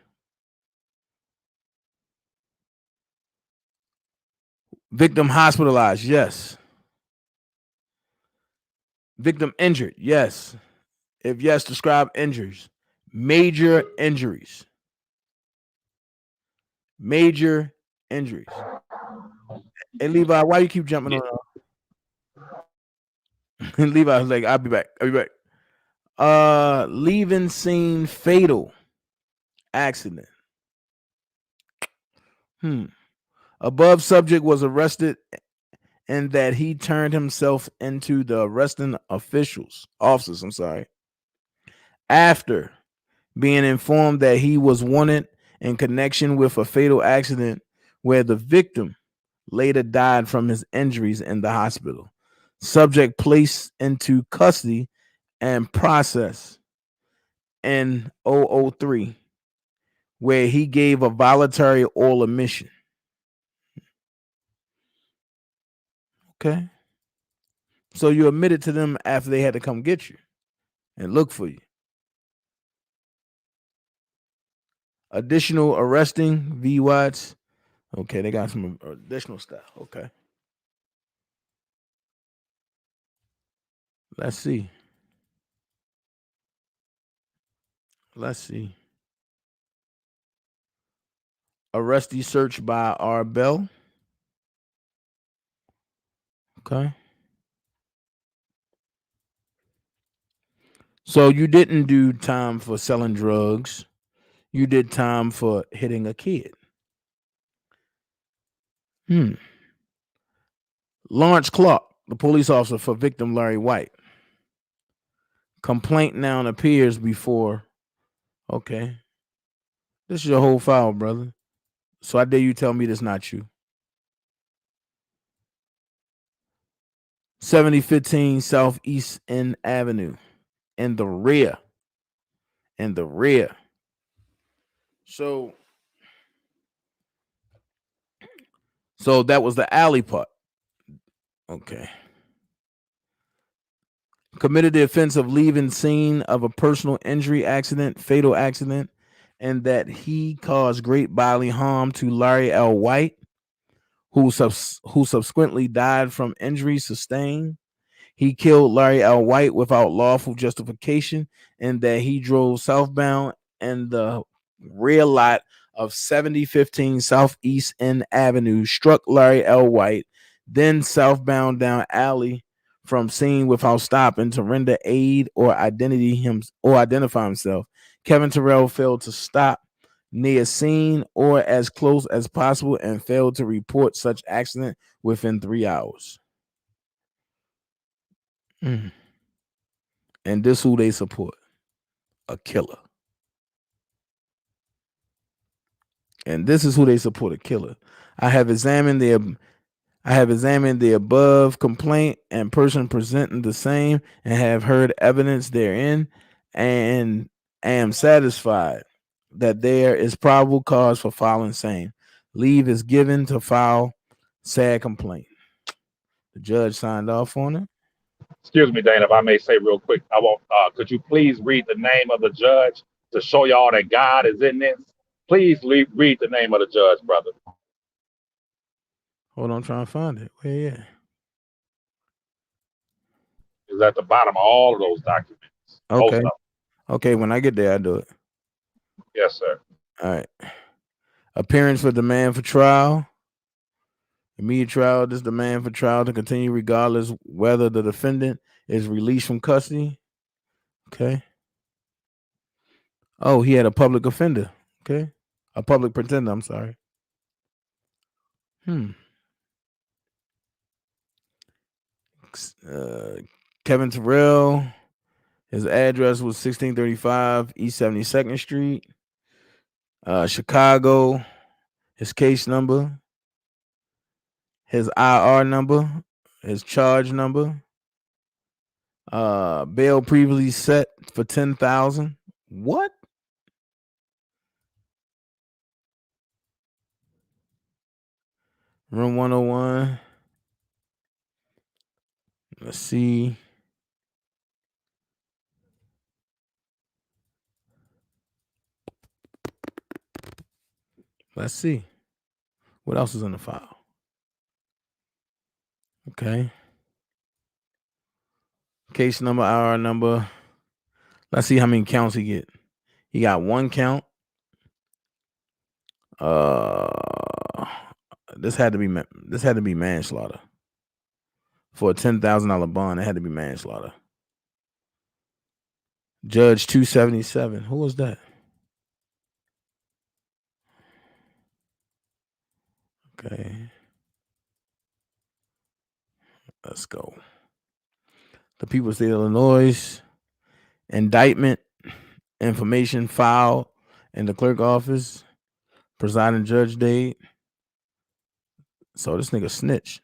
Victim hospitalized. Yes. Victim injured. Yes. If yes, describe injuries. Major injuries. Major injuries. Hey Levi, why you keep jumping Yeah. on? Levi was like, I'll be back. I'll be back. Leaving scene fatal accident. Above subject was arrested and that he turned himself into the arresting officers, after being informed that he was wanted in connection with a fatal accident where the victim later died from his injuries in the hospital. Subject placed into custody and processed in 003, where he gave a voluntary oral admission. Okay. So you admitted to them after they had to come get you and look for you. Additional arresting V Watts. Okay, they got some additional stuff. Okay. Let's see. Let's see. Arrestee search by R. Bell. Okay. So you didn't do time for selling drugs. You did time for hitting a kid. Lawrence Clark, the police officer for victim Larry White. Complaint now appears before. Okay. This is your whole file, brother. So I dare you tell me this not you. 7015 Southeast End Avenue. In the rear. In the rear. So that was the alley part. Okay. Committed the offense of leaving scene of a personal injury accident, fatal accident, and that he caused great bodily harm to Larry L. White, who subsequently died from injuries sustained. He killed Larry L. White without lawful justification, and that he drove southbound in the rear lot of 7015 Southeast End Avenue, struck Larry L. White, then southbound down alley from scene without stopping to render aid or identify himself. Kevin Terrell failed to stop near scene or as close as possible and failed to report such accident within 3 hours. And this who they support, a killer. And this is who they support, a killer. I have examined the above complaint and person presenting the same and have heard evidence therein and am satisfied that there is probable cause for filing same. Leave is given to file said complaint. The judge signed off on it. Excuse me, Dana, if I may say real quick, I want. Could you please read the name of the judge to show y'all that God is in this? Please read the name of the judge, brother. Hold on, I'm trying to find it. Where yeah. It's at the bottom of all of those documents. Okay. Most of them. Okay, when I get there, I do it. Yes, sir. All right. Appearance for demand for trial. Immediate trial. This demand for trial to continue regardless whether the defendant is released from custody. Okay. Oh, he had a public offender. Okay. A public pretender. I'm sorry. Kevin Terrell. His address was 1635 East 72nd Street, Chicago. His case number, his IR number, his charge number. Bail previously set for 10,000. What? Room 101. Let's see. Let's see. What else is in the file? Okay. Case number, IR number. Let's see how many counts he get. He got 1 count. This had to be manslaughter. For a $10,000 bond, it had to be manslaughter. Judge 277. Who was that? Okay. Let's go. The People's State of Illinois indictment information filed in the clerk office. Presiding judge date. So this nigga snitch.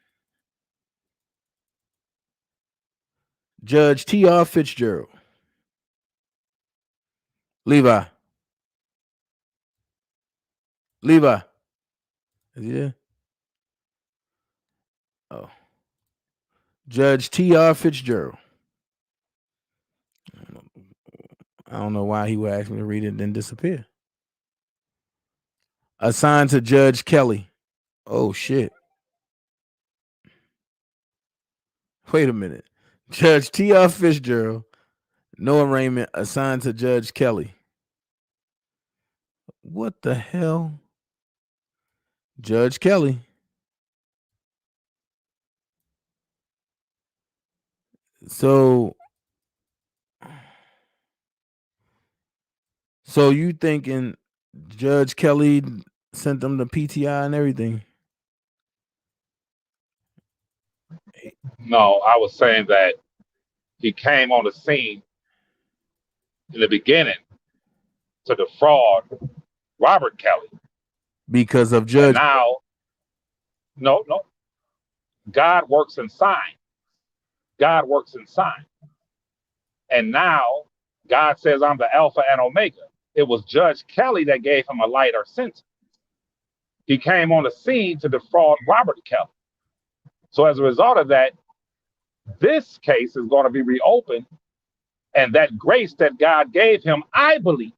Judge T.R. Fitzgerald. Levi. Is he there? Oh. Judge T.R. Fitzgerald. I don't know why he would ask me to read it and then disappear. Assigned to Judge Kelly. Oh, shit. Wait a minute. Judge T.R. Fitzgerald. No arraignment. Assigned to Judge Kelly. What the hell? Judge Kelly. So you thinking Judge Kelly sent them the PTI and everything? No, I was saying that he came on the scene in the beginning to defraud Robert Kelly. Because of And Judge. now, no. God works in signs. God works in signs. And now God says, I'm the Alpha and Omega. It was Judge Kelly that gave him a lighter sentence. He came on the scene to defraud Robert Kelly. So as a result of that, this case is going to be reopened. And that grace that God gave him, I believe,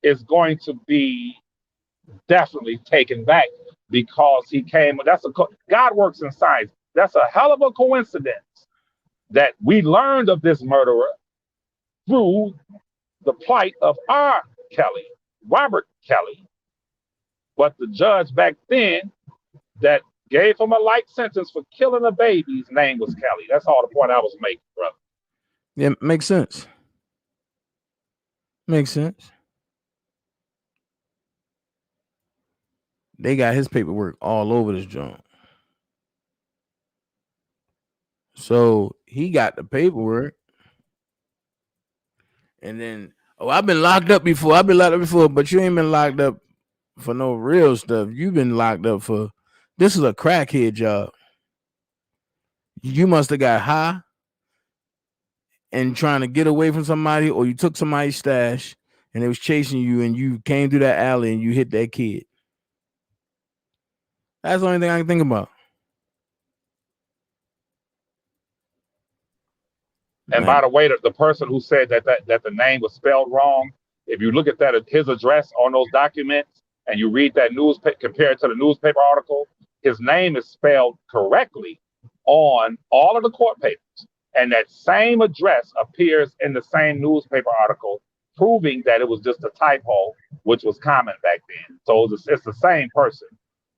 is going to be definitely taken back because he came. God works in signs. That's a hell of a coincidence that we learned of this murderer through the plight of R.Kelly, Robert Kelly. But the judge back then that gave him a light sentence for killing a baby's name was Kelly. That's all the point I was making, brother. Yeah, makes sense. Makes sense. They got his paperwork all over this joint. So he got the paperwork. And then, I've been locked up before. But you ain't been locked up for no real stuff. You've been locked up for, this is a crackhead job. You must have got high and trying to get away from somebody, or you took somebody's stash and they was chasing you and you came through that alley and you hit that kid. That's the only thing I can think about. And by the way, the person who said that the name was spelled wrong, if you look at that, his address on those documents, and you read that newspaper, compare it to the newspaper article, his name is spelled correctly on all of the court papers. And that same address appears in the same newspaper article, proving that it was just a typo, which was common back then. So it's the same person.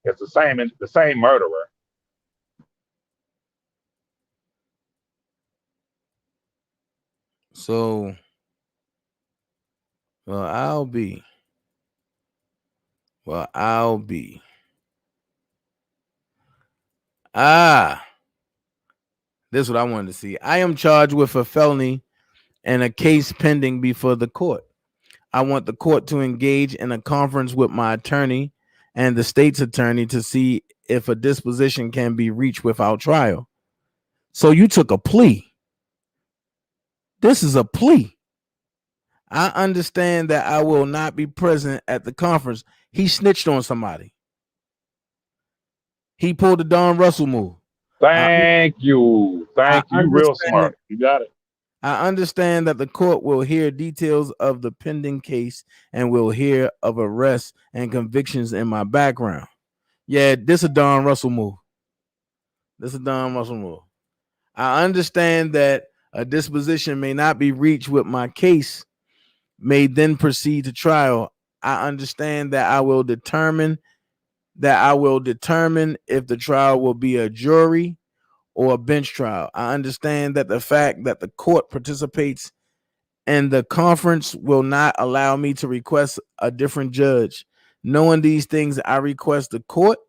It's the same murderer. So, I'll be. This is what I wanted to see. I am charged with a felony and a case pending before the court. I want the court to engage in a conference with my attorney and the state's attorney to see if a disposition can be reached without trial. So you took a plea. This is a plea. I understand that I will not be present at the conference. He snitched on somebody. He pulled the Don Russell move. Thank you. Real smart. You got it. I understand that the court will hear details of the pending case and will hear of arrests and convictions in my background. Yeah, this is a Don Russell move. I understand that A disposition may not be reached with my case, may then proceed to trial. I understand that I will determine if the trial will be a jury or a bench trial. I understand that the fact that the court participates in the conference will not allow me to request a different judge. Knowing these things, I request the court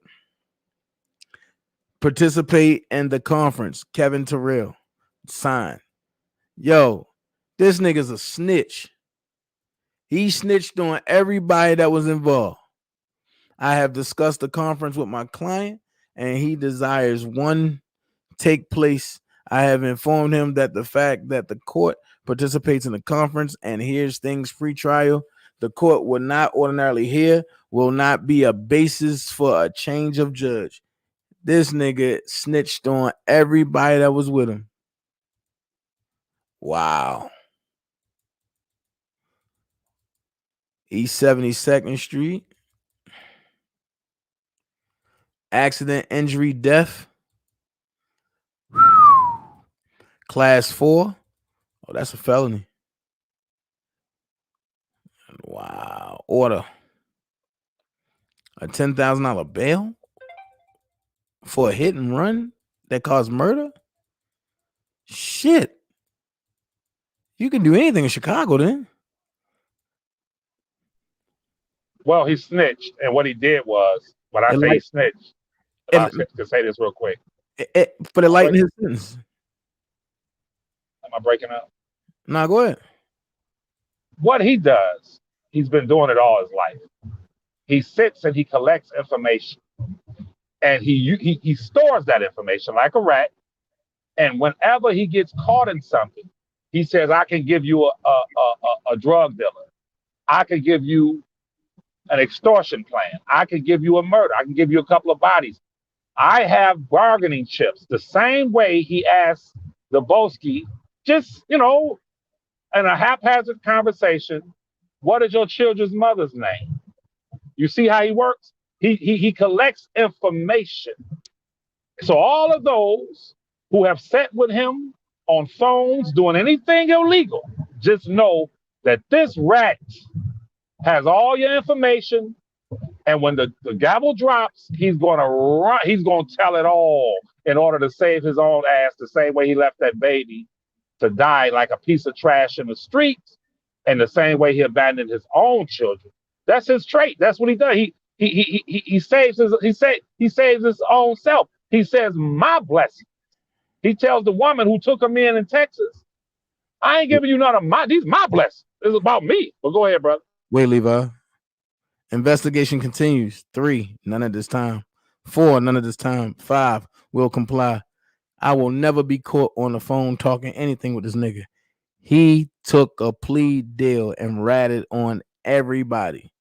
participate in the conference. Kevin Terrell. Sign. Yo, this nigga's a snitch. He snitched on everybody that was involved. I have discussed the conference with my client, and he desires one take place. I have informed him that the fact that the court participates in the conference and hears things pre-trial, the court will not ordinarily hear, will not be a basis for a change of judge. This nigga snitched on everybody that was with him. Wow. East 72nd Street. Accident, injury, death. Class 4. Oh, that's a felony. Wow. Order. A $10,000 bail for a hit and run that caused murder? Shit. You can do anything in Chicago then. Well, he snitched, and what he did was, when I say he snitched, I can say this real quick. For the lighten his sentence. Am I breaking up? No, go ahead. What he does, he's been doing it all his life. He sits and he collects information, and he stores that information like a rat. And whenever he gets caught in something, he says, "I can give you a drug dealer. I can give you an extortion plan. I can give you a murder. I can give you a couple of bodies. I have bargaining chips." The same way he asked the Bosky, just, in a haphazard conversation, "What is your children's mother's name?" You see how he works? He collects information. So all of those who have sat with him on phones doing anything illegal, just know that this rat has all your information, and when the gavel drops, he's going to run. He's going to tell it all in order to save his own ass, the same way he left that baby to die like a piece of trash in the streets, and the same way he abandoned his own children. That's his trait. That's what he does. He saves his own self. He says, "My blessing." He tells the woman who took him in Texas, "I ain't giving you none of these my blessings. It's about me." But go ahead, brother. Wait, Levi. Investigation continues. 3, none at this time. 4, none at this time. 5, will comply. I will never be caught on the phone talking anything with this nigga. He took a plea deal and ratted on everybody.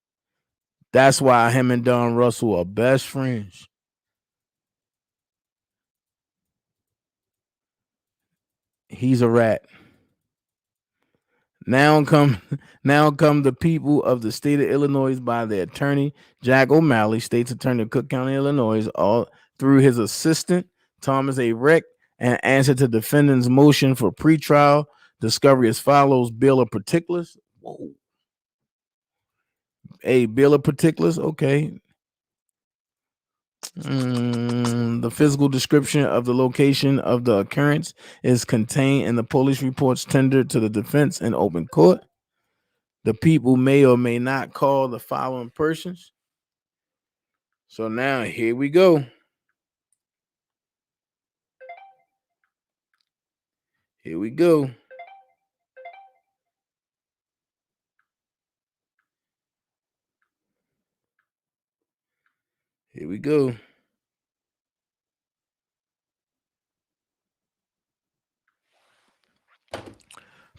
That's why him and Don Russell are best friends. He's a rat. Now come the people of the state of Illinois by their attorney, Jack O'Malley, state's attorney of Cook County, Illinois, all through his assistant, Thomas A. Reck, and answer to defendant's motion for pretrial discovery as follows: bill of particulars. Whoa. A bill of particulars, okay. The physical description of the location of the occurrence is contained in the police reports tendered to the defense in open court. The people may or may not call the following persons. So now here we go. Here we go. Here we go.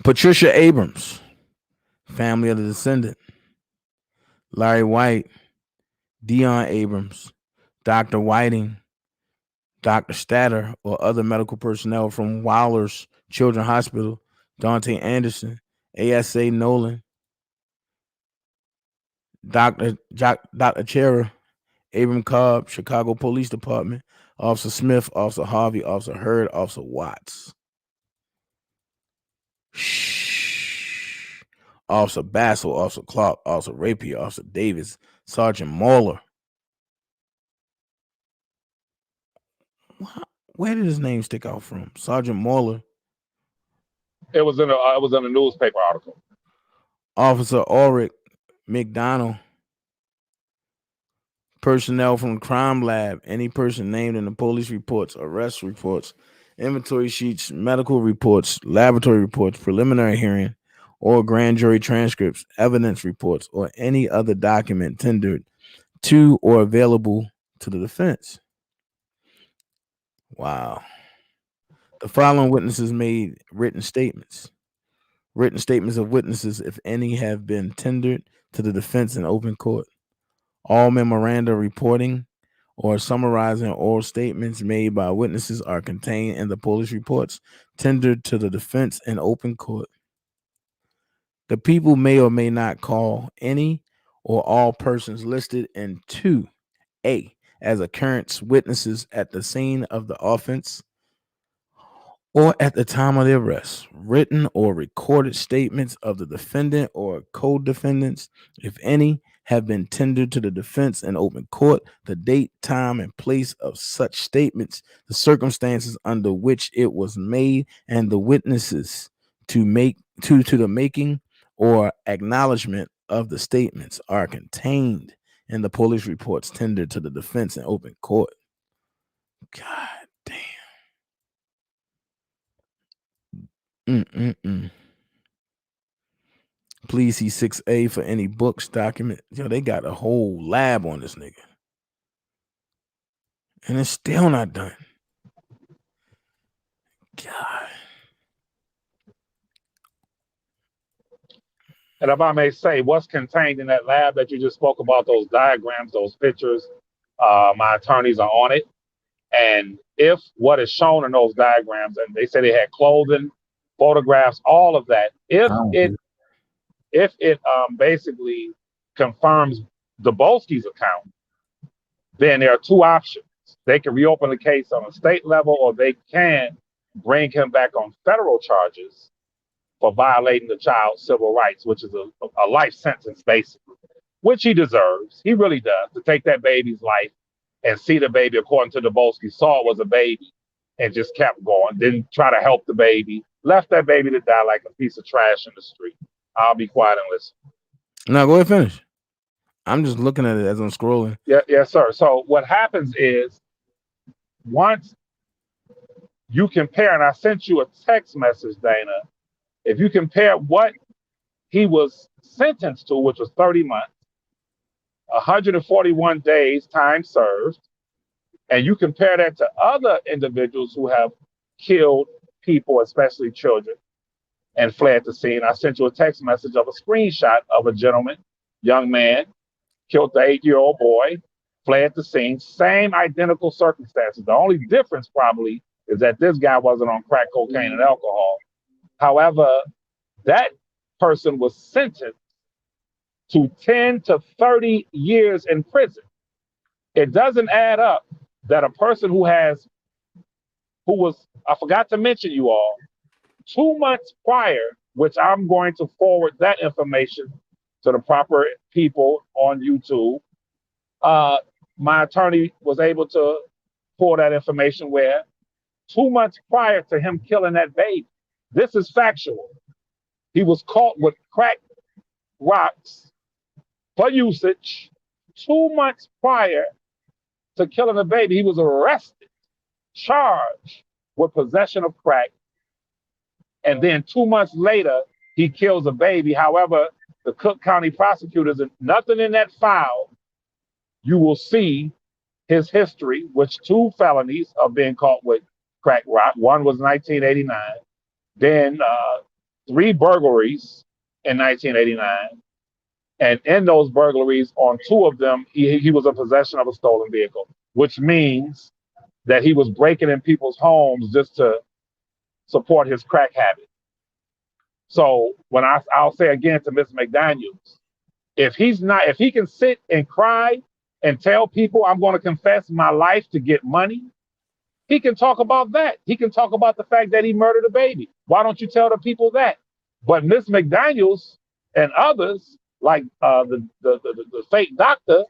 Patricia Abrams, family of the descendant. Larry White, Dion Abrams, Dr. Whiting, Dr. Statter, or other medical personnel from Wowler's Children's Hospital, Dante Anderson, ASA Nolan, Dr. Chera, Abram Cobb, Chicago Police Department, Officer Smith, Officer Harvey, Officer Hurd, Officer Watts. Officer Bassel, Officer Clark, Officer Rapier, Officer Davis, Sergeant Mauler. Where did his name stick out from? Sergeant Mauler. It was in a newspaper article. Officer Ulrich McDonald. Personnel from crime lab. Any person named in the police reports, arrest reports, inventory sheets, medical reports, laboratory reports, preliminary hearing, or grand jury transcripts, evidence reports, or any other document tendered to or available to the defense. Wow. The following witnesses made written statements. Written statements of witnesses, if any, have been tendered to the defense in open court. All memoranda reporting or summarizing oral statements made by witnesses are contained in the police reports tendered to the defense in open court. The people may or may not call any or all persons listed in 2A as occurrence witnesses at the scene of the offense or at the time of the arrest. Written or recorded statements of the defendant or co-defendants, if any, have been tendered to the defense in open court. The date, time, and place of such statements, the circumstances under which it was made, and the witnesses to the making or acknowledgement of the statements are contained in the police reports tendered to the defense in open court. God damn. Please see 6A for any books, document. Yo, they got a whole lab on this nigga. And it's still not done. God. And if I may say, what's contained in that lab that you just spoke about, those diagrams, those pictures, my attorneys are on it. And if what is shown in those diagrams, and they say they had clothing, photographs, all of that, if it basically confirms Dabolski's account, then there are two options. They can reopen the case on a state level, or they can bring him back on federal charges for violating the child's civil rights, which is a life sentence, basically, which he deserves. He really does, to take that baby's life and see the baby, according to Dabolski, saw it was a baby and just kept going, didn't try to help the baby, left that baby to die like a piece of trash in the street. I'll be quiet and listen. No, go ahead, finish. I'm just looking at it as I'm scrolling. Yeah, yes, sir. So what happens is, once you compare, and I sent you a text message, Dana, if you compare what he was sentenced to, which was 30 months, 141 days time served, and you compare that to other individuals who have killed people, especially children, and fled the scene. I sent you a text message of a screenshot of a gentleman, young man, killed the 8-year-old boy, fled the scene, same identical circumstances. The only difference probably is that this guy wasn't on crack cocaine and alcohol. However, that person was sentenced to 10 to 30 years in prison. It doesn't add up that a person who was, I forgot to mention you all, 2 months prior, which I'm going to forward that information to the proper people on YouTube. My attorney was able to pull that information where 2 months prior to him killing that baby, this is factual, he was caught with crack rocks for usage. 2 months prior to killing the baby, he was arrested, charged with possession of crack. And then 2 months later, he kills a baby. However, the Cook County prosecutors, nothing in that file, you will see his history, which 2 felonies of being caught with crack rock. One was 1989, then 3 burglaries in 1989. And in those burglaries, on 2 of them, he was in possession of a stolen vehicle, which means that he was breaking in people's homes just to support his crack habit. So when I'll say again to Ms. McDaniels, if he can sit and cry and tell people I'm going to confess my life to get money, he can talk about that. He can talk about the fact that he murdered a baby. Why don't you tell the people that? But Miss McDaniels and others, like the fake doctor,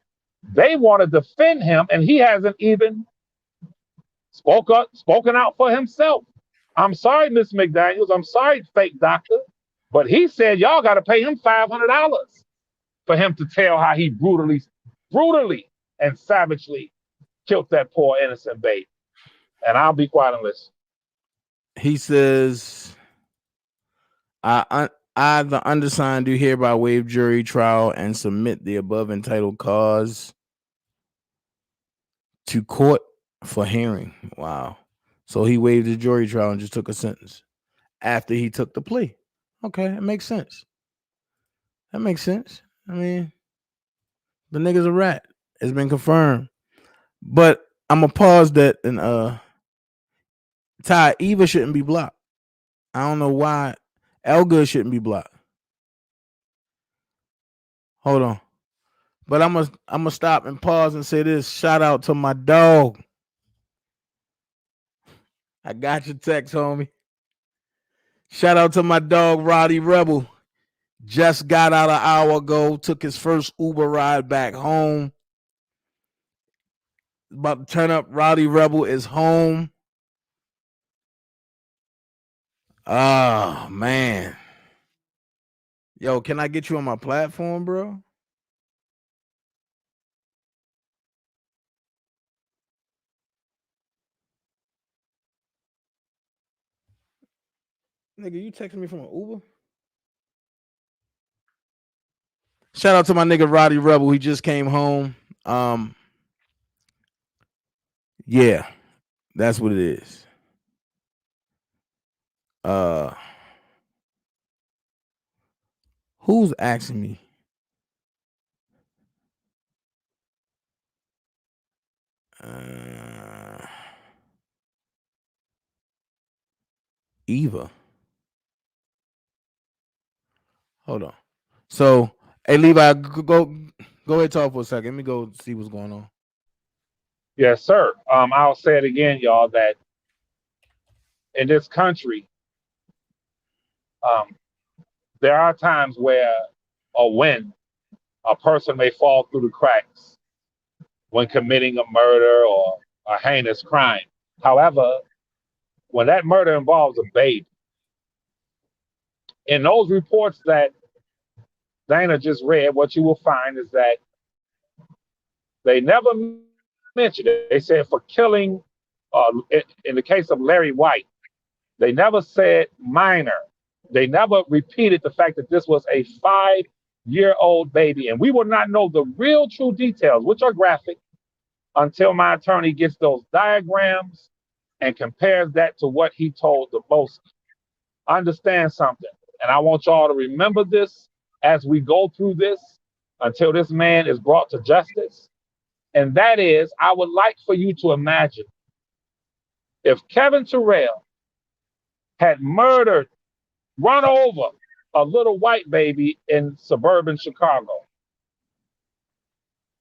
they want to defend him, and he hasn't even spoken out for himself. I'm sorry, Miss McDaniels. I'm sorry, fake doctor. But he said y'all got to pay him $500 for him to tell how he brutally and savagely killed that poor innocent baby. And I'll be quiet and listen. He says, I, the undersigned, do hereby waive jury trial and submit the above entitled cause to court for hearing. Wow. So he waived the jury trial and just took a sentence after he took the plea. Okay, it makes sense. That makes sense. I mean, the nigga's a rat. It's been confirmed. But I'm gonna pause that and Ty, Eva shouldn't be blocked. I don't know why Elga shouldn't be blocked. Hold on. But I'm gonna stop and pause and say this. Shout out to my dog. I got your text, homie. Shout out to my dog, Roddy Rebel. Just got out an hour ago. Took his first Uber ride back home. About to turn up. Roddy Rebel is home. Oh, man. Yo, can I get you on my platform, bro? Nigga, you texting me from an Uber? Shout out to my nigga Roddy Rebel. He just came home. Yeah, that's what it is. Who's asking me? Eva. Hold on. So, hey Levi, go ahead, talk for a second. Let me go see what's going on. Yes, sir. I'll say it again, y'all, that in this country, there are times where or when a person may fall through the cracks when committing a murder or a heinous crime. However, when that murder involves a baby, in those reports that Dana just read, what you will find is that they never mentioned it. They said for killing, in the case of Larry White, they never said minor. They never repeated the fact that this was a 5-year-old baby. And we will not know the real true details, which are graphic, until my attorney gets those diagrams and compares that to what he told the most. Understand something. And I want y'all to remember this as we go through this until this man is brought to justice. And that is, I would like for you to imagine if Kevin Terrell had run over a little white baby in suburban Chicago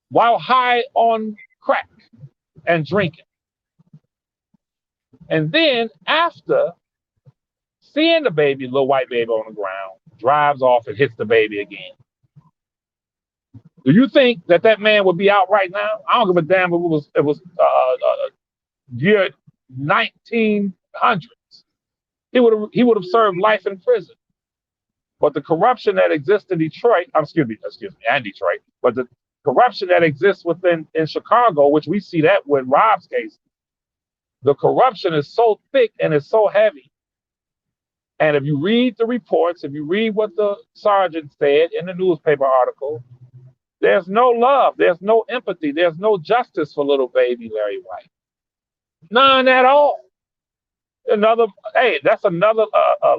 while high on crack and drinking. And then after seeing the baby, little white baby on the ground, drives off and hits the baby again. Do you think that man would be out right now? I don't give a damn if it was year 1900s. He would have served life in prison. But the corruption that exists in Detroit, excuse me, and Detroit, but the corruption that exists in Chicago, which we see that with Rob's case, the corruption is so thick and it's so heavy. And if you read the reports, if you read what the sergeant said in the newspaper article, there's no love, there's no empathy, there's no justice for little baby Larry White. None at all. That's another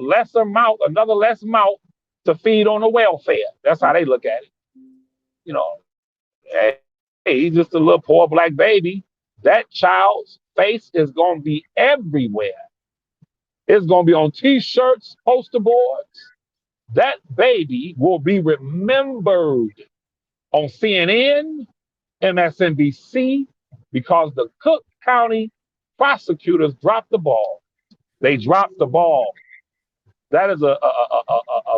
lesser mouth, another less mouth to feed on the welfare. That's how they look at it. You know, hey, he's just a little poor black baby. That child's face is going to be everywhere. It's going to be on T-shirts, poster boards. That baby will be remembered on CNN, MSNBC, because the Cook County prosecutors dropped the ball. They dropped the ball. That is a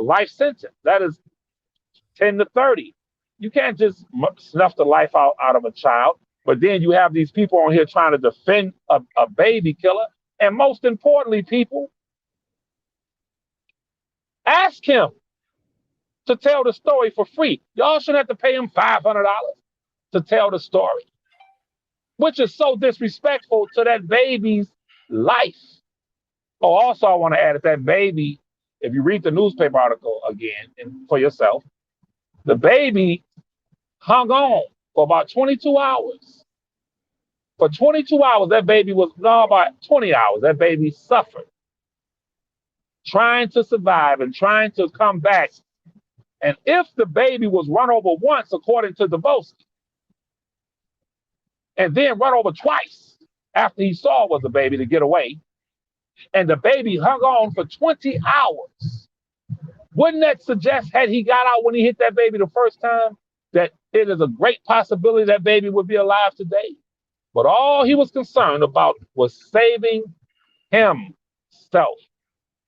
a life sentence. That is 10 to 30. You can't just snuff the life out of a child. But then you have these people on here trying to defend a baby killer. And most importantly, people, ask him to tell the story for free. Y'all shouldn't have to pay him $500 to tell the story, which is so disrespectful to that baby's life. Oh, also, I want to add that baby, if you read the newspaper article again and for yourself, the baby hung on for about 22 hours. For 22 hours, that baby was gone. About 20 hours, that baby suffered, trying to survive and trying to come back. And if the baby was run over once, according to Dubosky, and then run over twice after he saw was a baby to get away, and the baby hung on for 20 hours, wouldn't that suggest, had he got out when he hit that baby the first time, that it is a great possibility that baby would be alive today? But all he was concerned about was saving himself,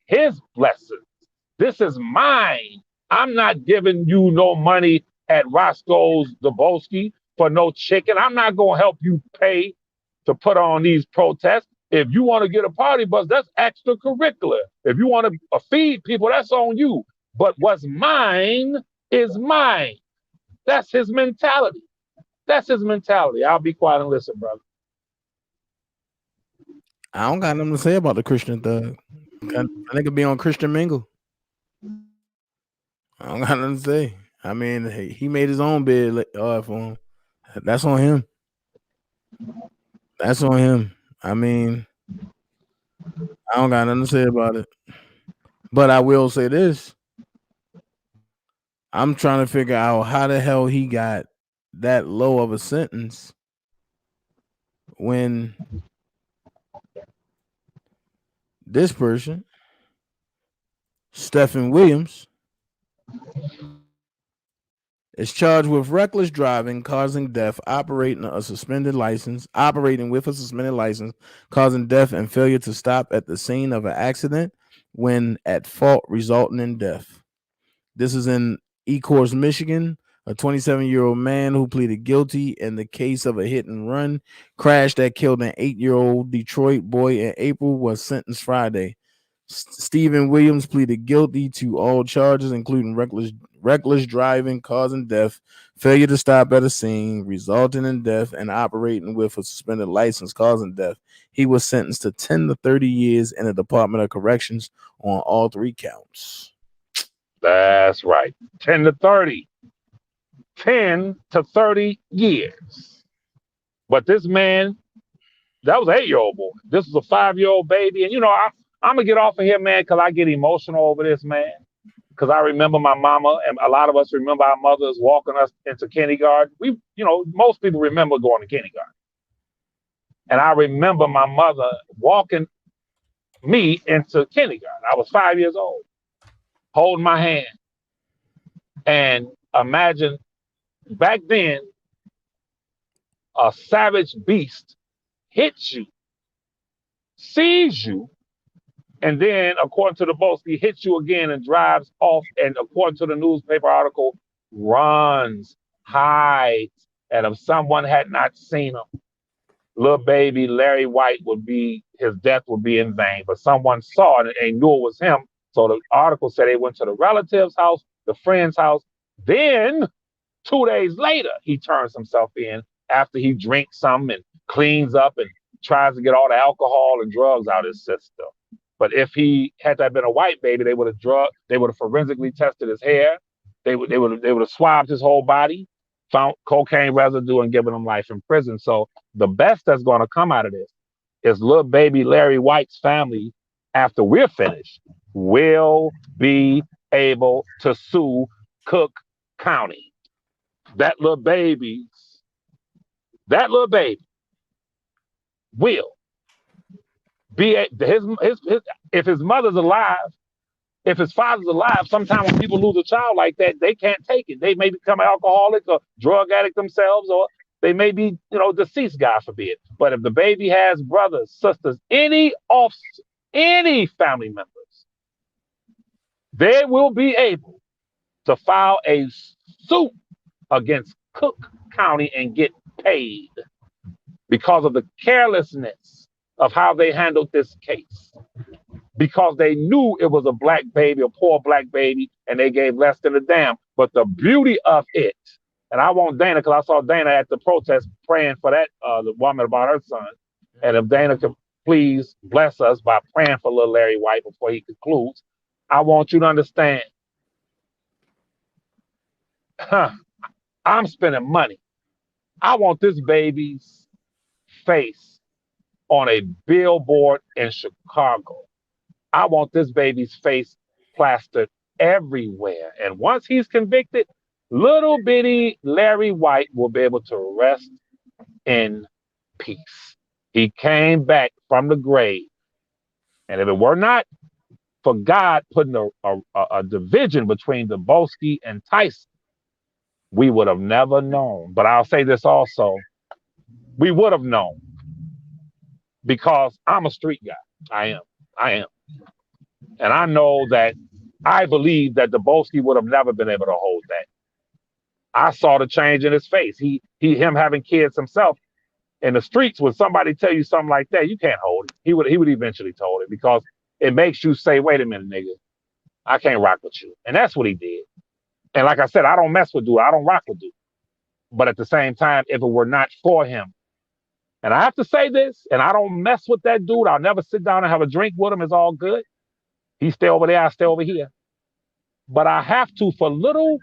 his blessings. This is mine. I'm not giving you no money at Roscoe's Dubosky for no chicken. I'm not going to help you pay to put on these protests. If you want to get a party bus, that's extracurricular. If you want to feed people, that's on you. But what's mine is mine. That's his mentality. That's his mentality. I'll be quiet and listen, brother. I don't got nothing to say about the Christian thug. I think it'd be on Christian Mingle. I don't got nothing to say. I mean, he made his own bed for him. That's on him. That's on him. I mean, I don't got nothing to say about it. But I will say this. I'm trying to figure out how the hell he got that low of a sentence when this person, Stephen Williams, is charged with reckless driving, causing death, operating with a suspended license, causing death and failure to stop at the scene of an accident when at fault, resulting in death. This is in Ecorse, Michigan. A 27-year-old man who pleaded guilty in the case of a hit and run crash that killed an 8-year-old Detroit boy in April was sentenced Friday. Stephen Williams pleaded guilty to all charges, including reckless driving, causing death, failure to stop at a scene, resulting in death, and operating with a suspended license, causing death. He was sentenced to 10 to 30 years in the Department of Corrections on all 3 counts. That's right. 10 to 30. 10 to 30 years. But this man, that was an 8-year-old boy. This was a 5-year-old baby. And, I'm going to get off of here, man, because I get emotional over this, man. Because I remember my mama, and a lot of us remember our mothers walking us into kindergarten. Most people remember going to kindergarten. And I remember my mother walking me into kindergarten. I was 5 years old, holding my hand. And imagine back then, a savage beast hits you, sees you, and then, according to the Dubosky, hits you again and drives off. And according to the newspaper article, runs, hides. And if someone had not seen him, little baby Larry White his death would be in vain. But someone saw it and knew it was him. So the article said they went to the relative's house, the friend's house. Then 2 days later, he turns himself in after he drinks some and cleans up and tries to get all the alcohol and drugs out of his system. But if he had that been a white baby, they would have forensically tested his hair. They would have swabbed his whole body, found cocaine residue, and given him life in prison. So the best that's going to come out of this is little baby Larry White's family, after we're finished, will be able to sue Cook County. That little baby will be if his mother's alive, if his father's alive. Sometimes when people lose a child like that, they can't take it. They may become alcoholic or drug addict themselves, or they may be, deceased, God forbid. But if the baby has brothers, sisters, any family members, they will be able to file a suit against Cook County and get paid because of the carelessness of how they handled this case. Because they knew it was a black baby, a poor black baby, and they gave less than a damn. But the beauty of it, and I want Dana, because I saw Dana at the protest praying for that the woman about her son. And if Dana could please bless us by praying for little Larry White before he concludes, I want you to understand, I'm spending money. I want this baby's face on a billboard in Chicago. I want this baby's face plastered everywhere. And once he's convicted, little bitty Larry White will be able to rest in peace. He came back from the grave. And if it were not for God putting a division between Dubowski and Tyson, we would have never known. But I'll say this also. We would have known because I'm a street guy. I am. And I know that I believe that Dubowski would have never been able to hold that. I saw the change in his face. Him having kids himself in the streets, when somebody tell you something like that, you can't hold it. He would eventually told it because it makes you say, wait a minute, nigga, I can't rock with you. And that's what he did. And like I said, I don't mess with dude. I don't rock with dude. But at the same time, if it were not for him, and I have to say this, and I don't mess with that dude. I'll never sit down and have a drink with him. It's all good. He stay over there, I stay over here. But I have to for little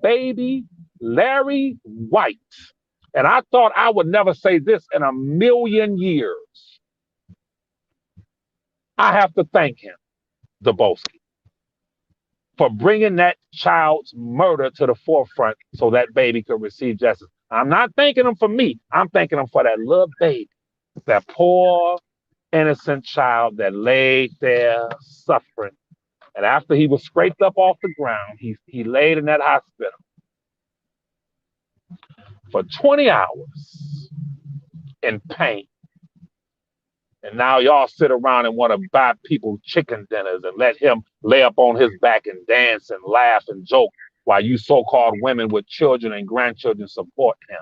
baby Larry White. And I thought I would never say this in a million years. I have to thank him, Dubowski, for bringing that child's murder to the forefront so that baby could receive justice. I'm not thanking him for me. I'm thanking him for that little baby, that poor, innocent child that laid there suffering. And after he was scraped up off the ground, he laid in that hospital for 20 hours in pain. And now y'all sit around and want to buy people chicken dinners and let him lay up on his back and dance and laugh and joke while you so-called women with children and grandchildren support him.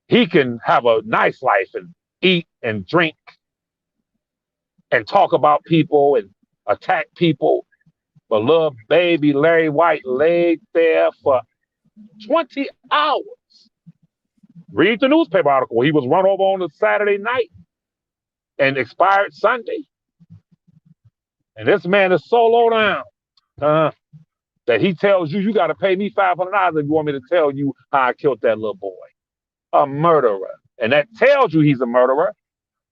He can have a nice life and eat and drink and talk about people and attack people. But little baby Larry White laid there for 20 hours. Read the newspaper article. He was run over on a Saturday night and expired Sunday. And this man is so low down that he tells you got to pay me $500 if you want me to tell you how I killed that little boy. A murderer. And that tells you he's a murderer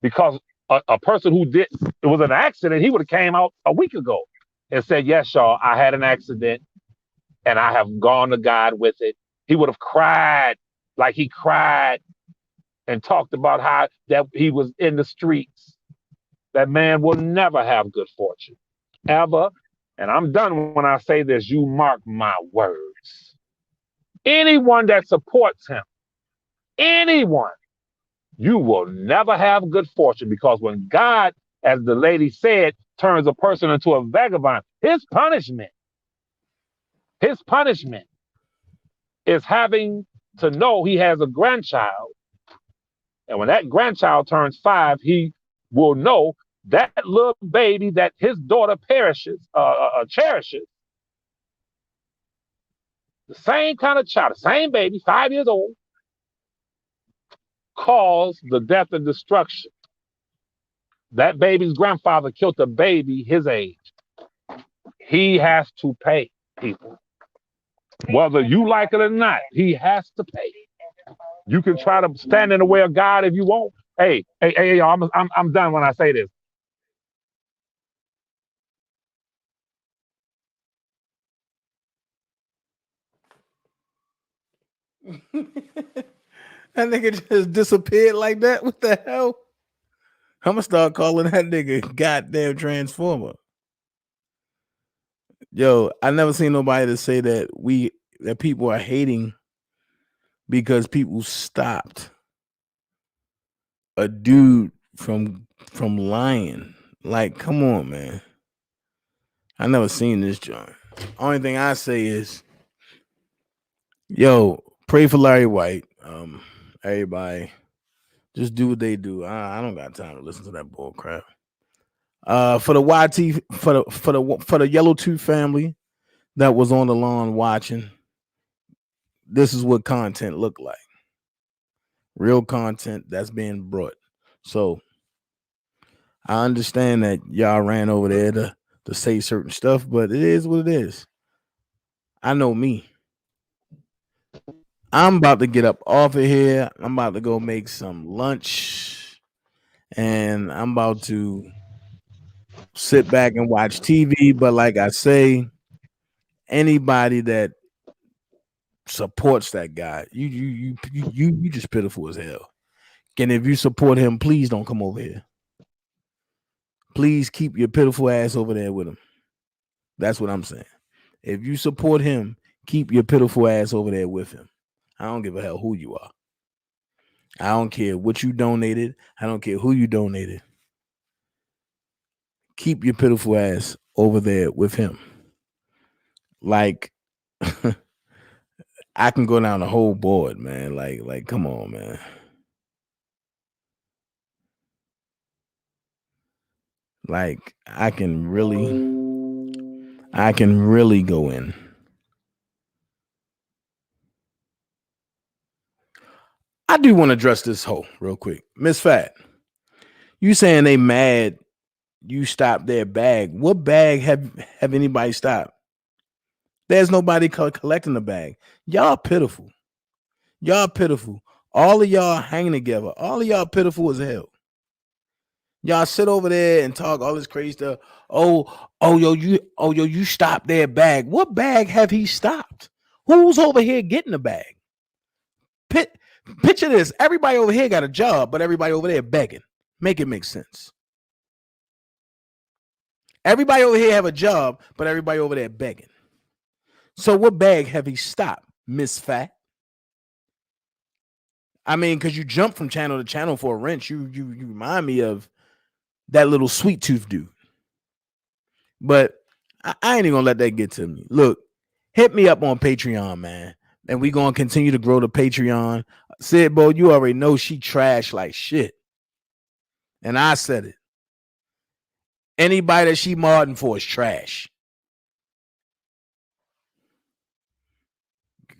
because a person who did, it was an accident, he would have came out a week ago and said, yes, y'all, I had an accident and I have gone to God with it. He would have cried like he cried and talked about how that he was in the streets. That man will never have good fortune, ever. And I'm done when I say this. You mark my words. Anyone that supports him, anyone, you will never have good fortune because when God, as the lady said, turns a person into a vagabond, his punishment is having to know he has a grandchild. And when that grandchild turns 5, he will know that little baby that his daughter cherishes, the same kind of child, the same baby, 5 years old, caused the death and destruction. That baby's grandfather killed a baby his age. He has to pay, people. Whether you like it or not, he has to pay. You can try to stand in the way of God if you want. Hey, y'all, I'm done when I say this. That nigga just disappeared like that. What the hell? I'm gonna start calling that nigga goddamn Transformer. Yo, I never seen nobody to say that people are hating because people stopped a dude from lying. Like, come on, man. I never seen this joint. Only thing I say is, yo, pray for Larry White. Everybody, just do what they do. I don't got time to listen to that bull crap. For the YT, for the Yellow Tooth family that was on the lawn watching, this is what content looked like. Real content that's being brought. So I understand that y'all ran over there to say certain stuff, but it is what it is. I know me. I'm about to get up off of here. I'm about to go make some lunch, and I'm about to sit back and watch TV. But like I say, anybody that supports that guy, you just pitiful as hell. And if you support him, please don't come over here. Please keep your pitiful ass over there with him. That's what I'm saying. If you support him, keep your pitiful ass over there with him. I don't give a hell who you are. I don't care what you donated. I don't care who you donated. Keep your pitiful ass over there with him. Like, I can go down the whole board, man. Like, come on, man. Like, I can really go in. I do want to address this hoe real quick. Miss Fat, you saying they mad you stopped their bag. What bag have anybody stopped? There's nobody collecting the bag. Y'all pitiful. Y'all pitiful. All of y'all hanging together. All of y'all pitiful as hell. Y'all sit over there and talk all this crazy stuff. You stopped their bag. What bag have he stopped? Who's over here getting the bag? Picture this. Everybody over here got a job, but everybody over there begging. Make it make sense. Everybody over here have a job, but everybody over there begging. So what bag have he stopped, Miss Fat? I mean, because you jump from channel to channel for a wrench. You remind me of that little sweet tooth dude. But I ain't even gonna let that get to me. Look, hit me up on Patreon, man. And we gonna continue to grow the Patreon. Sid, Bo, you already know she trash like shit. And I said it. Anybody that she modding for is trash.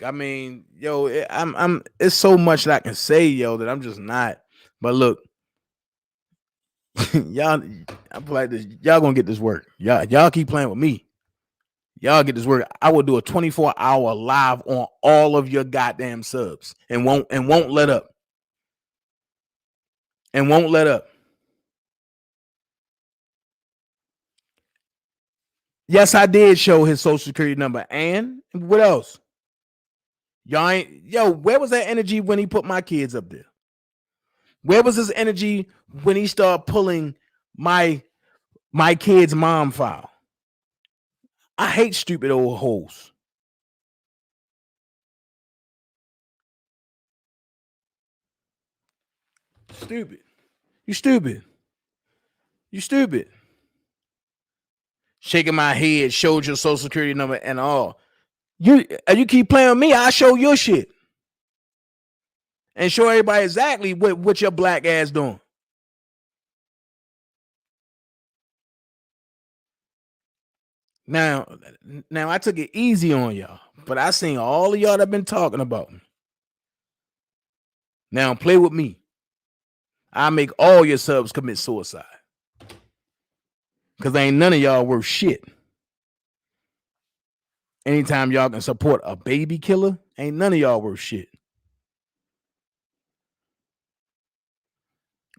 I mean, yo, I'm it's so much that I can say, yo, that I'm just not. But look, y'all, I'm like this. Y'all gonna get this work. Y'all keep playing with me. Y'all get this work. I will do a 24-hour live on all of your goddamn subs and won't let up. And won't let up. Yes, I did show his social security number. And what else? Y'all ain't, yo, where was that energy when he put my kids up there? Where was his energy when he started pulling my kid's mom file? I hate stupid old hoes. Stupid. You stupid. You stupid. Shaking my head, showed your social security number and all. You keep playing with me, I'll show your shit. And show everybody exactly what your black ass doing. Now I took it easy on y'all, but I seen all of y'all that been talking about me. Now play with me. I make all your subs commit suicide. Because ain't none of y'all worth shit. Anytime y'all can support a baby killer, ain't none of y'all worth shit.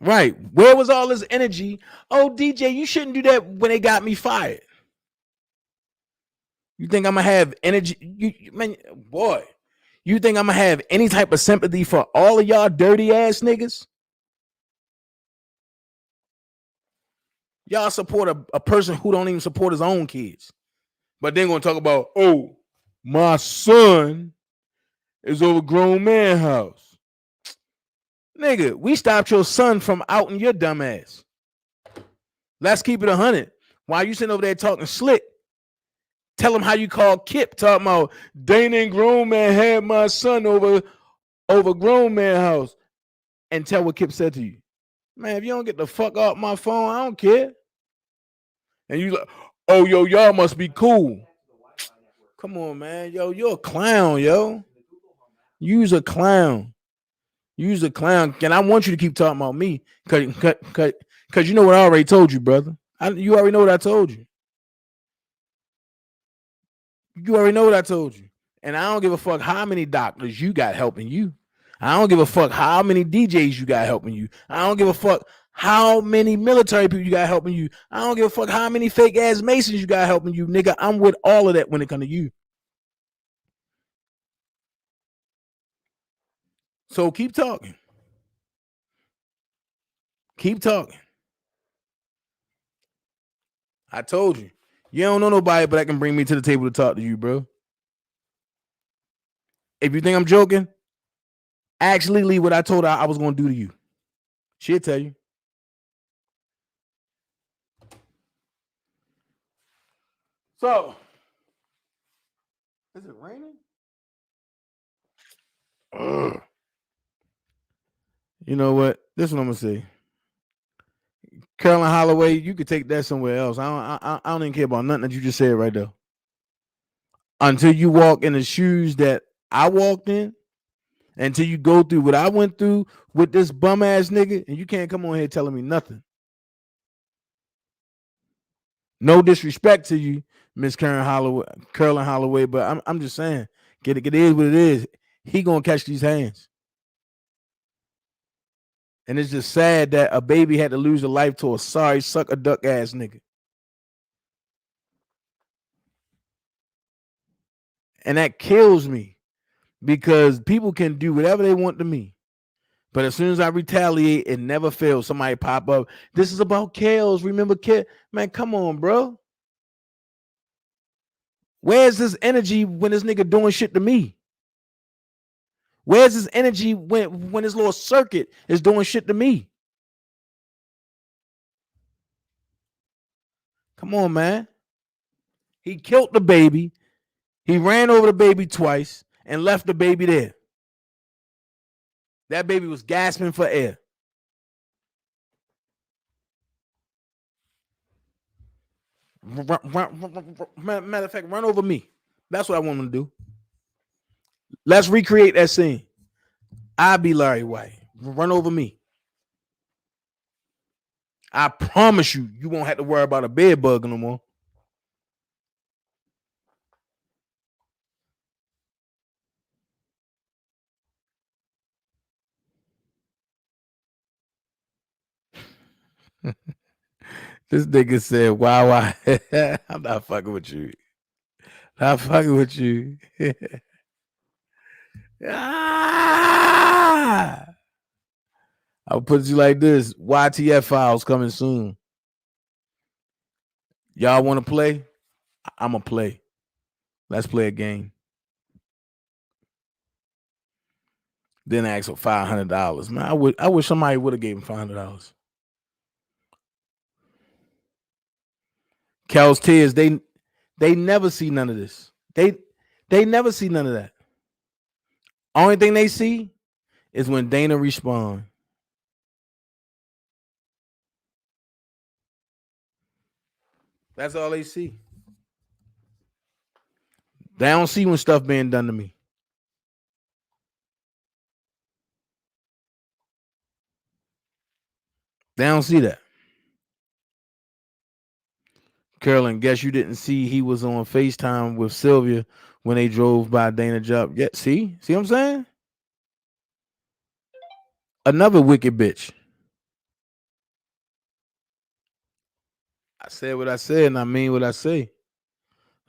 Right. Where was all this energy? Oh, DJ, you shouldn't do that when they got me fired. You think I'm going to have energy? Man, boy, you think I'm going to have any type of sympathy for all of y'all dirty ass niggas? Y'all support a person who don't even support his own kids. But then going to talk about, oh, my son is over grown man house. Nigga, we stopped your son from outing your dumb ass. Let's keep it 100. While you sitting over there talking slick, Tell him how you call Kip talking about Dana and grown man had my son over grown man house, and tell what Kip said to you. Man, if you don't get the fuck off my phone, I don't care. And you like, oh yo, y'all must be cool. Come on, man. Yo, you're a clown, yo. You's a clown. You's a clown. And I want you to keep talking about me. Cause you know what I already told you, brother. You already know what I told you. You already know what I told you. And I don't give a fuck how many doctors you got helping you. I don't give a fuck how many DJs you got helping you. I don't give a fuck how many military people you got helping you. I don't give a fuck how many fake ass Masons you got helping you, nigga. I'm with all of that when it comes to you. So keep talking. Keep talking. I told you. You don't know nobody, but I can bring me to the table to talk to you, bro. If you think I'm joking, actually leave what I told her I was going to do to you. She'll tell you. So, is it raining? Ugh. You know what? This is what I'm going to say. Carolyn Holloway, you could take that somewhere else. I don't even care about nothing that you just said right there. Until you walk in the shoes that I walked in, until you go through what I went through with this bum ass nigga, and you can't come on here telling me nothing. No disrespect to you, Miss Carolyn Holloway, but I'm just saying, it is what it is. He gonna catch these hands. And it's just sad that a baby had to lose a life to a sorry suck a duck ass nigga. And that kills me because people can do whatever they want to me. But as soon as I retaliate, it never fails. Somebody pop up. This is about Kales. Remember, kid? Man, come on, bro. Where's this energy when this nigga doing shit to me? Where's this energy when this little circuit is doing shit to me? Come on, man. He killed the baby. He ran over the baby twice and left the baby there. That baby was gasping for air. Matter of fact, run over me. That's what I want him to do. Let's recreate that scene. I'll be Larry White. Run over me. I promise you, you won't have to worry about a bed bug no more. This nigga said, wow. I'm not fucking with you. Not fucking with you. I'll put you like this. YTF files coming soon. Y'all want to play? I'm going to play. Let's play a game. Then ask for $500. Man, I wish somebody would have gave him $500. Kel's tears, they never see none of this. They never see none of that. Only thing they see is when Dana responds. That's all they see. They don't see when stuff being done to me. They don't see that. Carolyn, guess you didn't see he was on FaceTime with Sylvia when they drove by Dana job. Yeah, see what I'm saying? Another wicked bitch. I said what I said, and I mean what I say.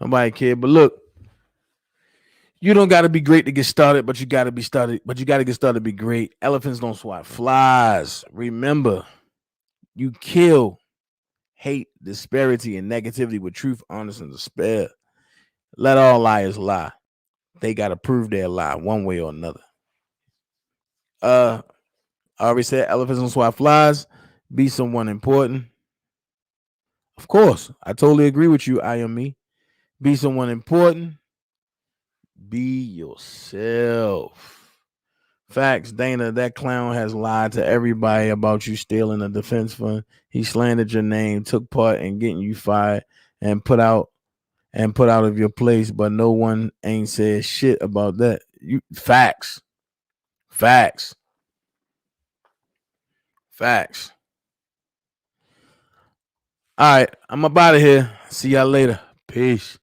Nobody care. But look, you don't got to be great to get started, but you got to be started. But you got to get started to be great. Elephants don't swat flies. Remember, you kill hate, disparity, and negativity with truth, honesty, and despair. Let all liars lie. They got to prove their lie one way or another. I already said elephants don't swat flies. Be someone important. Of course, I totally agree with you. I am me. Be someone important. Be yourself. Facts, Dana. That clown has lied to everybody about you stealing a defense fund. He slandered your name, took part in getting you fired, and put out of your place. But no one ain't said shit about that. You facts. Facts. All right, I'm up out of here. See y'all later. Peace.